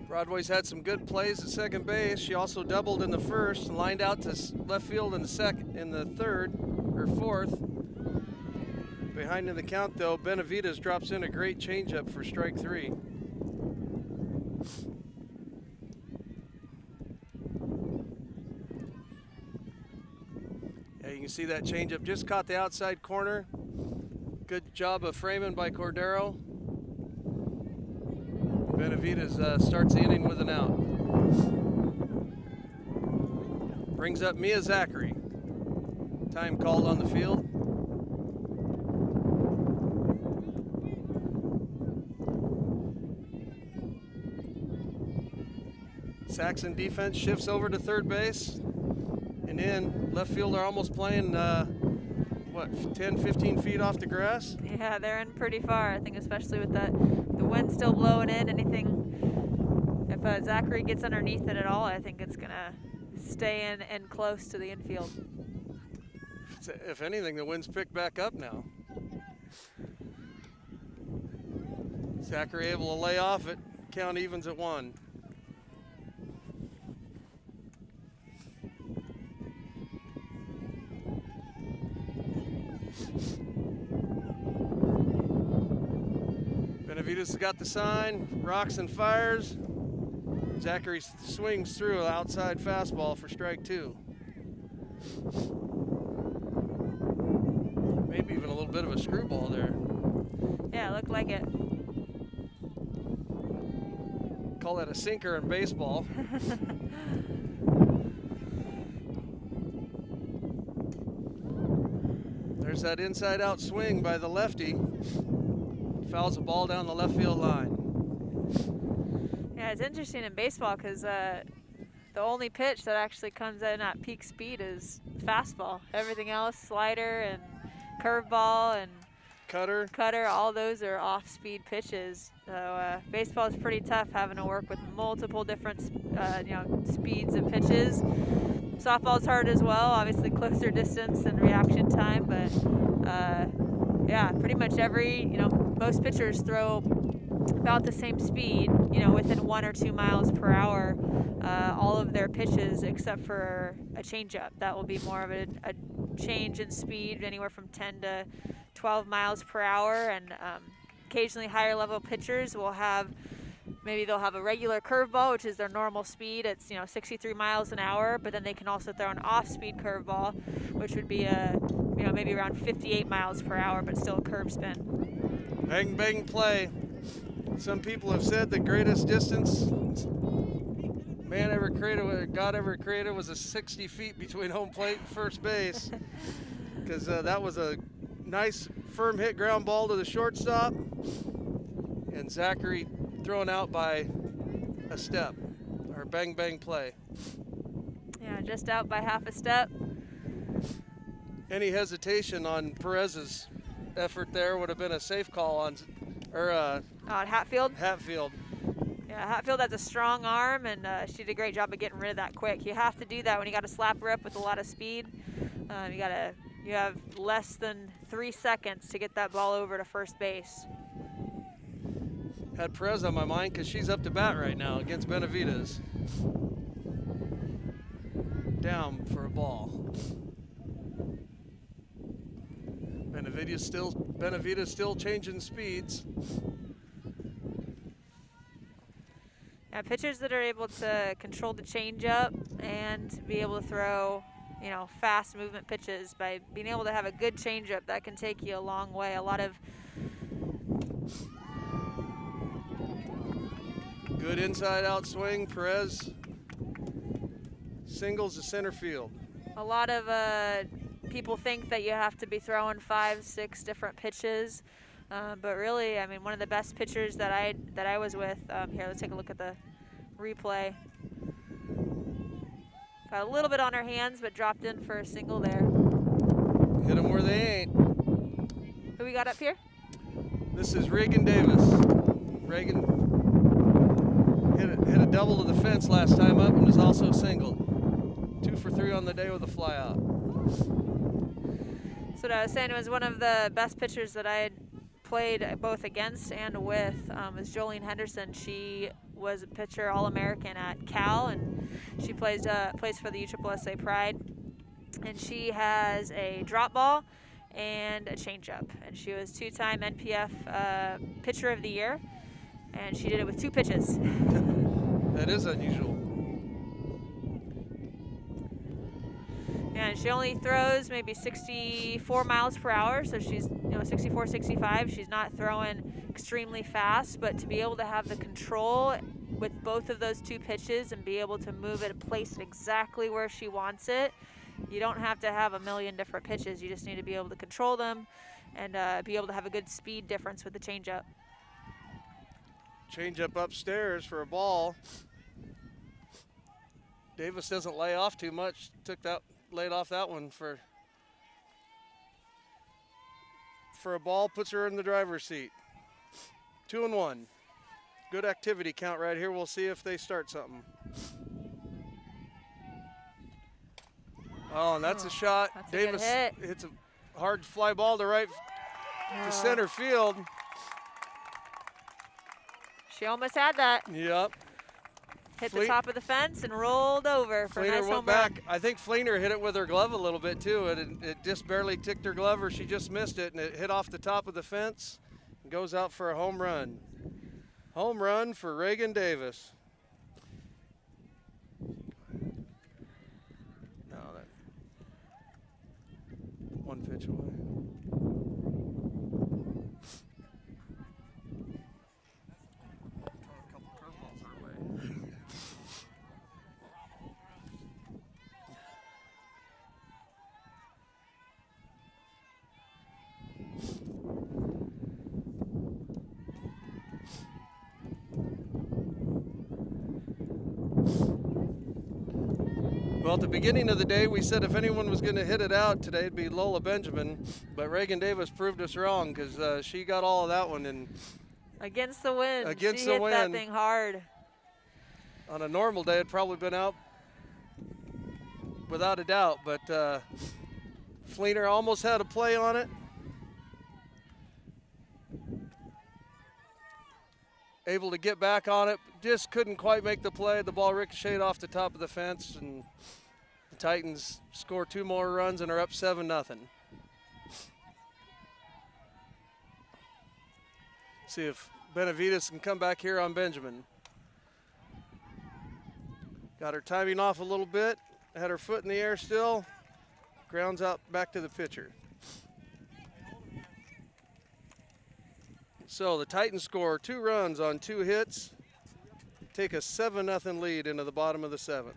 Broadway's had some good plays at second base. She also doubled in the first and lined out to left field in the third or fourth. Behind in the count though, Benavides drops in a great changeup for strike three. Yeah, you can see that changeup just caught the outside corner. Good job of framing by Cordero. Benavides starts the inning with an out. Brings up Mia Zachary. Time called on the field. Saxon defense shifts over to third base and in. Left fielder almost playing, 10, 15 feet off the grass? Yeah, they're in pretty far, I think, especially with the wind still blowing in. If Zachary gets underneath it at all, I think it's going to stay in and close to the infield. If anything, the wind's picked back up now. Zachary able to lay off it. Count evens at 1. Benavides has got the sign, rocks and fires. Zachary swings through an outside fastball for strike 2. Maybe even a little bit of a screwball there. Yeah, it looked like it. Call that a sinker in baseball. There's that inside-out swing by the lefty. Fouls the ball down the left field line. Yeah, it's interesting in baseball because the only pitch that actually comes in at peak speed is fastball. Everything else, slider and curveball and cutter, all those are off-speed pitches. So baseball is pretty tough having to work with multiple different speeds of pitches. Softball's hard as well, obviously closer distance and reaction time, but yeah, pretty much most pitchers throw about the same speed, within 1 or 2 miles per hour, all of their pitches except for a changeup. That will be more of a change in speed, anywhere from 10 to 12 miles per hour, and occasionally higher level pitchers will have, maybe they'll have a regular curveball, which is their normal speed. It's 63 miles an hour, but then they can also throw an off-speed curveball, which would be maybe around 58 miles per hour, but still a curve spin. Bang bang play. Some people have said the greatest distance God ever created was a 60 feet between home plate and first base, because that was a nice firm hit ground ball to the shortstop, and Zachary thrown out by a step, or bang bang play. Yeah, just out by half a step. Any hesitation on Perez's effort there would have been a safe call on Hatfield. Hatfield. Yeah, Hatfield has a strong arm, and she did a great job of getting rid of that quick. You have to do that when you got a slap rip with a lot of speed. You have less than 3 seconds to get that ball over to first base. Had Perez on my mind because she's up to bat right now against Benavides. Down for a ball. Benavides still changing speeds. Yeah, pitchers that are able to control the changeup and be able to throw, fast movement pitches, by being able to have a good changeup, that can take you a long way. A lot of good inside-out swing. Perez singles to center field. A lot of people think that you have to be throwing 5, 6 different pitches, but really, one of the best pitchers that I was with. Here, let's take a look at the replay. Got a little bit on her hands, but dropped in for a single there. Hit them where they ain't. Who we got up here? This is Reagan Davis. Reagan hit a double to the fence last time up and was also singled. 2 for 3 on the day with a fly out. So what I was saying, it was one of the best pitchers that I had played both against and with, was Jolene Henderson. She was a pitcher All-American at Cal, and she plays for the USSSA Pride. And she has a drop ball and a changeup. And she was 2-time NPF Pitcher of the Year, and she did it with 2 pitches. That is unusual. And she only throws maybe 64 miles per hour, so she's 64, 65. She's not throwing extremely fast, but to be able to have the control with both of those 2 pitches and be able to move it, place it exactly where she wants it, you don't have to have a million different pitches. You just need to be able to control them and be able to have a good speed difference with the changeup. Changeup upstairs for a ball. Davis doesn't lay off too much. Laid off that one for a ball, puts her in the driver's seat. 2-1. Good activity count right here. We'll see if they start something. Oh, and that's a shot. That's Davis a good hit. hits a hard fly ball to center field. She almost had that. Yep. Hit the top of the fence and rolled over for a nice home run. I think Fleener hit it with her glove a little bit too. It just barely ticked her glove, or she just missed it, and it hit off the top of the fence and goes out for a home run. Home run for Reagan Davis. Now that 1 pitch away. Well, at the beginning of the day, we said if anyone was going to hit it out today, it'd be Lola Benjamin. But Reagan Davis proved us wrong because she got all of that one. And against the wind. Against she the hit wind. that thing hard. On a normal day, it'd probably been out without a doubt. But Fleener almost had a play on it. Able to get back on it, just couldn't quite make the play. The ball ricocheted off the top of the fence, and the Titans score 2 more runs and are up 7-0. See if Benavides can come back here on Benjamin. Got her timing off a little bit, had her foot in the air still, grounds out back to the pitcher. So the Titans score 2 runs on 2 hits, take a 7-0 lead into the bottom of the 7th.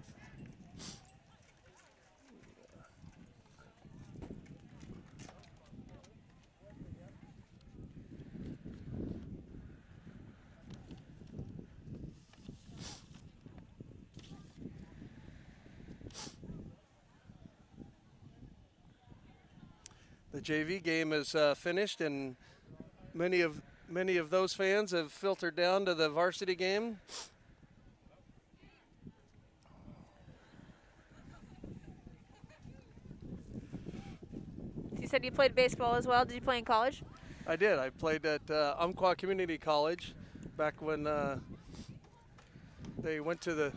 The JV game is finished, and many of those fans have filtered down to the varsity game. You said you played baseball as well. Did you play in college? I did. I played at Umpqua Community College back when they went to the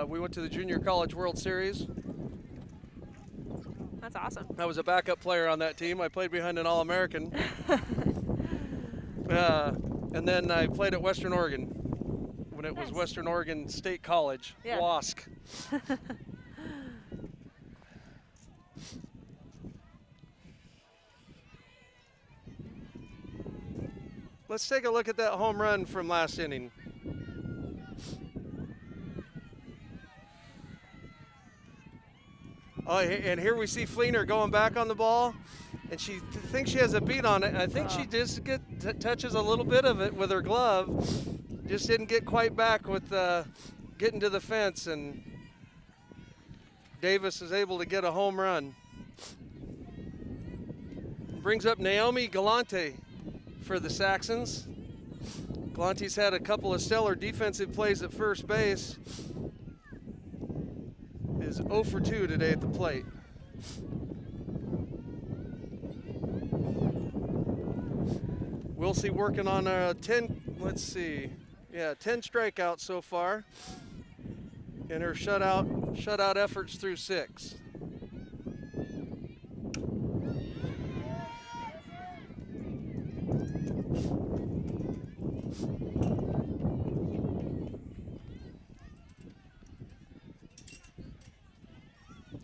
we went to the Junior College World Series. That's awesome. I was a backup player on that team. I played behind an All-American. And then I played at Western Oregon when it was Western Oregon State College, yeah. WASC. Let's take a look at that home run from last inning. Oh, and here we see Fleener going back on the ball, and she thinks she has a beat on it. I think she just touches a little bit of it with her glove. Just didn't get quite back with getting to the fence, and Davis is able to get a home run. Brings up Naomi Galante for the Saxons. Galante's had a couple of stellar defensive plays at first base. Is 0 for 2 today at the plate. Wilsey working on 10, let's see, yeah, 10 strikeouts so far in her shutout efforts through 6.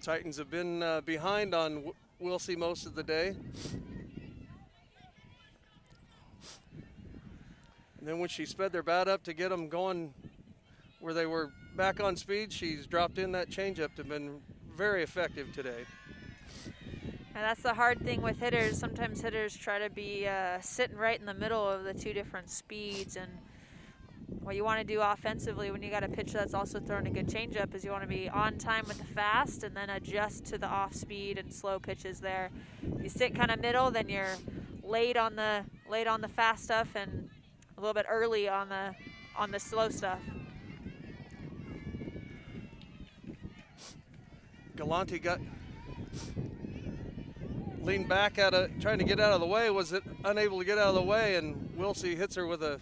Titans have been behind on Wilsey most of the day. And then when she sped their bat up to get them going where they were back on speed, she's dropped in that changeup that's been very effective today. And that's the hard thing with hitters. Sometimes hitters try to be sitting right in the middle of the 2 different speeds, and what you want to do offensively when you got a pitch that's also throwing a good changeup is you want to be on time with the fast and then adjust to the off speed and slow pitches there. If you sit kind of middle, then you're late on the fast stuff and a little bit early on the slow stuff. Galante leaned back trying to get out of the way, was unable to get out of the way, and Wilsey hits her with a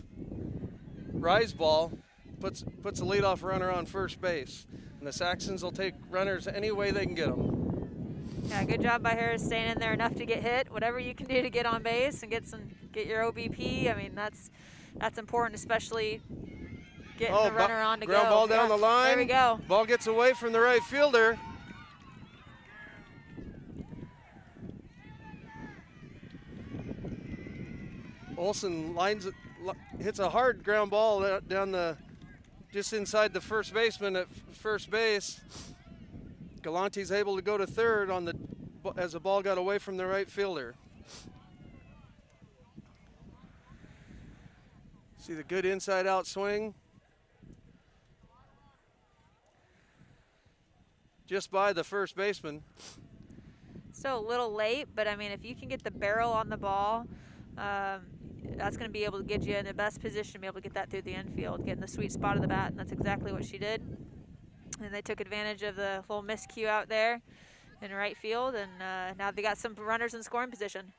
rise ball, puts a leadoff runner on first base. And the Saxons will take runners any way they can get them. Yeah, good job by her staying in there enough to get hit. Whatever you can do to get on base and get your OBP. I mean, that's important, especially getting the runner on to go. Ground ball down the line. There we go. Ball gets away from the right fielder. Olsen hits a hard ground ball down just inside the first baseman at first base. Galante's able to go to third as the ball got away from the right fielder. See the good inside out swing. just by the first baseman. Still a little late, but I mean, if you can get the barrel on the ball, that's going to be able to get you in the best position to be able to get that through the infield, get in the sweet spot of the bat, and that's exactly what she did. And they took advantage of the little miscue out there in right field, and now they got some runners in scoring position.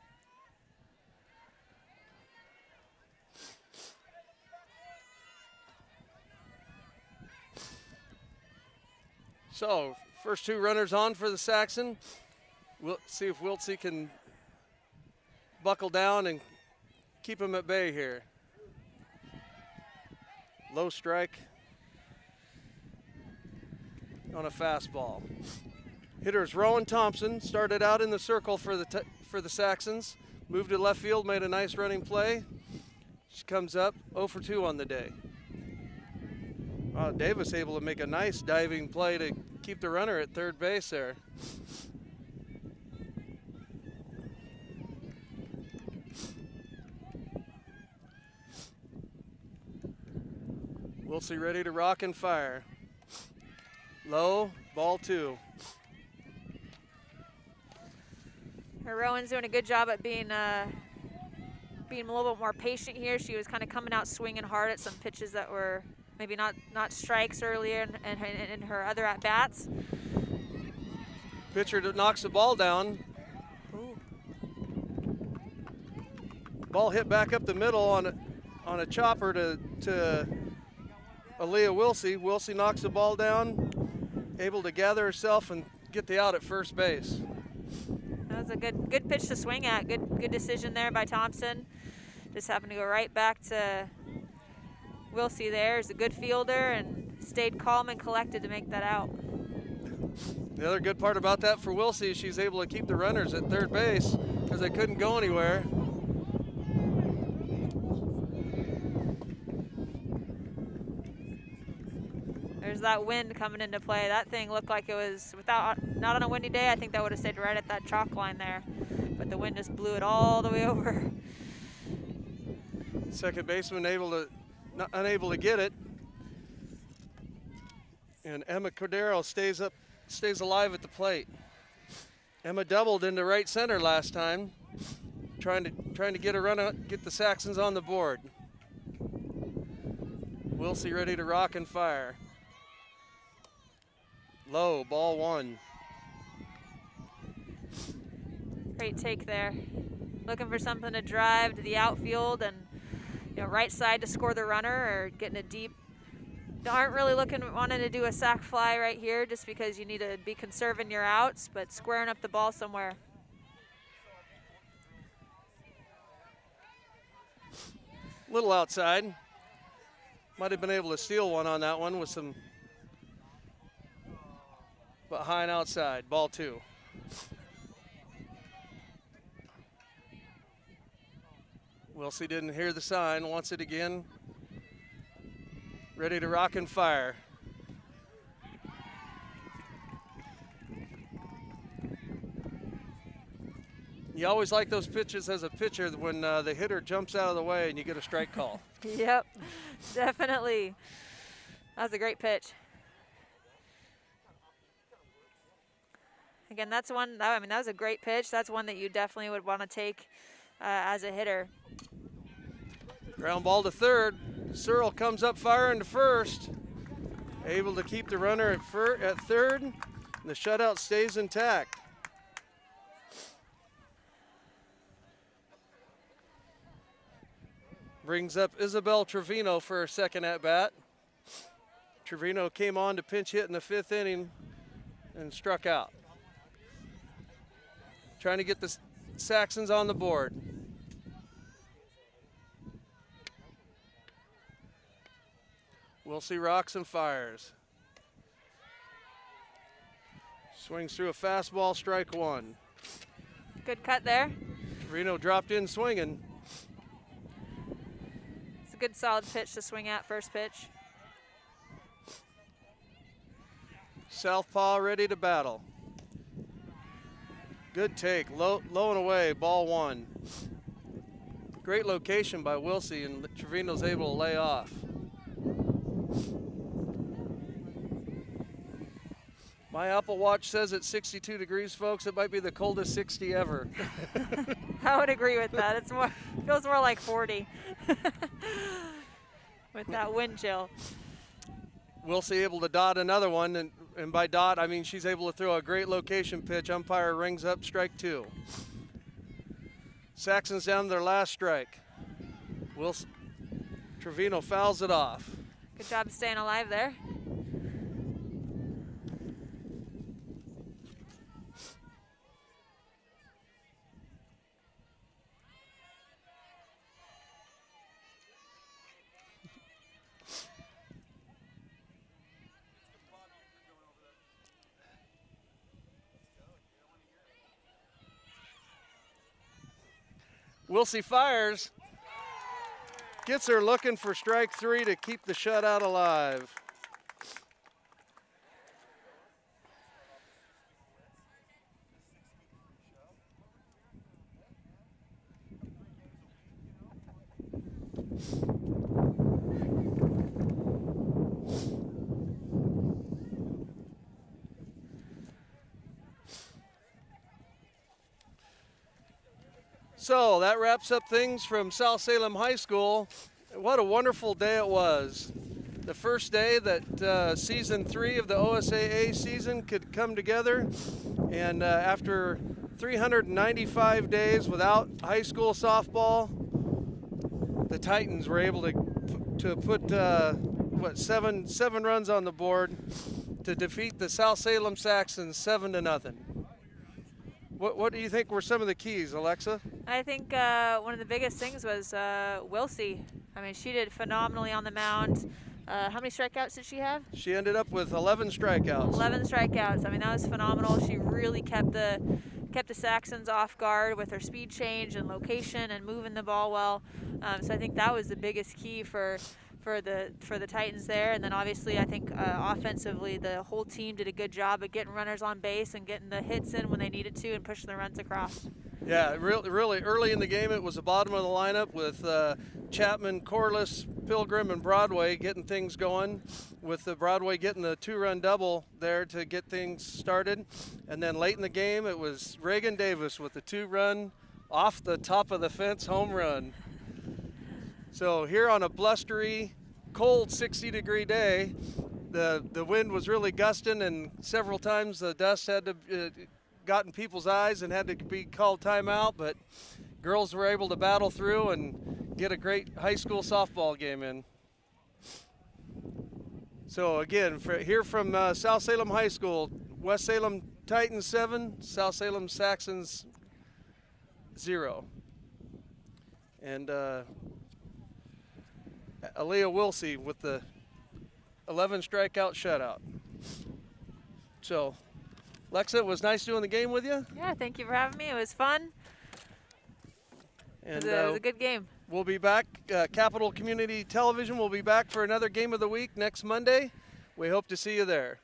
So, first 2 runners on for the Saxon. We'll see if Wiltsey can buckle down and keep him at bay here. Low strike on a fastball. Hitters Rowan Thompson started out in the circle for the Saxons. Moved to left field, made a nice running play. She comes up 0 for 2 on the day. Davis able to make a nice diving play to keep the runner at third base there. Wiltsey ready to rock and fire. Low, ball 2. Rowan's doing a good job at being a little bit more patient here. She was kind of coming out swinging hard at some pitches that were maybe not strikes earlier in her other at-bats. Pitcher knocks the ball down. Ooh. Ball hit back up the middle on a chopper to Aaliyah Wiltsey. Wiltsey knocks the ball down, able to gather herself and get the out at first base. That was a good pitch to swing at. Good decision there by Thompson. Just happened to go right back to Wiltsey there. Is a good fielder and stayed calm and collected to make that out. The other good part about that for Wiltsey is she's able to keep the runners at third base because they couldn't go anywhere. There's that wind coming into play. That thing looked like it was, not on a windy day, I think that would have stayed right at that chalk line there. But the wind just blew it all the way over. Second baseman unable to get it. And Emma Cordero stays alive at the plate. Emma doubled into right center last time, trying to get a run out, get the Saxons on the board. Wiltsey ready to rock and fire. Low, ball 1. Great take there. Looking for something to drive to the outfield and right side to score the runner, or getting a deep. Aren't really wanting to do a sac fly right here just because you need to be conserving your outs, but squaring up the ball somewhere. Little outside. Might have been able to steal one on that one with some, but high and outside, ball 2. Wiltsey didn't hear the sign, wants it again. Ready to rock and fire. You always like those pitches as a pitcher when the hitter jumps out of the way and you get a strike call. Yep, definitely. That was a great pitch. Again, that's one, that was a great pitch. That's one that you definitely would want to take as a hitter. Ground ball to third. Searle comes up firing to first. Able to keep the runner at third. And the shutout stays intact. Brings up Isabel Trevino for her second at bat. Trevino came on to pinch hit in the 5th inning and struck out. Trying to get the Saxons on the board. Wiltsey rocks and fires. Swings through a fastball, strike 1. Good cut there. Trevino dropped in swinging. It's a good solid pitch to swing at, first pitch. Southpaw ready to battle. Good take, low and away, ball 1. Great location by Wiltsey, and Trevino's able to lay off. My Apple Watch says it's 62 degrees, folks. It might be the coldest 60 ever. I would agree with that. It's more, feels more like 40 with that wind chill. Wilsey able to dot another one, and by dot, I mean she's able to throw a great location pitch. Umpire rings up strike 2. Saxons down to their last strike. Trevino fouls it off. Good job staying alive there. Wilsey fires. Gets her looking for strike 3 to keep the shutout alive. So that wraps up things from South Salem High School. What a wonderful day it was. The first day that season 3 of the OSAA season could come together. And after 395 days without high school softball, the Titans were able to put seven runs on the board to defeat the South Salem Saxons 7-0. What do you think were some of the keys, Alexa? I think one of the biggest things was Wilsey. I mean, she did phenomenally on the mound. How many strikeouts did she have? She ended up with 11 strikeouts. 11 strikeouts. I mean, that was phenomenal. She really kept the Saxons off guard with her speed change and location and moving the ball well. So I think that was the biggest key for the Titans there. And then obviously I think offensively the whole team did a good job of getting runners on base and getting the hits in when they needed to and pushing the runs across. Yeah, really early in the game it was the bottom of the lineup with Chapman, Corliss, Pilgrim, and Broadway getting things going, with the Broadway getting the 2-run double there to get things started. And then late in the game it was Reagan Davis with the 2-run off the top of the fence home run. So here on a blustery, cold 60-degree day, the wind was really gusting, and several times the dust had to got in people's eyes and had to be called timeout, but girls were able to battle through and get a great high school softball game in. So again, here from South Salem High School, West Salem Titans 7, South Salem Saxons 0. And Aaliyah Wilsey with the 11 strikeout shutout. So, Lexa, it was nice doing the game with you. Yeah, thank you for having me. It was fun. And it was a good game. We'll be back. Capital Community Television will be back for another game of the week next Monday. We hope to see you there.